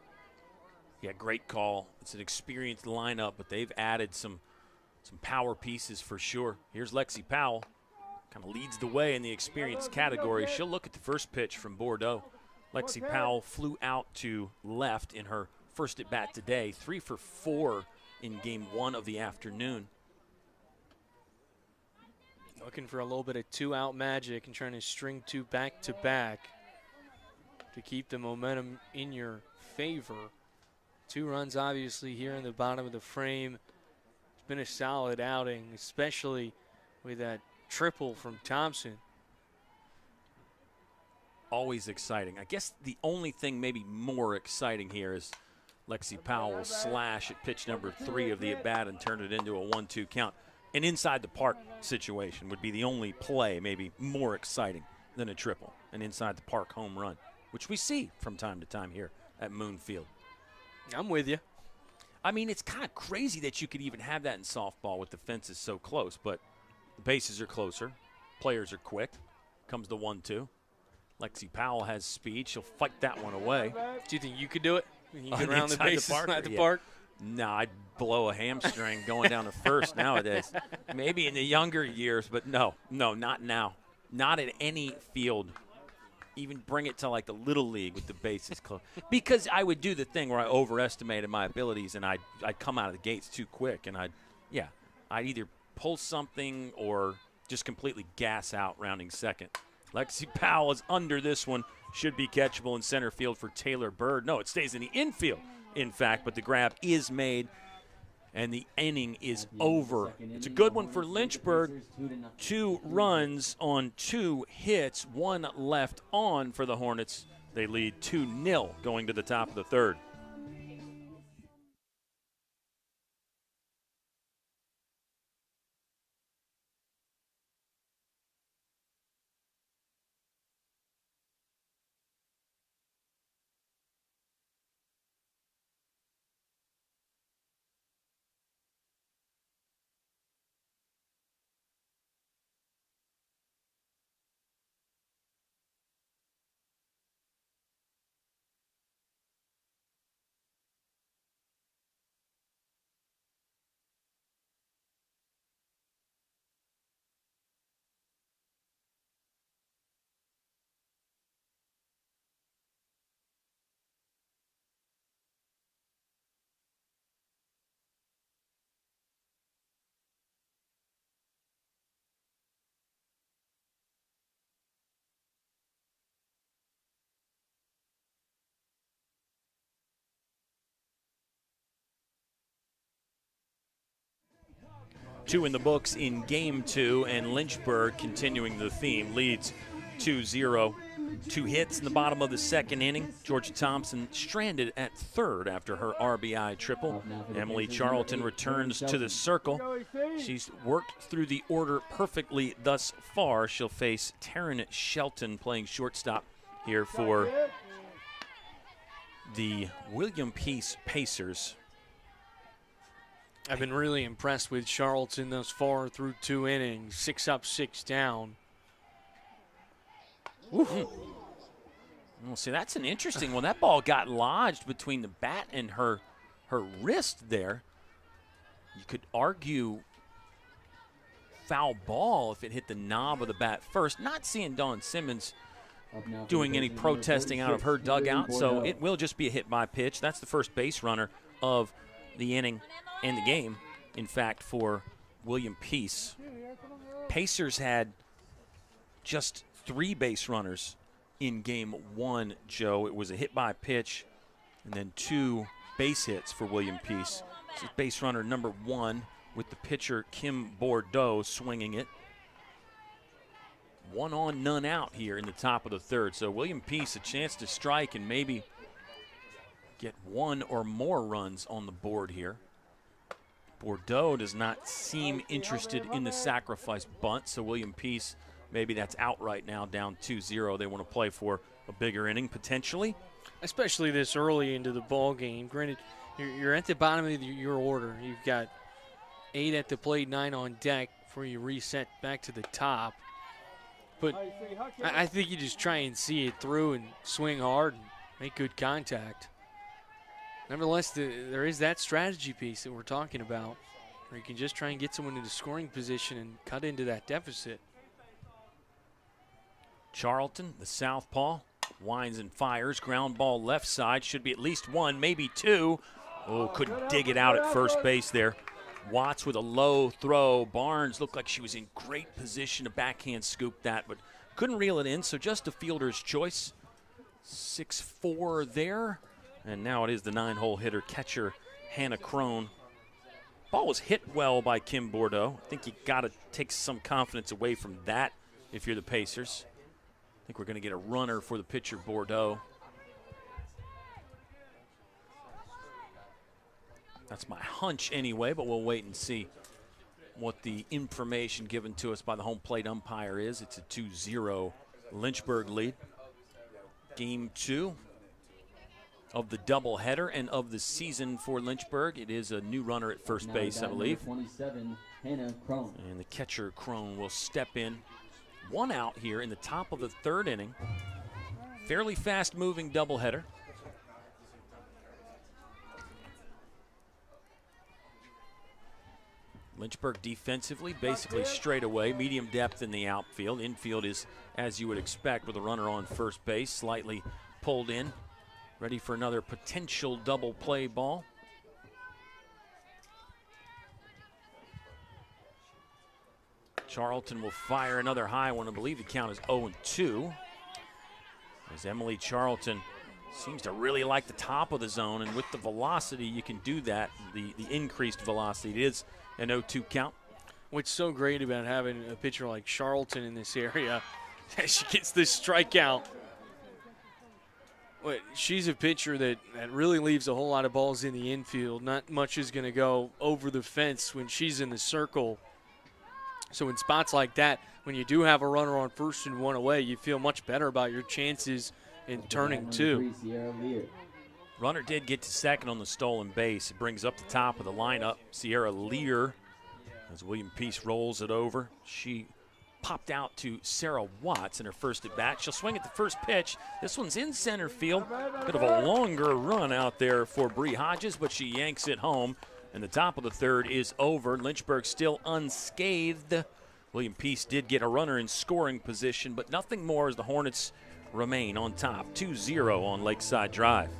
Yeah, great call. It's an experienced lineup, but they've added some power pieces for sure. Here's Lexi Powell. Kind of leads the way in the experience category. She'll look at the first pitch from Bordeaux. Lexi Powell flew out to left in her first at bat today, 3 for 4 in game 1 of the afternoon. Looking for a little bit of 2-out magic and trying to string 2 back-to-back to keep the momentum in your favor. 2 runs obviously here in the bottom of the frame. It's been a solid outing, especially with that triple from Thompson. Always exciting. I guess the only thing maybe more exciting here is Lexi Powell will slash at pitch number 3 of the at-bat and turn it into a 1-2 count. An inside-the-park situation would be the only play maybe more exciting than a triple, an inside-the-park home run, which we see from time to time here at Moon Field. I'm with you. I mean, it's kind of crazy that you could even have that in softball with the fences so close, but the bases are closer, players are quick. Comes the 1-2. Lexi Powell has speed. She'll fight that one away. Do you think you could do it? You can round the bases at the park? No, I'd blow a hamstring going down to first nowadays. Maybe in the younger years, but no, not now. Not at any field. Even bring it to like the Little League with the bases closed. Because I would do the thing where I overestimated my abilities and I'd come out of the gates too quick. And I'd either pull something or just completely gas out rounding second. Lexi Powell is under this one. Should be catchable in center field for Taylor Bird. No, it stays in the infield, in fact, but the grab is made, and the inning is over. It's a good one for Lynchburg. 2 runs on 2 hits, 1 left on for the Hornets. They lead 2-0 going to the top of the third. Two in the books in game 2, and Lynchburg, continuing the theme, leads 2-0. 2 hits in the bottom of the second inning. Georgia Thompson stranded at third after her RBI triple. Emily Charlton returns to the circle. She's worked through the order perfectly thus far. She'll face Taryn Shelton playing shortstop here for the William Peace Pacers. I've been really impressed with Charlton thus far through 2 innings. 6 up, 6 down. Well, see, that's an interesting one. That ball got lodged between the bat and her wrist there. You could argue foul ball if it hit the knob of the bat first. Not seeing Dawn Simmons doing any protesting out of her dugout, so it will just be a hit by pitch. That's the first base runner of the inning and the game, in fact, for William Peace. Pacers had just 3 base runners in game 1, Joe. It was a hit by pitch and then 2 base hits for William Peace. This is base runner number 1 with the pitcher Kim Bordeaux swinging it. 1 on, none out here in the top of the 3rd. So William Peace a chance to strike and maybe get 1 or more runs on the board here. Bordeaux does not seem interested in the sacrifice bunt, so William Peace, maybe that's out right now, down 2-0. They want to play for a bigger inning potentially. Especially this early into the ball game. Granted, you're at the bottom of your order. You've got 8 at the plate, 9 on deck before you reset back to the top. But I think you just try and see it through and swing hard and make good contact. Nevertheless, there is that strategy piece that we're talking about, where you can just try and get someone into scoring position and cut into that deficit. Charlton, the southpaw, winds and fires. Ground ball left side. Should be at least 1, maybe 2. Oh, couldn't dig it out at first base there. Watts with a low throw. Barnes looked like she was in great position to backhand scoop that, but couldn't reel it in, so just a fielder's choice. 6-4 there. And now it is the 9-hole hitter, catcher Hannah Crone. Ball was hit well by Kim Bordeaux. I think you got to take some confidence away from that if you're the Pacers. I think we're going to get a runner for the pitcher Bordeaux. That's my hunch anyway, but we'll wait and see what the information given to us by the home plate umpire is. It's a 2-0 Lynchburg lead. Game 2 of the doubleheader and of the season for Lynchburg. It is a new runner at first base, I believe. 27, Hannah Crone. And the catcher Crone will step in. 1 out here in the top of the 3rd inning. Fairly fast-moving doubleheader. Lynchburg defensively, basically straight away, medium depth in the outfield. Infield is as you would expect with a runner on first base, slightly pulled in, ready for another potential double play ball. Charlton will fire another high one. I believe the count is 0-2. As Emily Charlton seems to really like the top of the zone, and with the velocity, you can do that, the increased velocity. It is an 0-2 count. What's so great about having a pitcher like Charlton in this area, she gets this strikeout. But she's a pitcher that really leaves a whole lot of balls in the infield. Not much is going to go over the fence when she's in the circle. So in spots like that, when you do have a runner on first and 1 away, you feel much better about your chances in turning 2. Runner did get to second on the stolen base. It brings up the top of the lineup, Sierra Lear, as William Peace rolls it over. She popped out to Sarah Watts in her first at bat. She'll swing at the first pitch. This one's in center field. Bit of a longer run out there for Bree Hodges, but she yanks it home. And the top of the 3rd is over. Lynchburg still unscathed. William Peace did get a runner in scoring position, but nothing more as the Hornets remain on top. 2-0 on Lakeside Drive.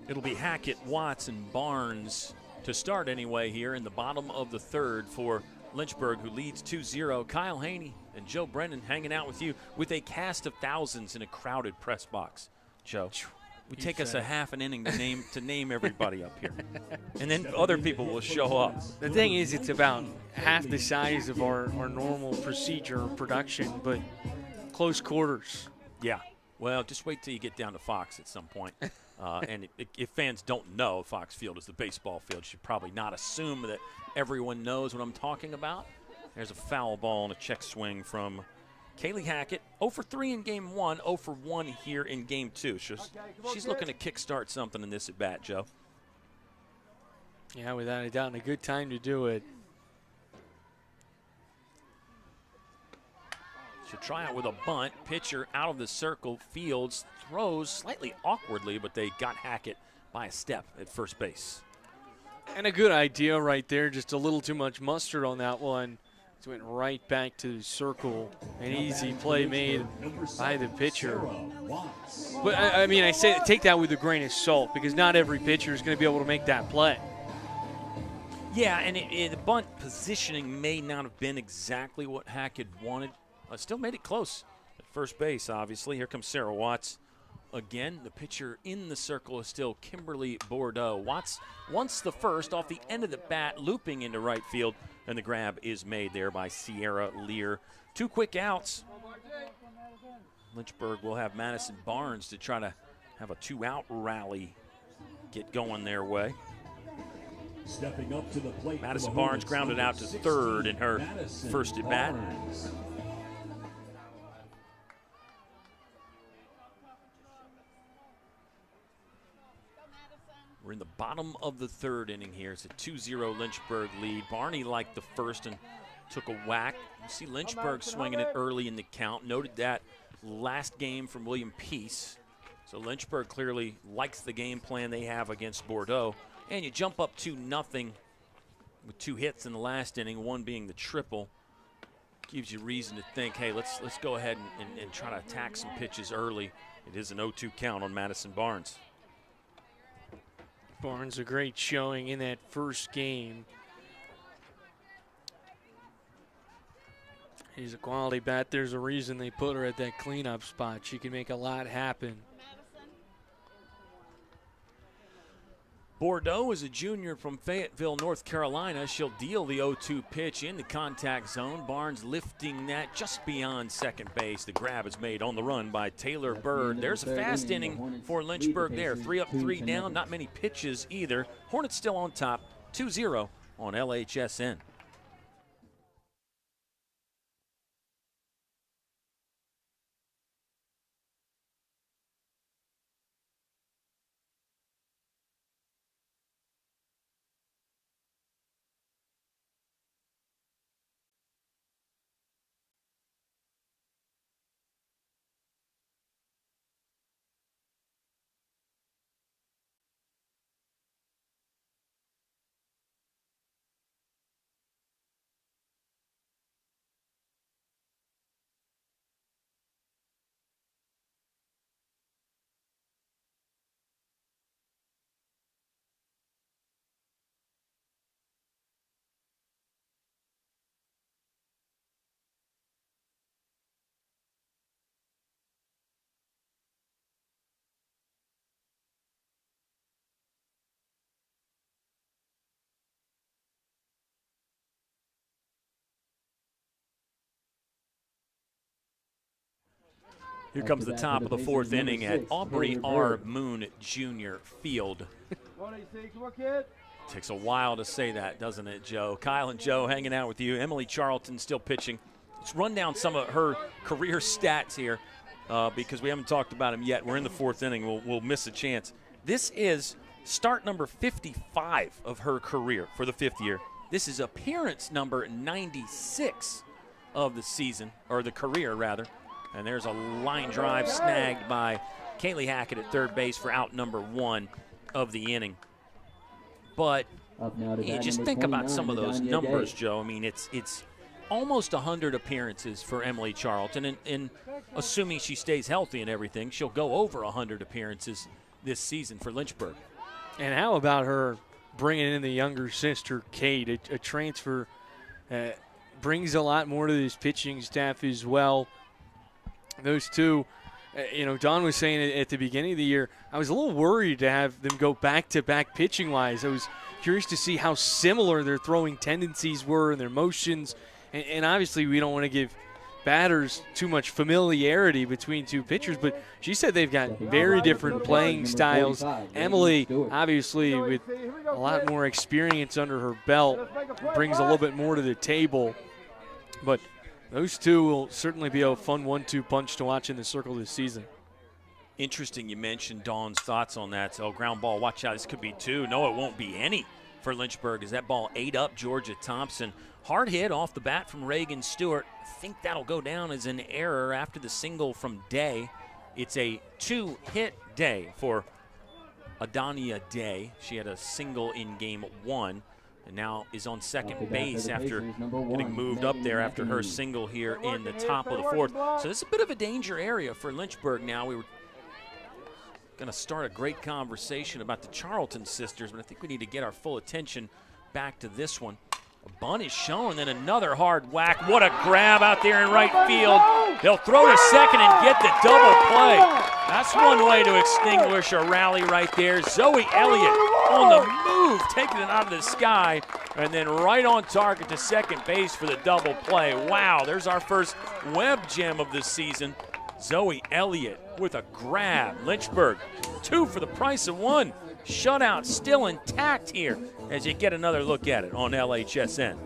It'll be Hackett, Watts, and Barnes to start anyway here in the bottom of the third for Lynchburg, who leads 2-0. Kyle Haney and Joe Brennan hanging out with you with a cast of thousands in a crowded press box. Joe, we take us a half an inning to name everybody up here, and then other people will show up. The thing is, it's about half the size of our normal procedure or production, but close quarters. Yeah. Well, just wait till you get down to Fox at some point. And if fans don't know Fox Field is the baseball field, you should probably not assume that everyone knows what I'm talking about. There's a foul ball and a check swing from Kaylee Hackett. 0 for 3 in game 1, 0 for 1 here in game 2. She's looking to kickstart something in this at bat, Joe. Yeah, without a doubt, and a good time to do it. She'll try out with a bunt. Pitcher out of the circle. Fields throws slightly awkwardly, but they got Hackett by a step at first base. And a good idea right there. Just a little too much mustard on that one. It went right back to the circle. An easy play made by the pitcher. But, I mean, I say take that with a grain of salt because not every pitcher is going to be able to make that play. Yeah, and the bunt positioning may not have been exactly what Hackett wanted. Still made it close at first base, obviously. Here comes Sarah Watts again. The pitcher in the circle is still Kimberly Bordeaux. Watts wants the first off the end of the bat, looping into right field, and the grab is made there by Sierra Lear. 2 quick outs. Lynchburg will have Madison Barnes to try to have a 2-out rally get going their way. Stepping up to the plate. Madison Barnes grounded out to third in her first at bat. We're in the bottom of the third inning here. It's a 2-0 Lynchburg lead. Barney liked the first and took a whack. You see Lynchburg swinging it early in the count. Noted that last game from William Peace. So Lynchburg clearly likes the game plan they have against Bordeaux. And you jump up 2-0 with 2 hits in the last inning, one being the triple. Gives you reason to think, hey, let's go ahead and try to attack some pitches early. It is an 0-2 count on Madison Barnes. Barnes, a great showing in that first game. He's a quality bat. There's a reason they put her at that cleanup spot. She can make a lot happen. Bordeaux is a junior from Fayetteville, North Carolina. She'll deal the 0-2 pitch in the contact zone. Barnes lifting that just beyond second base. The grab is made on the run by Taylor Bird. There's a fast inning for Lynchburg there. 3 up, 3 down. Not many pitches either. Hornets still on top, 2-0 on LHSN. Here comes the top of the fourth inning at Aubrey R. Moon Jr. Field. Takes a while to say that, doesn't it, Joe? Kyle and Joe hanging out with you. Emily Charlton still pitching. Let's run down some of her career stats here because we haven't talked about them yet. We're in the fourth inning. We'll miss a chance. This is start number 55 of her career for the 5th year. This is appearance number 96 of the season, or the career, rather. And there's a line drive snagged by Kaylee Hackett at third base for out number 1 of the inning. But you just think about some of those numbers, Joe. I mean, it's almost 100 appearances for Emily Charlton. And assuming she stays healthy and everything, she'll go over 100 appearances this season for Lynchburg. And how about her bringing in the younger sister, Kate, a transfer brings a lot more to this pitching staff as well. Those two, Don was saying at the beginning of the year, I was a little worried to have them go back-to-back pitching-wise. I was curious to see how similar their throwing tendencies were and their motions. And obviously we don't want to give batters too much familiarity between two pitchers, but she said they've got very different playing styles. Emily, obviously, with a lot more experience under her belt, brings a little bit more to the table. But those two will certainly be a fun 1-2 punch to watch in the circle this season. Interesting you mentioned Dawn's thoughts on that. So ground ball, watch out, this could be 2. No, it won't be any for Lynchburg as that ball ate up Georgia Thompson. Hard hit off the bat from Reagan Stewart. I think that'll go down as an error after the single from Day. It's a 2-hit day for Adania Day. She had a single in game 1 and now is on second base after getting moved up there after her single here in the top of the 4th. So this is a bit of a danger area for Lynchburg now. We were going to start a great conversation about the Charlton sisters, but I think we need to get our full attention back to this one. A bunt is shown, then another hard whack. What a grab out there in right field. They'll throw to second and get the double play. That's one way to extinguish a rally right there. Zoe Elliott on the move, taking it out of the sky, and then right on target to second base for the double play. Wow, there's our first web gem of the season. Zoe Elliott with a grab. Lynchburg, 2 for the price of 1. Shutout still intact here as you get another look at it on LHSN.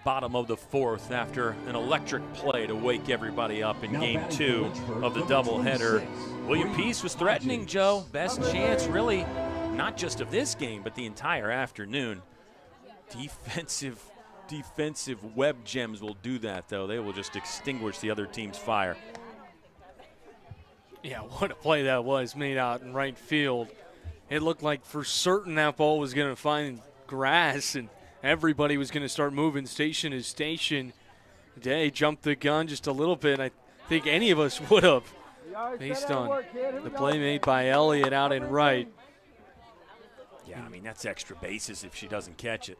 Bottom of the 4th after an electric play to wake everybody up in game 2 of the doubleheader. William Peace was threatening, Joe. Best chance, really, not just of this game, but the entire afternoon. Defensive web gems will do that, though. They will just extinguish the other team's fire. Yeah, what a play that was, made out in right field. It looked like for certain that ball was going to find grass, and everybody was going to start moving station to station. Day jumped the gun just a little bit. I think any of us would have, based on the play made by Elliott out in right. Yeah, I mean, that's extra bases if she doesn't catch it.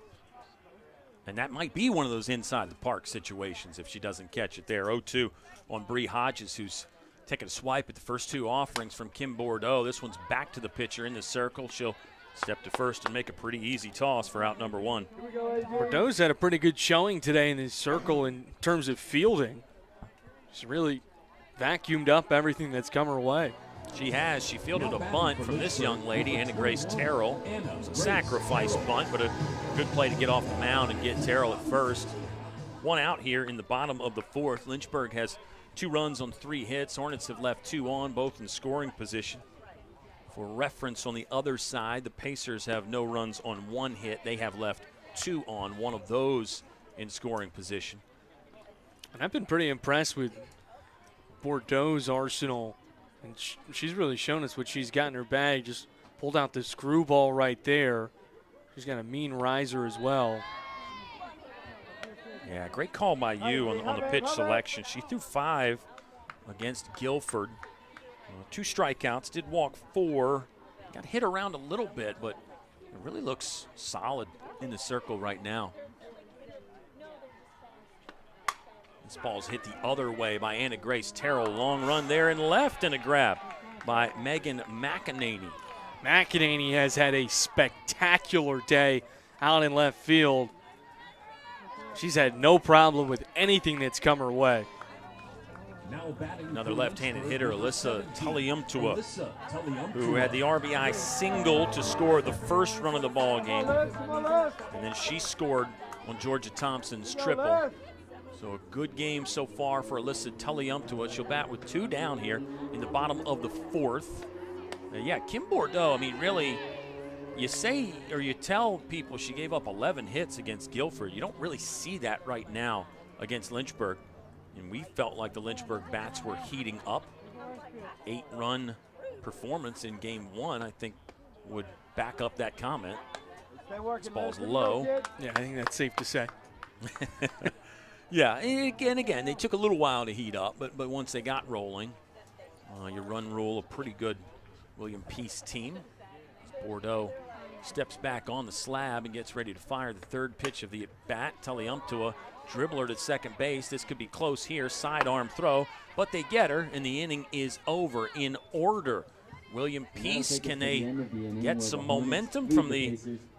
And that might be one of those inside the park situations if she doesn't catch it there. 0-2 on Bree Hodges, who's taking a swipe at the first 2 offerings from Kim Bordeaux. This one's back to the pitcher in the circle. She'll step to first and make a pretty easy toss for out number 1. Bordeaux's had a pretty good showing today in this circle in terms of fielding. She's really vacuumed up everything that's come her way. She has. She fielded a bunt from this young lady, Anna Grace Terrell. It was a sacrifice bunt, but a good play to get off the mound and get Terrell at first. 1 out here in the bottom of the 4th. Lynchburg has 2 runs on 3 hits. Hornets have left 2 on, both in scoring position. For reference, on the other side, the Pacers have no runs on 1 hit. They have left 2 on, one of those in scoring position. And I've been pretty impressed with Bordeaux's arsenal. And she's really shown us what she's got in her bag. Just pulled out the screwball right there. She's got a mean riser as well. Yeah, great call by you on the pitch selection. She threw 5 against Guilford. 2 strikeouts, did walk 4. Got hit around a little bit, but it really looks solid in the circle right now. This ball's hit the other way by Anna Grace Terrell. Long run there and left, and a grab by Megan McEnany. McEnany has had a spectacular day out in left field. She's had no problem with anything that's come her way. Now batting Another for left-handed Lynchburg, hitter, Alyssa Taliumtua, Taliumtua, who had the RBI single to score the first run of the ball game. And then she scored on Georgia Thompson's triple. So a good game so far for Alyssa Taliumtua. She'll bat with 2 down here in the bottom of the 4th. Yeah, Kim Bordeaux, I mean, really, you say or you tell people she gave up 11 hits against Guilford. You don't really see that right now against Lynchburg. And we felt like the Lynchburg bats were heating up. 8-run performance in game 1, I think, would back up that comment. This ball's low. Yeah, I think that's safe to say. Yeah, and again, they took a little while to heat up, but once they got rolling, you run rule a pretty good William Peace team. Bordeaux steps back on the slab and gets ready to fire the 3rd pitch of the at-bat. Taliumtua dribbler to second base. This could be close here. Sidearm throw, but they get her, and the inning is over in order. William Peace, can they get some momentum from the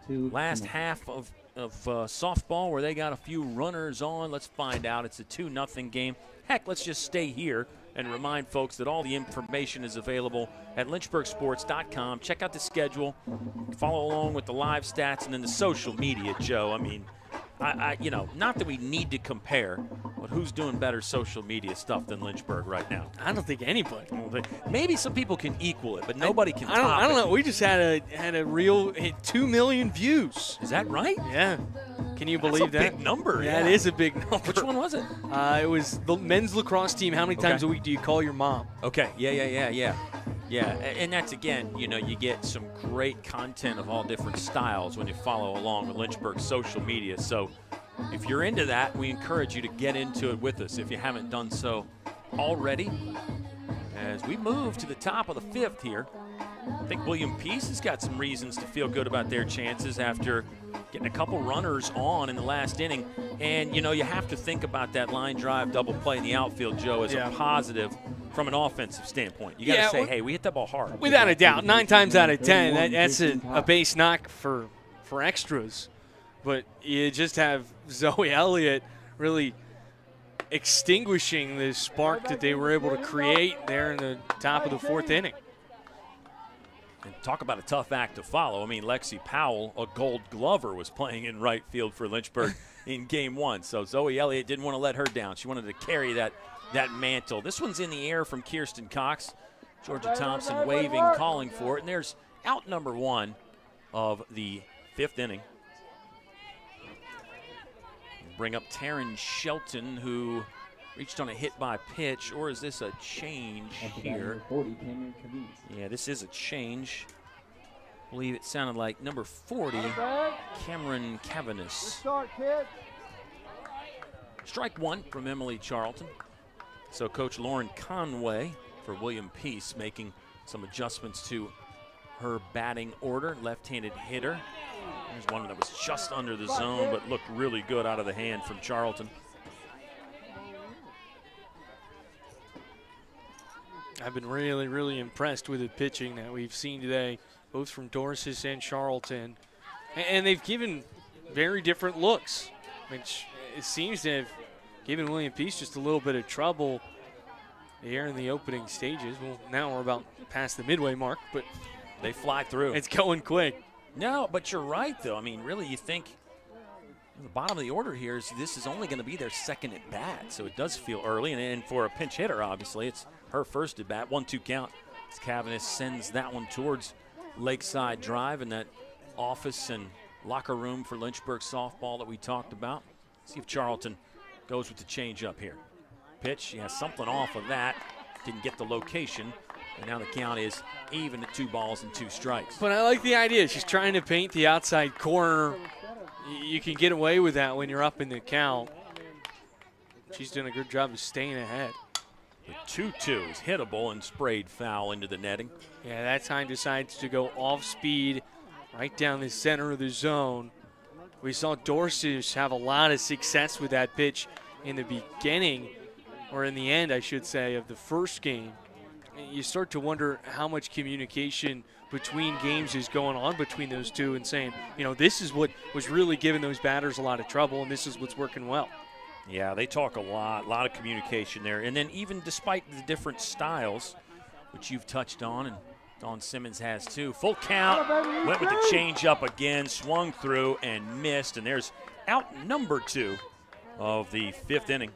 last half of softball where they got a few runners on? Let's find out. It's a 2-0 game. Heck, let's just stay here and remind folks that all the information is available at lynchburgsports.com. Check out the schedule. Follow along with the live stats and then the social media, Joe. I mean, you know, not that we need to compare, but who's doing better social media stuff than Lynchburg right now? I don't think anybody. Maybe some people can equal it, but nobody can top I don't it. know. We just had a real hit 2 million views. Is that right? Yeah. Can you believe That's a that? big number. Yeah, it is a big number. Which one was it? It was the men's lacrosse team. How many times a week do you call your mom? Okay. Yeah. And that's, again, you know, you get some great content of all different styles when you follow along with Lynchburg's social media. So if you're into that, we encourage you to get into it with us if you haven't done so already. As we move to the top of the 5th here, I think William Peace has got some reasons to feel good about their chances after getting a couple runners on in the last inning. And, you know, you have to think about that line drive double play in the outfield, Joe, as a positive from an offensive standpoint. You got to say, hey, we hit that ball hard. Without a doubt. 9 times out of 10, that's a base knock for extras. But you just have Zoe Elliott really extinguishing the spark that they were able to create there in the top of the 4th inning. And talk about a tough act to follow. I mean, Lexi Powell, a Gold Glover, was playing in right field for Lynchburg in game 1. So Zoe Elliott didn't want to let her down. She wanted to carry that mantle. This one's in the air from Kirsten Cox. Georgia Thompson waving, calling for it. And there's out number 1 of the 5th inning. Bring up Taryn Shelton, who reached on a hit by pitch, or is this a change here? Yeah, this is a change. I believe it sounded like number 40, Cameron Cavanis. Strike 1 from Emily Charlton. So Coach Lauren Conway for William Peace making some adjustments to her batting order. Left-handed hitter. There's one that was just under the zone, but looked really good out of the hand from Charlton. I've been really, really impressed with the pitching that we've seen today, both from Dorsis and Charlton. And they've given very different looks, which it seems to have given William Peace just a little bit of trouble here in the opening stages. Well, now we're about past the midway mark, but they fly through. It's going quick. No, but you're right, though. I mean, really, you think the bottom of the order here is this is only going to be their second at bat, so it does feel early. And for a pinch hitter, obviously, it's her first at bat. 1-2 count. As Cavanis sends that one towards Lakeside Drive and that office and locker room for Lynchburg softball that we talked about. See if Charlton goes with the changeup here. Pitch, yeah, something off of that. Didn't get the location. And now the count is even at 2 balls and 2 strikes. But I like the idea. She's trying to paint the outside corner. You can get away with that when you're up in the count. She's doing a good job of staying ahead. The 2-2 is hittable and sprayed foul into the netting. Yeah, that time decides to go off speed right down the center of the zone. We saw Dorsis have a lot of success with that pitch in the beginning, or in the end, I should say, of the first game. you start to wonder how much communication between games is going on between those two and saying, this is what was really giving those batters a lot of trouble, and this is what's working well. Yeah, they talk a lot of communication there. And then even despite the different styles, which you've touched on, and Don Simmons has too, full count, went with the changeup again, swung through and missed, and there's out number 2 of the 5th inning.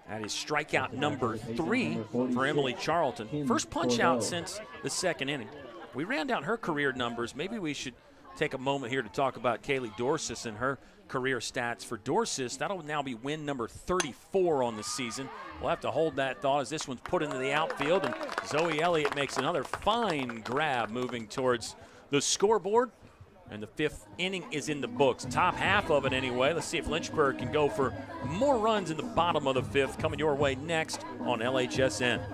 That is strikeout number 3 for Emily Charlton. First punch out since the 2nd inning. We ran down her career numbers. Maybe we should take a moment here to talk about Kaylee Dorsis and her career stats. For Dorsis, that'll now be win number 34 on the season. We'll have to hold that thought as this one's put into the outfield, and Zoe Elliott makes another fine grab moving towards the scoreboard. And the 5th inning is in the books. Top half of it anyway. Let's see if Lynchburg can go for more runs in the bottom of the 5th. Coming your way next on LHSN.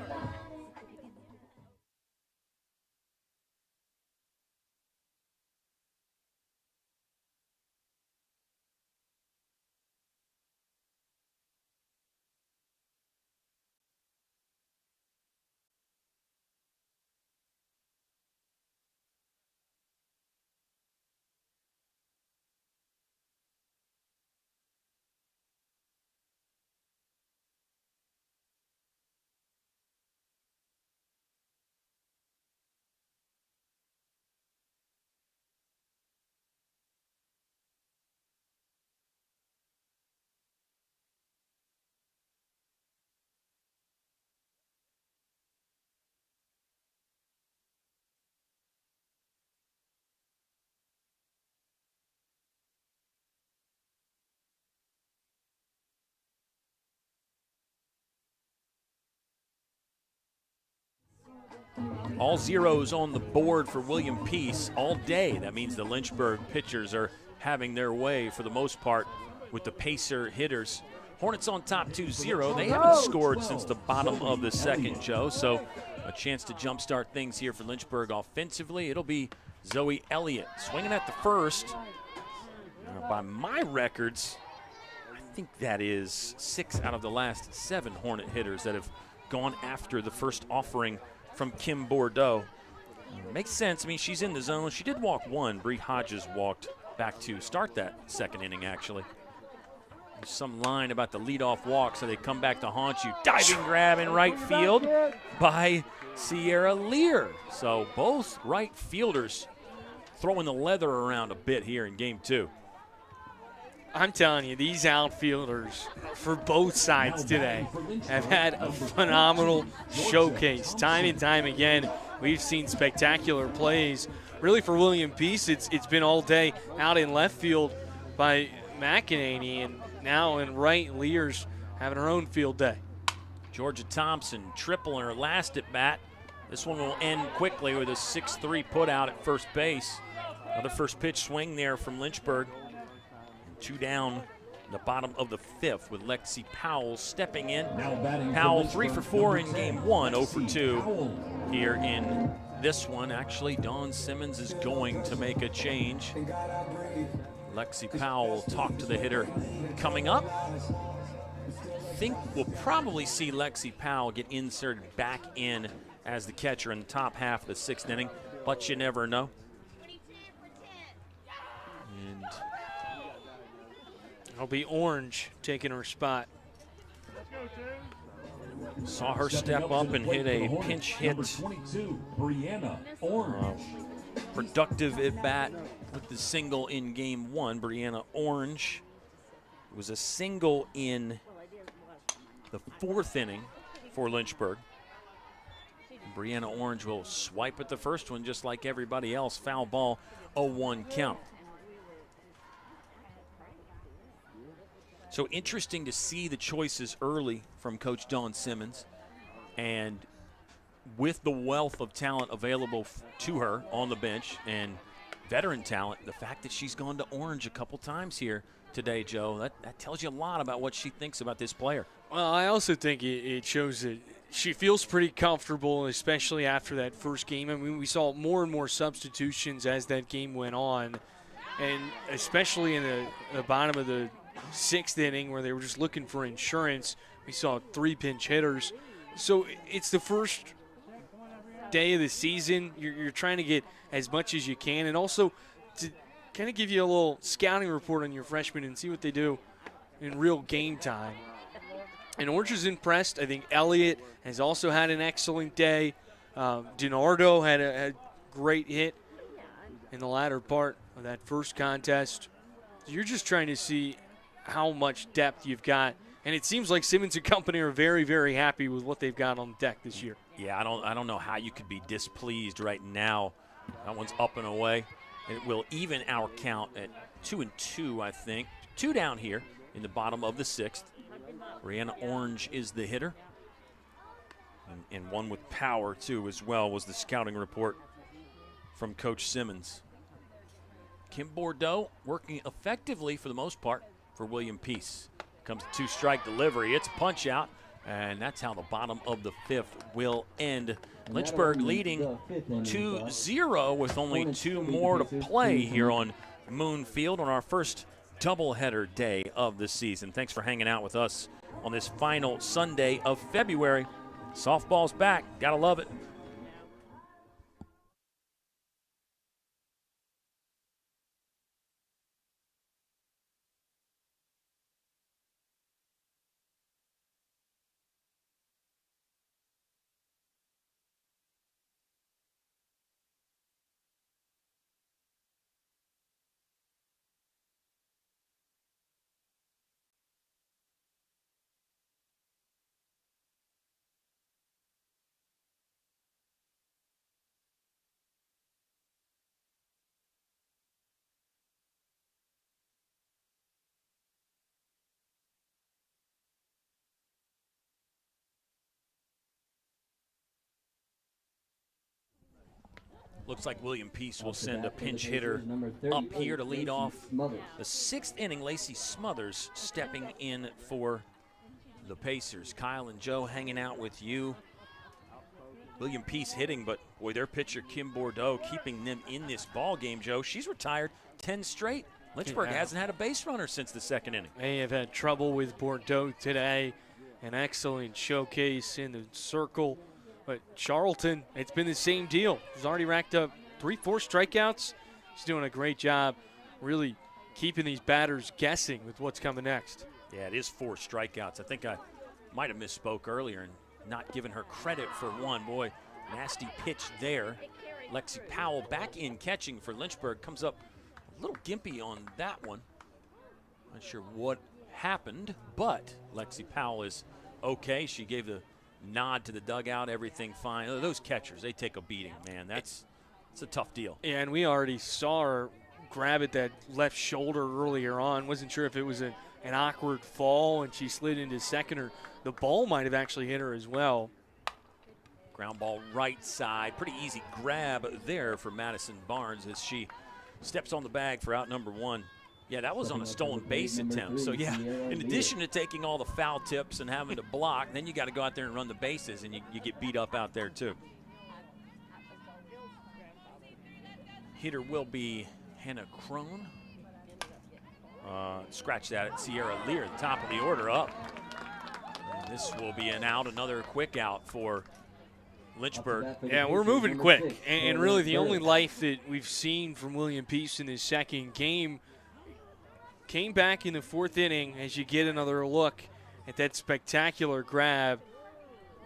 All zeros on the board for William Peace all day. That means the Lynchburg pitchers are having their way for the most part with the Pacer hitters. Hornets on top 2-0. They haven't scored since the bottom of the 2nd, Joe, so a chance to jumpstart things here for Lynchburg offensively. It'll be Zoe Elliott swinging at the first. By my records, I think that is 6 out of the last 7 Hornet hitters that have gone after the first offering from Kim Bordeaux. Makes sense. I mean, she's in the zone. She did walk 1. Bree Hodges walked back to start that 2nd inning, actually. There's some line about the leadoff walk, so they come back to haunt you. Diving grab in right field by Sierra Lear. So both right fielders throwing the leather around a bit here in game 2. I'm telling you, these outfielders for both sides today have had a phenomenal showcase. Time and time again, we've seen spectacular plays. Really, for William Peace, it's been all day out in left field by McEnany, and now in right, Lear's having her own field day. Georgia Thompson tripling her last at bat. This one will end quickly with a 6-3 put out at first base. Another first pitch swing there from Lynchburg. 2 down in the bottom of the 5th with Lexi Powell stepping in. Powell 3 for 4 in game 1, 0 for 2 here in this one. Actually, Dawn Simmons is going to make a change. Lexi Powell will talk to the hitter coming up. I think we'll probably see Lexi Powell get inserted back in as the catcher in the top half of the 6th inning, but you never know. And it'll be Orange taking her spot. Saw her step up and hit a pinch hit. Productive at bat with the single in game 1. Brianna Orange. It was a single in the 4th inning for Lynchburg. Brianna Orange will swipe at the first one just like everybody else. Foul ball, 0-1 count. So interesting to see the choices early from Coach Dawn Simmons, and with the wealth of talent available to her on the bench and veteran talent, the fact that she's gone to Orange a couple times here today, Joe, that tells you a lot about what she thinks about this player. Well, I also think it shows that she feels pretty comfortable, especially after that first game. I mean, we saw more and more substitutions as that game went on, and especially in the bottom of the 6th inning where they were just looking for insurance. We saw 3 pinch hitters. So it's the first day of the season. You're trying to get as much as you can, and also to kind of give you a little scouting report on your freshmen and see what they do in real game time. And Orange is impressed. I think Elliott has also had an excellent day. DiNardo had a great hit in the latter part of that first contest. You're just trying to see how much depth you've got. And it seems like Simmons and company are very, very happy with what they've got on the deck this year. Yeah, I don't know how you could be displeased right now. That one's up and away. It will even our count at 2-2, I think. 2 down here in the bottom of the 6th. Brianna Orange is the hitter. And one with power, too, as well, was the scouting report from Coach Simmons. Kim Bordeaux working effectively for the most part for William Peace. Comes a 2-strike delivery. It's punch out, and that's how the bottom of the 5th will end. Lynchburg leading 2-0 with only 2 more to play here on Moon Field on our first doubleheader day of the season. Thanks for hanging out with us on this final Sunday of February. Softball's back. Gotta love it. Looks like William Peace will send a pinch hitter up here to lead off the 6th inning. Lacey Smothers stepping in for the Pacers. Kyle and Joe hanging out with you. William Peace hitting, but boy, their pitcher Kim Bordeaux keeping them in this ball game. Joe, she's retired 10 straight. Lynchburg hasn't had a base runner since the 2nd inning. They have had trouble with Bordeaux today. An excellent showcase in the circle. But Charlton, it's been the same deal. He's already racked up 3-4 strikeouts. He's doing a great job really keeping these batters guessing with what's coming next. Yeah, it is 4 strikeouts. I think I might have misspoke earlier and not given her credit for one. Boy, nasty pitch there. Lexi Powell back in catching for Lynchburg. Comes up a little gimpy on that one. Not sure what happened, but Lexi Powell is okay. She gave the nod to the dugout, everything fine. Those catchers, they take a beating, man. It's a tough deal. Yeah, and we already saw her grab at that left shoulder earlier on. Wasn't sure if it was an awkward fall and she slid into second, or the ball might have actually hit her as well. Ground ball right side. Pretty easy grab there for Madison Barnes as she steps on the bag for out number 1. Yeah, that was on a stolen base attempt. So, yeah, in addition to taking all the foul tips and having to block, then you got to go out there and run the bases, and you get beat up out there too. Hitter will be Hannah Crone. Scratch that at Sierra Lear, the top of the order up. And this will be an out, another quick out for Lynchburg. Yeah, we're moving quick. And really the only life that we've seen from William Peace in his second game came back in the 4th inning as you get another look at that spectacular grab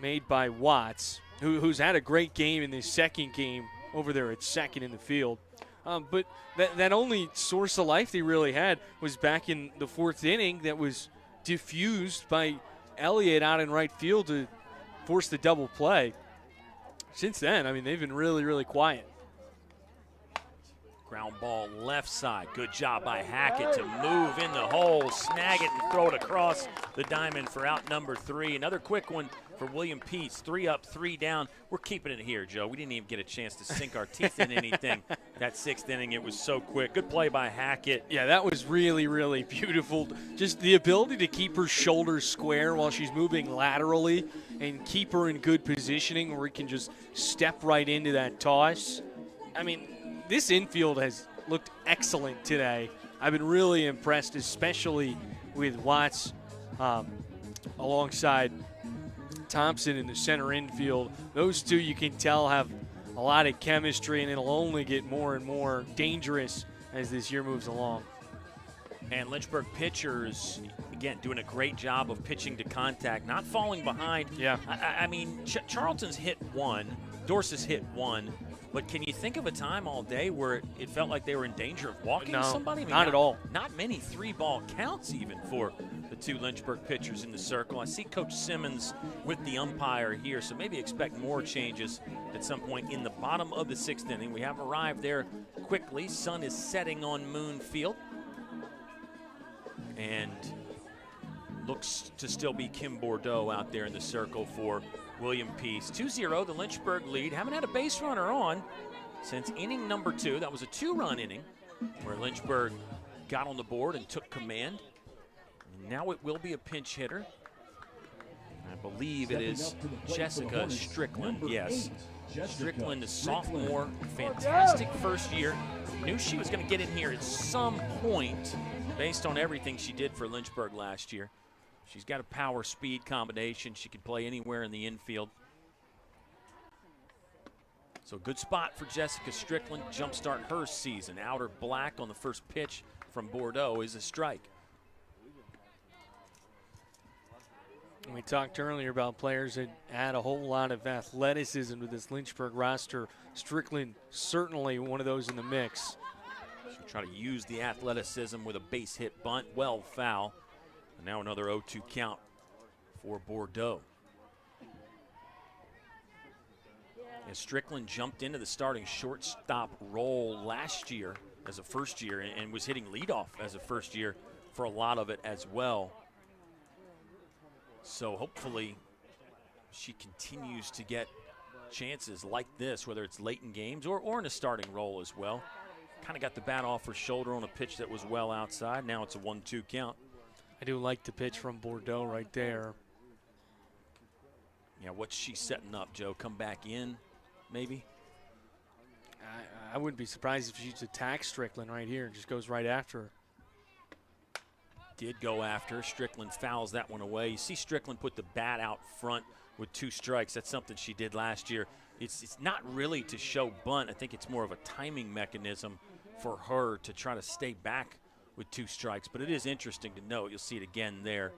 made by Watts, who's had a great game in this second game over there at second in the field. But that only source of life they really had was back in the 4th inning that was diffused by Elliott out in right field to force the double play. Since then, I mean, they've been really, really quiet. Ground ball left side. Good job by Hackett to move in the hole, snag it, and throw it across the diamond for out number 3. Another quick one for William Peace. 3 up, 3 down. We're keeping it here, Joe. We didn't even get a chance to sink our teeth in anything. That 6th inning, it was so quick. Good play by Hackett. Yeah, that was really, really beautiful. Just the ability to keep her shoulders square while she's moving laterally and keep her in good positioning where we can just step right into that toss. I mean, this infield has looked excellent today. I've been really impressed, especially with Watts alongside Thompson in the center infield. Those two you can tell have a lot of chemistry, and it'll only get more and more dangerous as this year moves along. And Lynchburg pitchers, again, doing a great job of pitching to contact, not falling behind. Yeah. I mean, Charlton's hit one, Dorse's hit one, but can you think of a time all day where it felt like they were in danger of walking somebody? I mean, not at all. Not many 3-ball counts even for the two Lynchburg pitchers in the circle. I see Coach Simmons with the umpire here, so maybe expect more changes at some point in the bottom of the 6th inning. We have arrived there quickly. Sun is setting on Moon Field. And looks to still be Kim Bordeaux out there in the circle for William Peace. 2-0, the Lynchburg lead. Haven't had a base runner on since inning number 2. That was a 2-run inning where Lynchburg got on the board and took command. And now it will be a pinch hitter. I believe it is Jessica Strickland. Yes, Strickland, the sophomore, fantastic first year. Knew she was going to get in here at some point based on everything she did for Lynchburg last year. She's got a power-speed combination. She can play anywhere in the infield. So good spot for Jessica Strickland. Jumpstart her season. Outer black on the first pitch from Bordeaux is a strike. We talked earlier about players that add a whole lot of athleticism to this Lynchburg roster. Strickland certainly one of those in the mix. She'll try to use the athleticism with a base hit bunt. Well foul. And now another 0-2 count for Bordeaux. As Strickland jumped into the starting shortstop role last year as a first year and was hitting leadoff as a first year for a lot of it as well. So hopefully she continues to get chances like this, whether it's late in games or in a starting role as well. Kind of got the bat off her shoulder on a pitch that was well outside. Now it's a 1-2 count. I do like the pitch from Bordeaux right there. Yeah, what's she setting up, Joe? Come back in, maybe? I wouldn't be surprised if she just attacks Strickland right here and just goes right after her. Did go after. Strickland fouls that one away. You see Strickland put the bat out front with 2 strikes. That's something she did last year. It's not really to show bunt. I think it's more of a timing mechanism for her to try to stay back with 2 strikes. But it is interesting to note. You'll see it again there.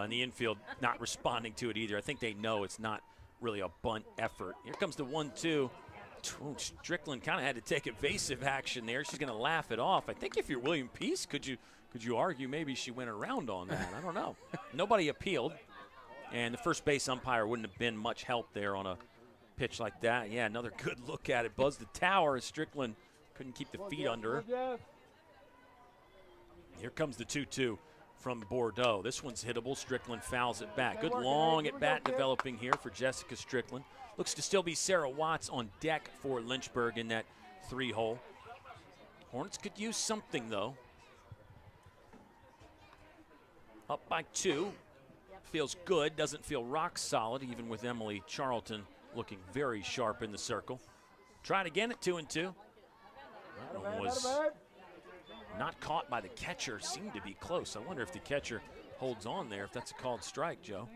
In the infield, not responding to it either. I think they know it's not really a bunt effort. Here comes the 1-2. Strickland kind of had to take evasive action there. She's going to laugh it off. I think if you're William Peace, could you argue maybe she went around on that? I don't know. Nobody appealed. And the first base umpire wouldn't have been much help there on a pitch like that. Yeah, another good look at it. Buzzed the tower. Strickland couldn't keep the feet under her. Here comes the 2-2 from Bordeaux. This one's hittable. Strickland fouls it back. Good long at bat developing here for Jessica Strickland. Looks to still be Sarah Watts on deck for Lynchburg in that 3-hole. Hornets could use something, though. Up by 2. Feels good. Doesn't feel rock solid, even with Emily Charlton looking very sharp in the circle. Try it again at 2-2. That one was not caught by the catcher. Seemed to be close. I wonder if the catcher holds on there, if that's a called strike, Joe.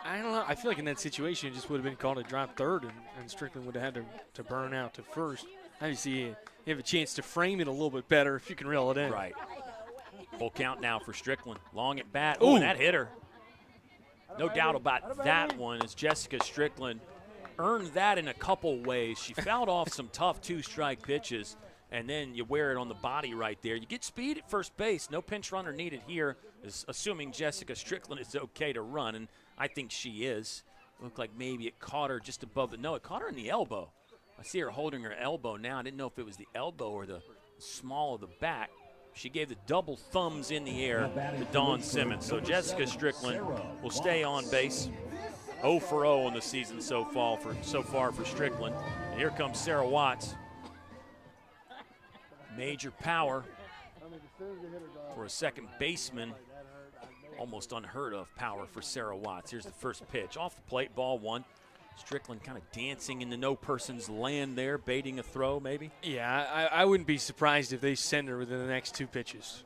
I don't know. I feel like in that situation, it just would have been called a drop third, and Strickland would have had to burn out to first. Obviously, you have a chance to frame it a little bit better if you can reel it in. Right. Full count now for Strickland. Long at bat. Oh, and that hit her. No doubt about that one, as Jessica Strickland earned that in a couple ways. She fouled off some tough 2-strike pitches, and then you wear it on the body right there. You get speed at first base. No pinch runner needed here, assuming Jessica Strickland is okay to run, and I think she is. Looked like maybe it caught her just above the – no, it caught her in the elbow. I see her holding her elbow now. I didn't know if it was the elbow or the small of the bat. She gave the double thumbs in the air to Dawn Simmons. So Jessica Strickland will stay on base. 0 for 0 in the season so far for Strickland. And here comes Sarah Watts. Major power for a second baseman. Almost unheard of power for Sarah Watts. Here's the first pitch. Off the plate, ball 1. Strickland kind of dancing in the no-person's land there, baiting a throw maybe. Yeah, I wouldn't be surprised if they send her within the next 2 pitches.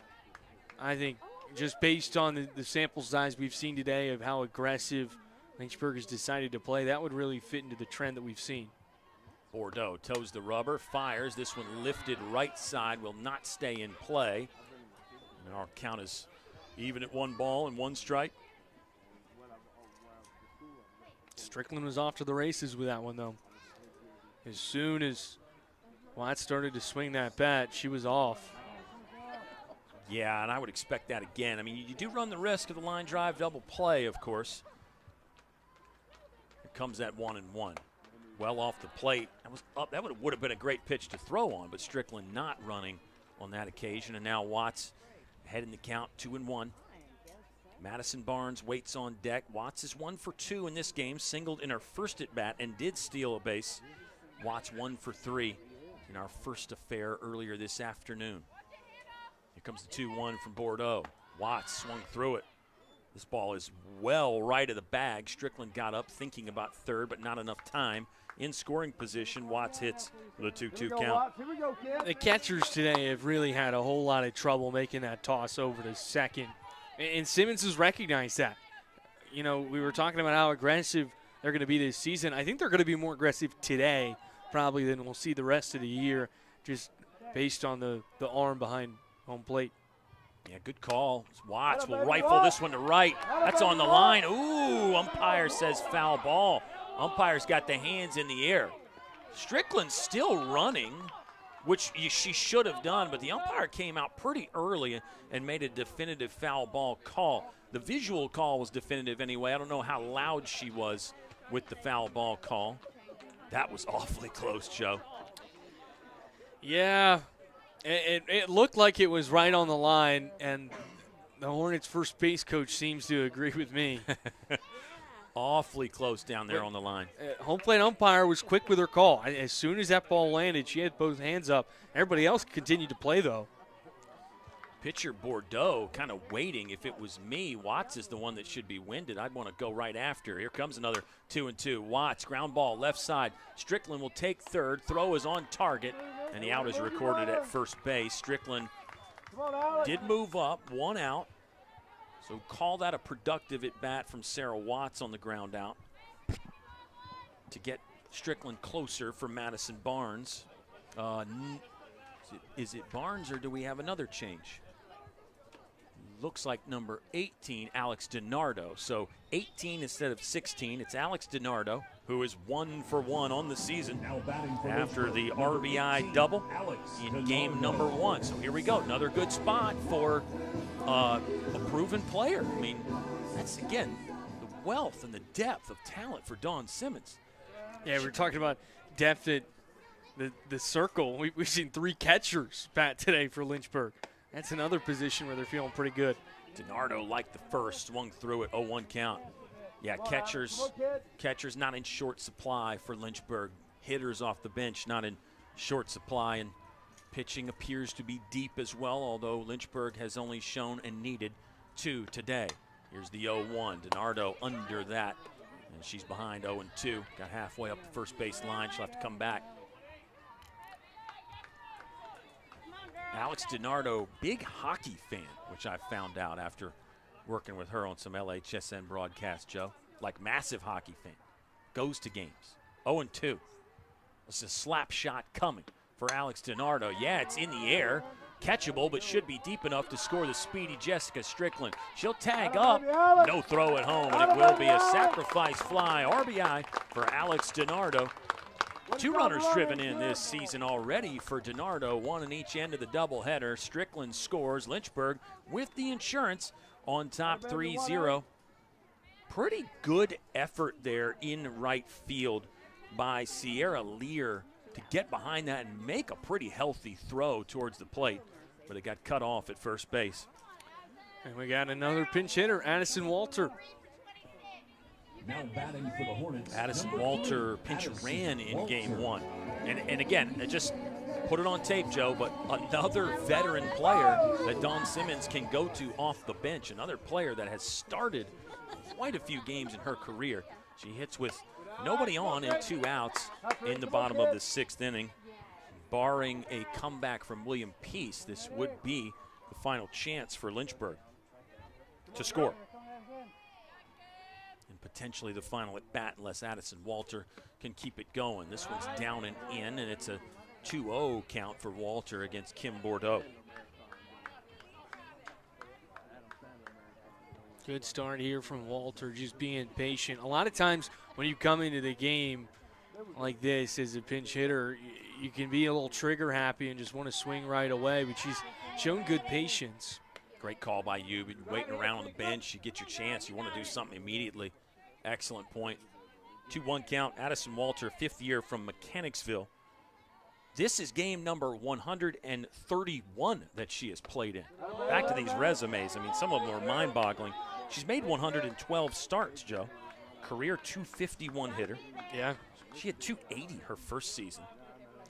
I think just based on the sample size we've seen today of how aggressive Lynchburg has decided to play, that would really fit into the trend that we've seen. Bordeaux toes the rubber, fires. This one lifted right side, will not stay in play. And our count is even at 1 ball and 1 strike. Strickland was off to the races with that one, though. As soon as Watts started to swing that bat, she was off. Yeah, and I would expect that again. I mean, you do run the risk of the line drive double play, of course. Here comes that 1-1. Well off the plate. That was up. That would have been a great pitch to throw on, but Strickland not running on that occasion. And now Watts ahead in the count, 2-1. Madison Barnes waits on deck. Watts is 1 for 2 in this game, singled in her first at bat and did steal a base. Watts 1 for 3 in our first affair earlier this afternoon. Here comes the 2-1 from Bordeaux. Watts swung through it. This ball is well right of the bag. Strickland got up thinking about third, but not enough time. In scoring position, Watts hits with a 2-2 count. The catchers today have really had a whole lot of trouble making that toss over to second. And Simmons has recognized that. You know, we were talking about how aggressive they're going to be this season. I think they're going to be more aggressive today probably than we'll see the rest of the year, just based on the arm behind home plate. Yeah, good call. Watts will rifle this one to right. That's on the line. Ooh, umpire says foul ball. Umpire's got the hands in the air. Strickland's still running, which she should have done, but the umpire came out pretty early and made a definitive foul ball call. The visual call was definitive anyway. I don't know how loud she was with the foul ball call. That was awfully close, Joe. Yeah, it looked like it was right on the line, and the Hornets' first base coach seems to agree with me. Awfully close down there on the line. Home plate umpire was quick with her call. As soon as that ball landed, she had both hands up. Everybody else continued to play, though. Pitcher Bordeaux kind of waiting. If it was me, Watts is the one that should be winded. I'd want to go right after. Here comes another 2-2. Watts, ground ball, left side. Strickland will take third. Throw is on target, and the out is recorded at first base. Strickland did move up, 1 out. So call that a productive at-bat from Sarah Watts on the ground out to get Strickland closer for Madison Barnes. Is it Barnes or do we have another change? Looks like number 18, Alex DiNardo. So 18 instead of 16. It's Alex DiNardo, who is 1 for 1 on the season after the RBI double in game number 1. So here we go. Another good spot for a proven player. I mean, that's, again, the wealth and the depth of talent for Dawn Simmons. Yeah, we're talking about depth at the circle. We've seen 3 catchers bat today for Lynchburg. That's another position where they're feeling pretty good. DiNardo, like the first, swung through it, 0-1 count. Yeah, catchers not in short supply for Lynchburg. Hitters off the bench not in short supply, and pitching appears to be deep as well, although Lynchburg has only shown and needed 2 today. Here's the 0-1. DiNardo under that, and she's behind 0-2. Got halfway up the first base line. She'll have to come back. Alex DiNardo, big hockey fan, which I found out after working with her on some LHSN broadcasts, Joe. Like, massive hockey fan. Goes to games. 0-2. It's a slap shot coming for Alex DiNardo. Yeah, it's in the air. Catchable, but should be deep enough to score the speedy Jessica Strickland. She'll tag up. No throw at home, and it will be a sacrifice fly. RBI for Alex DiNardo. 2 runners driven in this season already for DiNardo, 1 in each end of the doubleheader. Strickland scores. Lynchburg with the insurance on top 3-0. Pretty good effort there in right field by Sierra Lear to get behind that and make a pretty healthy throw towards the plate, but it got cut off at first base. And we got another pinch hitter, Addison Walter. Now batting for the Hornets. Addison Walter pinch ran in game 1. And again, just put it on tape, Joe, but another veteran player that Dawn Simmons can go to off the bench, another player that has started quite a few games in her career. She hits with nobody on and 2 outs in the bottom of the 6th inning. Barring a comeback from William Peace, this would be the final chance for Lynchburg. to score. And potentially the final at bat unless Addison Walter can keep it going. This one's down and in, and it's a 2-0 count for Walter against Kim Bordeaux. Good start here from Walter, just being patient. A lot of times when you come into the game like this as a pinch hitter, you can be a little trigger happy and just want to swing right away, but she's shown good patience. Great call by you, but you're waiting around on the bench. You get your chance. You want to do something immediately. Excellent point. 2-1 count. Addison Walter, 5th year from Mechanicsville. This is game number 131 that she has played in. Back to these resumes. I mean, some of them are mind-boggling. She's made 112 starts, Joe. Career 251 hitter. Yeah. She had 280 her first season.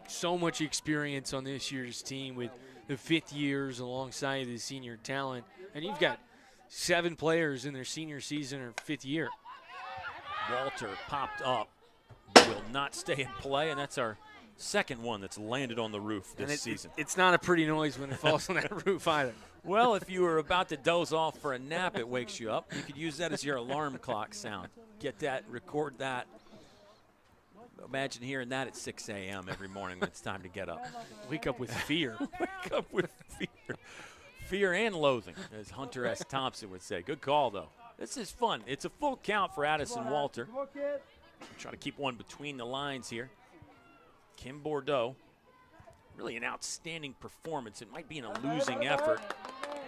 So much experience on this year's team with the 5th years alongside the senior talent. And you've got 7 players in their senior season or 5th year. Walter popped up, will not stay in play, and that's our second one that's landed on the roof this season. It's not a pretty noise when it falls on that roof either. Well, if you were about to doze off for a nap, it wakes you up. You could use that as your alarm clock sound. Get that, record that. Imagine hearing that at 6 a.m. every morning when it's time to get up. Wake up with fear. Wake up with fear. Fear and loathing, as Hunter S. Thompson would say. Good call, though. This is fun. It's a full count for Addison Walter. Try to keep one between the lines here. Kim Bordeaux, really an outstanding performance. It might be in a losing effort.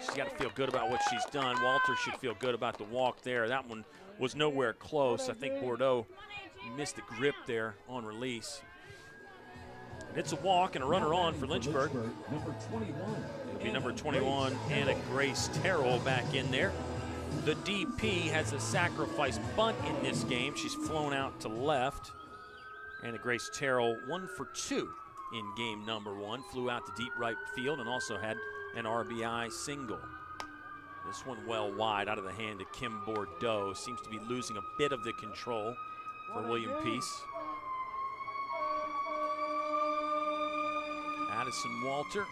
She's got to feel good about what she's done. Walter should feel good about the walk there. That one was nowhere close. I think Bordeaux missed the grip there on release. And it's a walk and a runner on for Lynchburg. Number 21. It'll be number 21, Anna Grace Terrell back in there. The DP has a sacrifice bunt in this game. She's flown out to left. Anna Grace Terrell 1 for 2 in game number 1. Flew out to deep right field and also had an RBI single. This one well wide out of the hand of Kim Bordeaux. Seems to be losing a bit of the control for William Peace. Addison Walter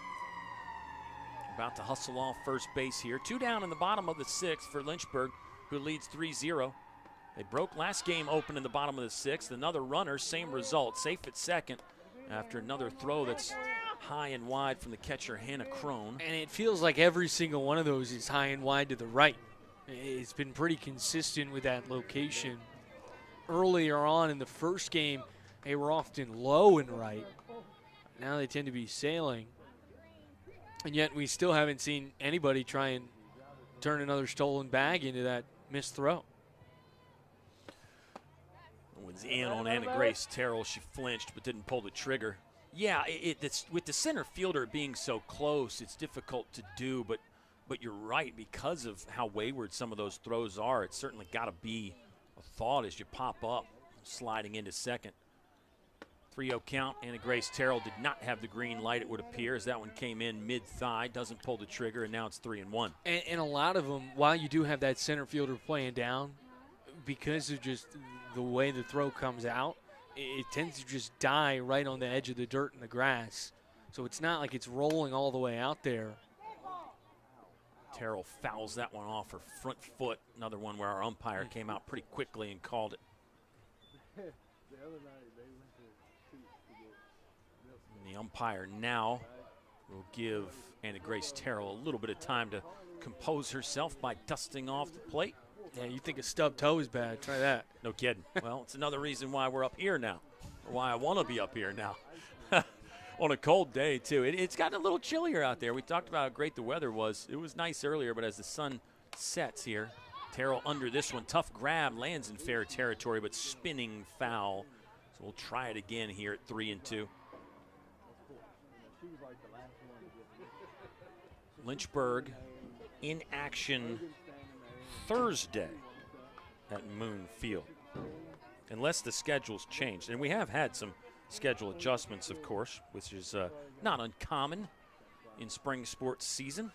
about to hustle off first base here. 2 down in the bottom of the 6th for Lynchburg, who leads 3-0. They broke last game open in the bottom of the 6th. Another runner, same result, safe at second after another throw that's high and wide from the catcher, Hannah Crone. And it feels like every single one of those is high and wide to the right. It's been pretty consistent with that location. Earlier on in the first game, they were often low and right. Now they tend to be sailing. And yet we still haven't seen anybody try and turn another stolen bag into that missed throw. Was in on Anna Grace Terrell. She flinched but didn't pull the trigger. Yeah, it's with the center fielder being so close, it's difficult to do, but you're right, because of how wayward some of those throws are, it's certainly got to be a thought as you pop up, sliding into second. 3-0 count. Anna Grace Terrell did not have the green light, it would appear, as that one came in mid-thigh, doesn't pull the trigger, and now it's 3-1. And a lot of them, while you do have that center fielder playing down, because of just the way the throw comes out, it tends to just die right on the edge of the dirt and the grass. So it's not like it's rolling all the way out there. Terrell fouls that one off her front foot. Another one where our umpire came out pretty quickly and called it. And the umpire now will give Anna Grace Terrell a little bit of time to compose herself by dusting off the plate. Yeah, you think a stub toe is bad. Try that. No kidding. Well, it's another reason why we're up here now, or why I want to be up here now. On a cold day, too. It's gotten a little chillier out there. We talked about how great the weather was. It was nice earlier, but as the sun sets here, Terrell under this one. Tough grab, lands in fair territory, but spinning foul. So we'll try it again here at 3-2. Lynchburg in action Thursday at Moon Field, unless the schedule's changed. And we have had some schedule adjustments, of course, which is not uncommon in spring sports season.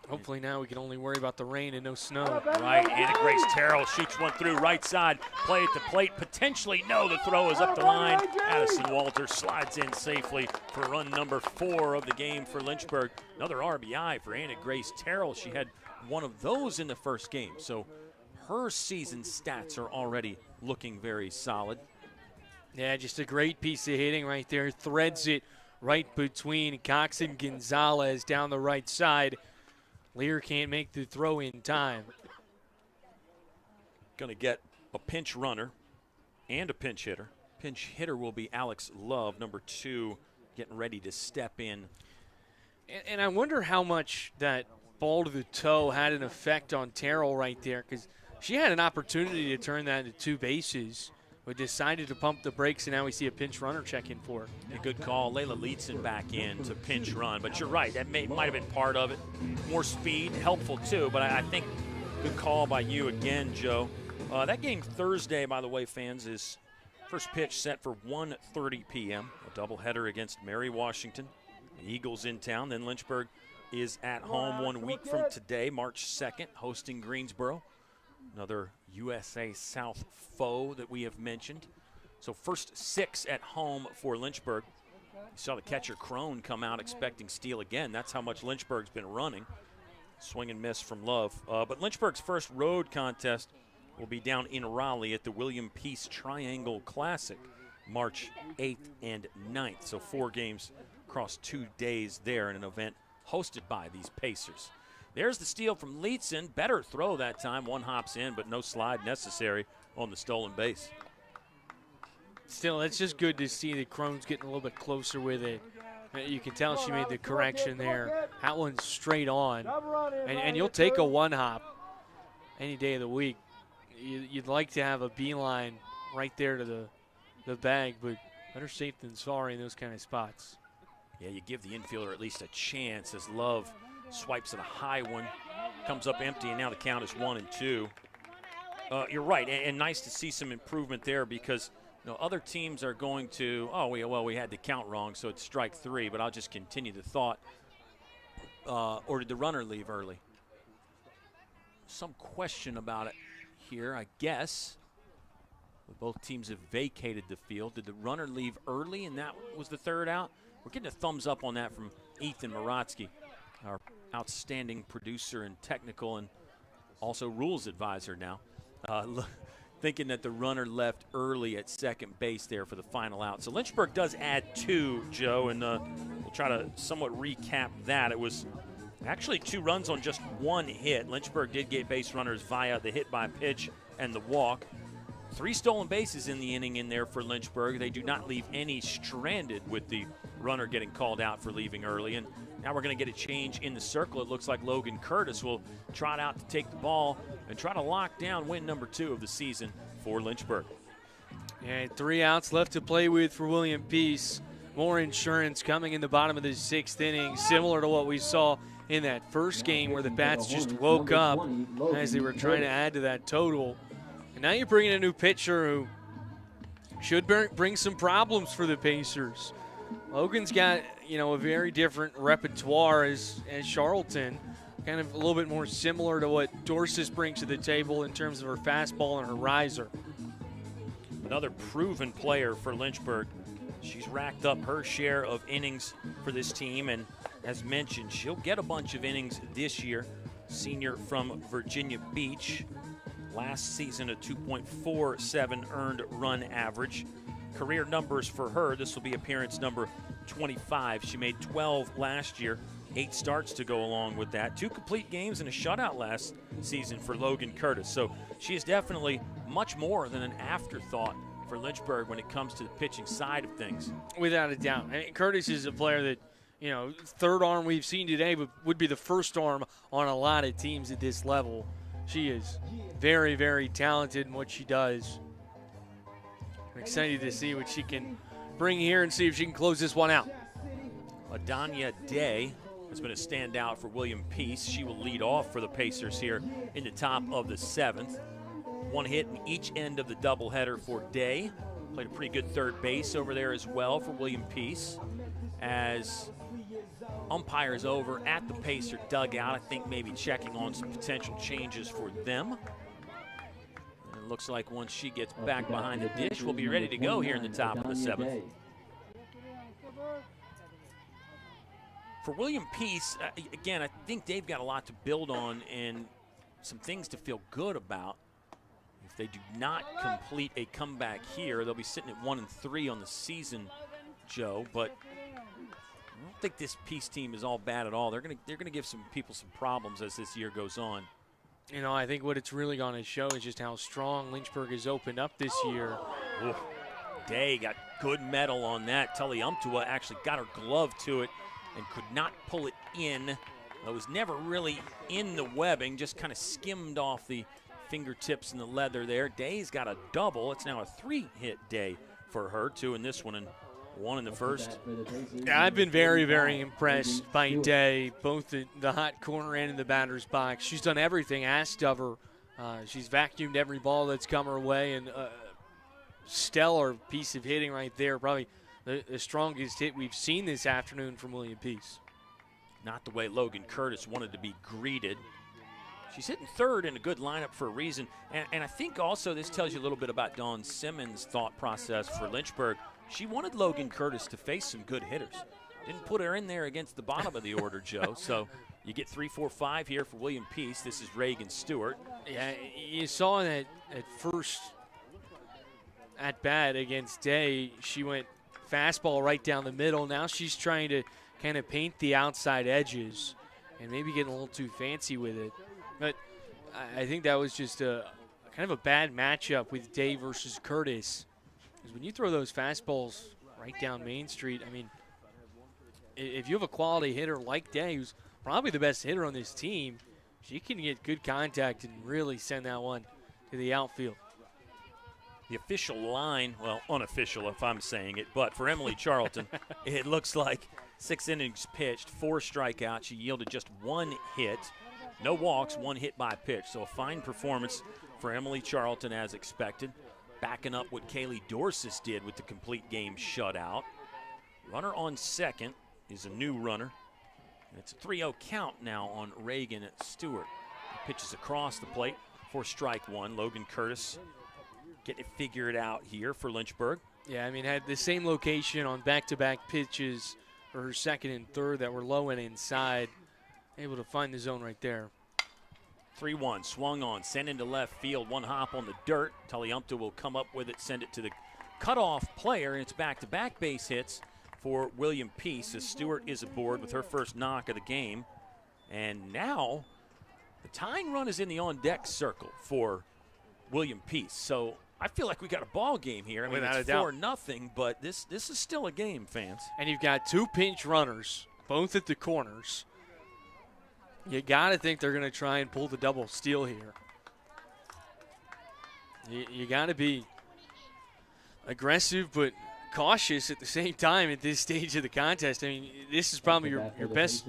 Hopefully now we can only worry about the rain and no snow. Right, Anna Grace Terrell shoots one through right side. Play at the plate, potentially no. The throw is up the line. Addison Walter slides in safely for run number 4 of the game for Lynchburg. Another RBI for Anna Grace Terrell. She had one of those in the first game, so her season stats are already looking very solid. Yeah, just a great piece of hitting right there. Threads it right between Cox and Gonzalez down the right side. Lear can't make the throw in time. Going to get a pinch runner and a pinch hitter. Pinch hitter will be Alex Love, number 2, getting ready to step in. And I wonder how much that ball to the toe had an effect on Terrell right there, because she had an opportunity to turn that into 2 bases, but decided to pump the brakes, and now we see a pinch runner check in for her. A good call. Layla Leedson back in to pinch run, but you're right. That might have been part of it. More speed, helpful too, but I think good call by you again, Joe. That game Thursday, by the way, fans, is first pitch set for 1:30 p.m., a doubleheader against Mary Washington. The Eagles in town. Then Lynchburg is at home 1 week from today, March 2nd, hosting Greensboro. Another USA South foe that we have mentioned. So first 6 at home for Lynchburg. You saw the catcher Crone come out expecting steal again. That's how much Lynchburg's been running. Swing and miss from Love. But Lynchburg's first road contest will be down in Raleigh at the William Peace Triangle Classic, March 8th and 9th. So 4 games across 2 days there in an event hosted by these Pacers. There's the steal from Leedson. Better throw that time. 1 hops in, but no slide necessary on the stolen base. Still, it's just good to see that Crone's getting a little bit closer with it. You can tell she made the correction there. That one's straight on. And you'll take a 1 hop any day of the week. You'd like to have a beeline right there to the bag, but better safe than sorry in those kind of spots. Yeah, you give the infielder at least a chance as Love swipes at a high one, comes up empty, and now the count is 1-2. You're right, and nice to see some improvement there because other teams are going to, we had the count wrong, so it's strike 3, but I'll just continue the thought. Or did the runner leave early? Some question about it here, I guess. Both teams have vacated the field. Did the runner leave early, and that was the 3rd out? We're getting a thumbs up on that from Ethan Maratsky, our outstanding producer and technical and also rules advisor now. Thinking that the runner left early at second base there for the final out. So Lynchburg does add 2, Joe, and we'll try to somewhat recap that. It was actually 2 runs on just 1 hit. Lynchburg did get base runners via the hit by pitch and the walk. 3 stolen bases in the inning in there for Lynchburg. They do not leave any stranded with the runner getting called out for leaving early. And now we're going to get a change in the circle. It looks like Logan Curtis will trot out to take the ball and try to lock down win number 2 of the season for Lynchburg. And 3 outs left to play with for William Peace. More insurance coming in the bottom of the 6th inning, similar to what we saw in that first game where the Bats just woke up as they were trying to add to that total. And now you're bringing a new pitcher who should bring some problems for the Pacers. Logan's got, a very different repertoire as Charlton, kind of a little bit more similar to what Dorsis brings to the table in terms of her fastball and her riser. Another proven player for Lynchburg. She's racked up her share of innings for this team, and as mentioned, she'll get a bunch of innings this year. Senior from Virginia Beach. Last season, a 2.47 earned run average. Career numbers for her, this will be appearance number 25. She made 12 last year, 8 starts to go along with that. 2 complete games and a shutout last season for Logan Curtis. So she is definitely much more than an afterthought for Lynchburg when it comes to the pitching side of things. Without a doubt. Curtis is a player that, 3rd arm we've seen today, but would be the 1st arm on a lot of teams at this level. She is very, very talented in what she does. I'm excited to see what she can bring here and see if she can close this one out. Adanya Day has been a standout for William Peace. She will lead off for the Pacers here in the top of the 7th. 1 hit in each end of the doubleheader for Day. Played a pretty good third base over there as well for William Peace. As Umpires over at the Pacer dugout. I think maybe checking on some potential changes for them. And it looks like once she gets back behind the dish, we'll be ready to go here in the top of the 7th. For William Peace, again, I think they've got a lot to build on and some things to feel good about. If they do not complete a comeback here, they'll be sitting at 1-3 on the season, Joe. But I don't think this Peace team is all bad at all. They're gonna give some people some problems as this year goes on. You know, I think what it's really going to show is just how strong Lynchburg has opened up this year. Ooh. Day got good metal on that. Taliumptua actually got her glove to it and could not pull it in. It was never really in the webbing, just kind of skimmed off the fingertips and the leather there. Day's got a double. It's now a 3-hit day for her, 2 in this one and 1 in the first. Yeah, I've been very, very impressed by Day, both the hot corner and in the batter's box. She's done everything asked of her. She's vacuumed every ball that's come her way, and stellar piece of hitting right there, probably the strongest hit we've seen this afternoon from William Peace. Not the way Logan Curtis wanted to be greeted. She's hitting third in a good lineup for a reason. And I think also this tells you a little bit about Dawn Simmons' thought process for Lynchburg. She wanted Logan Curtis to face some good hitters. Didn't put her in there against the bottom of the order, Joe. So you get 3, 4, 5 here for William Peace. This is Reagan Stewart. Yeah, you saw that at first at bat against Day, she went fastball right down the middle. Now she's trying to kind of paint the outside edges and maybe getting a little too fancy with it. But I think that was just a kind of a bad matchup with Day versus Curtis. Because when you throw those fastballs right down Main Street, I mean, if you have a quality hitter like Day, who's probably the best hitter on this team, she can get good contact and really send that one to the outfield. The official line, well, unofficial if I'm saying it, but for Emily Charlton, it looks like 6 innings pitched, 4 strikeouts. She yielded just 1 hit, no walks, 1 hit by pitch. So a fine performance for Emily Charlton as expected. Backing up what Kaylee Dorsis did with the complete game shutout. Runner on second is a new runner. It's a 3-0 count now on Reagan Stewart. Pitches across the plate for strike 1. Logan Curtis getting it figured out here for Lynchburg. Yeah, I mean, had the same location on back-to-back pitches for her second and third that were low and inside. Able to find the zone right there. 3-1, swung on, sent into left field. 1 hop on the dirt. Taliumptua will come up with it, send it to the cutoff player, and it's back-to-back base hits for William Peace as Stewart is aboard with her first knock of the game. And now the tying run is in the on-deck circle for William Peace. So I feel like we got a ball game here. I mean, Without it's a doubt. 4-0, but this is still a game, fans. And you've got 2 pinch runners, both at the corners. You got to think they're going to try and pull the double steal here. You got to be aggressive but cautious at the same time at this stage of the contest. I mean, this is probably your best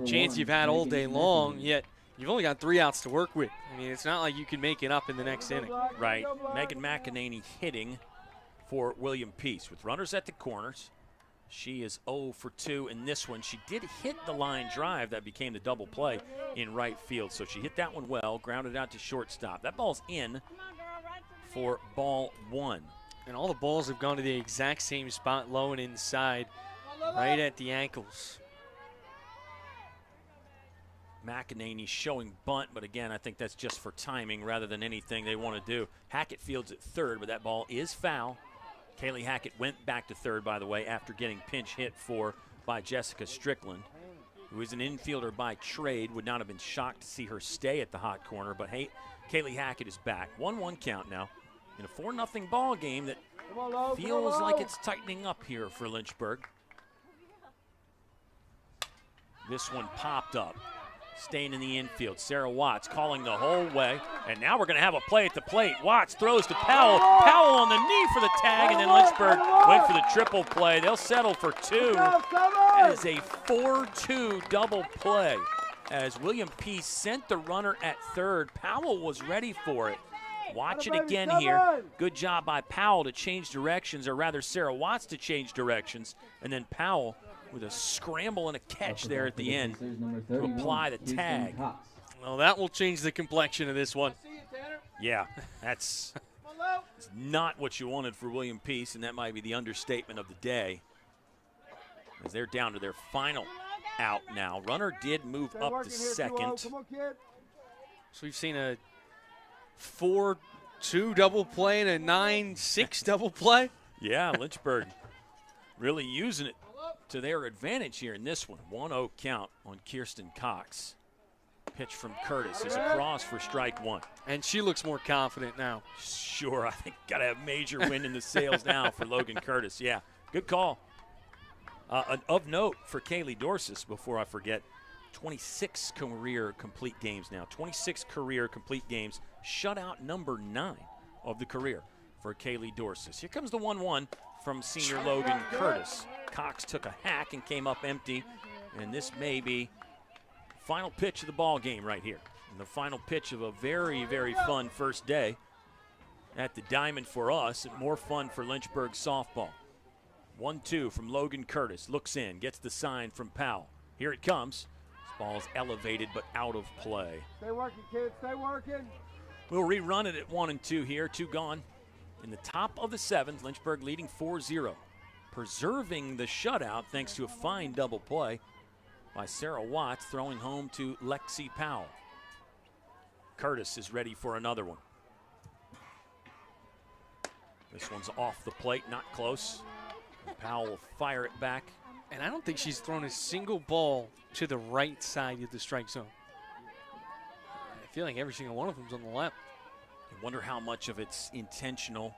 chance you've had all day long, yet you've only got 3 outs to work with. I mean, it's not like you can make it up in the next inning. Right. Megan McEnany hitting for William Peace with runners at the corners. She is 0 for 2 in this one. She did hit the line drive that became the double play in right field. So she hit that one well, grounded out to shortstop. That ball's in for ball 1. And all the balls have gone to the exact same spot, low and inside, right at the ankles. McEnany showing bunt, but again, I think that's just for timing rather than anything they want to do. Hackett fields at third, but that ball is foul. Kaylee Hackett went back to third, by the way, after getting pinch hit for by Jessica Strickland, who is an infielder by trade. Would not have been shocked to see her stay at the hot corner, but hey, Kaylee Hackett is back. 1-1 count now in a 4-0 ball game that feels like it's tightening up here for Lynchburg. This one popped up. Staying in the infield, Sarah Watts calling the whole way. And now we're going to have a play at the plate. Watts throws to Powell. Powell on the knee for the tag, and then Lynchburg went for the triple play. They'll settle for 2. That is a 4-2 double play as William Peace sent the runner at third. Powell was ready for it. Watch it again here. Good job by Powell to change directions, or rather Sarah Watts to change directions. And then Powell with a scramble and a catch there at the end to apply the tag. Well, that will change the complexion of this one. Yeah, that's not what you wanted for William Peace, and that might be the understatement of the day, as they're down to their final out now. Runner did move up to second. So we've seen a 4-2 double play and a 9-6 double play. Yeah, Lynchburg really using it to their advantage here in this one. 1-0 count on Kirsten Cox. Pitch from Curtis is across for strike one. And she looks more confident now. Sure, I think got to have major wind in the sails now for Logan Curtis. Yeah, good call. Of note for Kaylee Dorsis, before I forget, 26 career complete games now. 26 career complete games. Shutout number 9 of the career for Kaylee Dorsis. Here comes the 1-1 from senior Logan Curtis. Cox took a hack and came up empty, and this may be final pitch of the ball game right here. And the final pitch of a very, very fun first day at the Diamond for us, and more fun for Lynchburg softball. 1-2 from Logan Curtis. Looks in, gets the sign from Powell. Here it comes. This ball's elevated but out of play. Stay working, kids. Stay working. We'll rerun it at 1-2 here. 2 gone. In the top of the 7th, Lynchburg leading 4-0. Preserving the shutout thanks to a fine double play by Sarah Watts, throwing home to Lexi Powell. Curtis is ready for another one. This one's off the plate, not close. Powell will fire it back. And I don't think she's thrown a single ball to the right side of the strike zone. I feel like every single one of them's on the left. I wonder how much of it's intentional,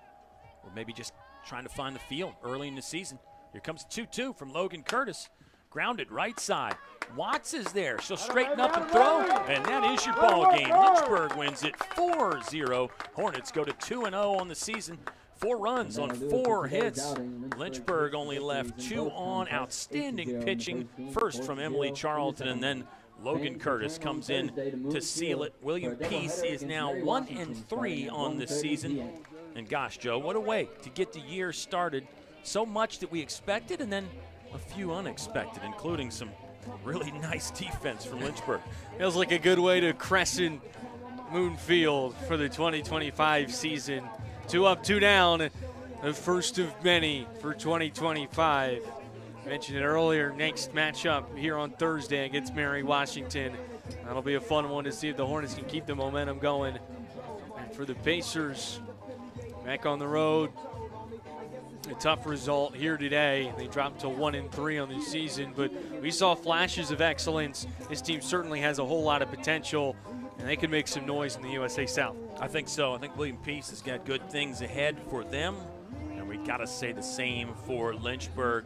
or maybe just trying to find the feel early in the season. Here comes 2-2 from Logan Curtis. Grounded right side. Watts is there. She'll straighten up and throw, and that is your ball game. Lynchburg wins it 4-0. Hornets go to 2-0 on the season. 4 runs on 4 hits. Lynchburg only left 2 on. Outstanding pitching, first from Emily Charlton, and then Logan Curtis comes in to seal it. William Peace is now 1-3 on the season. And gosh, Joe, what a way to get the year started. So much that we expected, and then a few unexpected, including some really nice defense from Lynchburg. Feels like a good way to crescent Moon Field for the 2025 season. 2 up, 2 down, the first of many for 2025. I mentioned it earlier, next matchup here on Thursday against Mary Washington. That'll be a fun one to see if the Hornets can keep the momentum going. And for the Pacers, back on the road, a tough result here today. They dropped to 1-3 on the season, but we saw flashes of excellence. This team certainly has a whole lot of potential, and they can make some noise in the USA South. I think so. I think William Peace has got good things ahead for them, and we got to say the same for Lynchburg.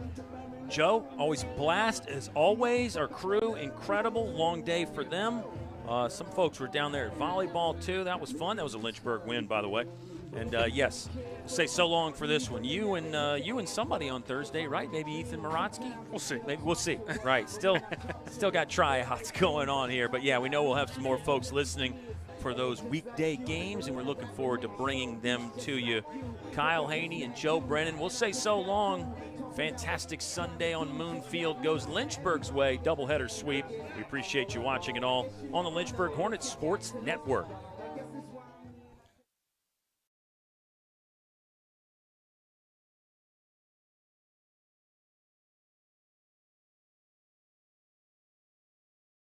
Joe, always a blast as always. Our crew, incredible. Long day for them. Some folks were down there at volleyball too. That was fun. That was a Lynchburg win, by the way. And yes, we'll say so long for this one. You and somebody on Thursday, right? Maybe Ethan Morotsky? We'll see. Maybe we'll see. Right. Still got tryouts going on here. But yeah, we know we'll have some more folks listening for those weekday games, and we're looking forward to bringing them to you. Kyle Haney and Joe Brennan, we'll say so long. Fantastic Sunday on Moon Field goes Lynchburg's way. Doubleheader sweep. We appreciate you watching it all on the Lynchburg Hornets Sports Network.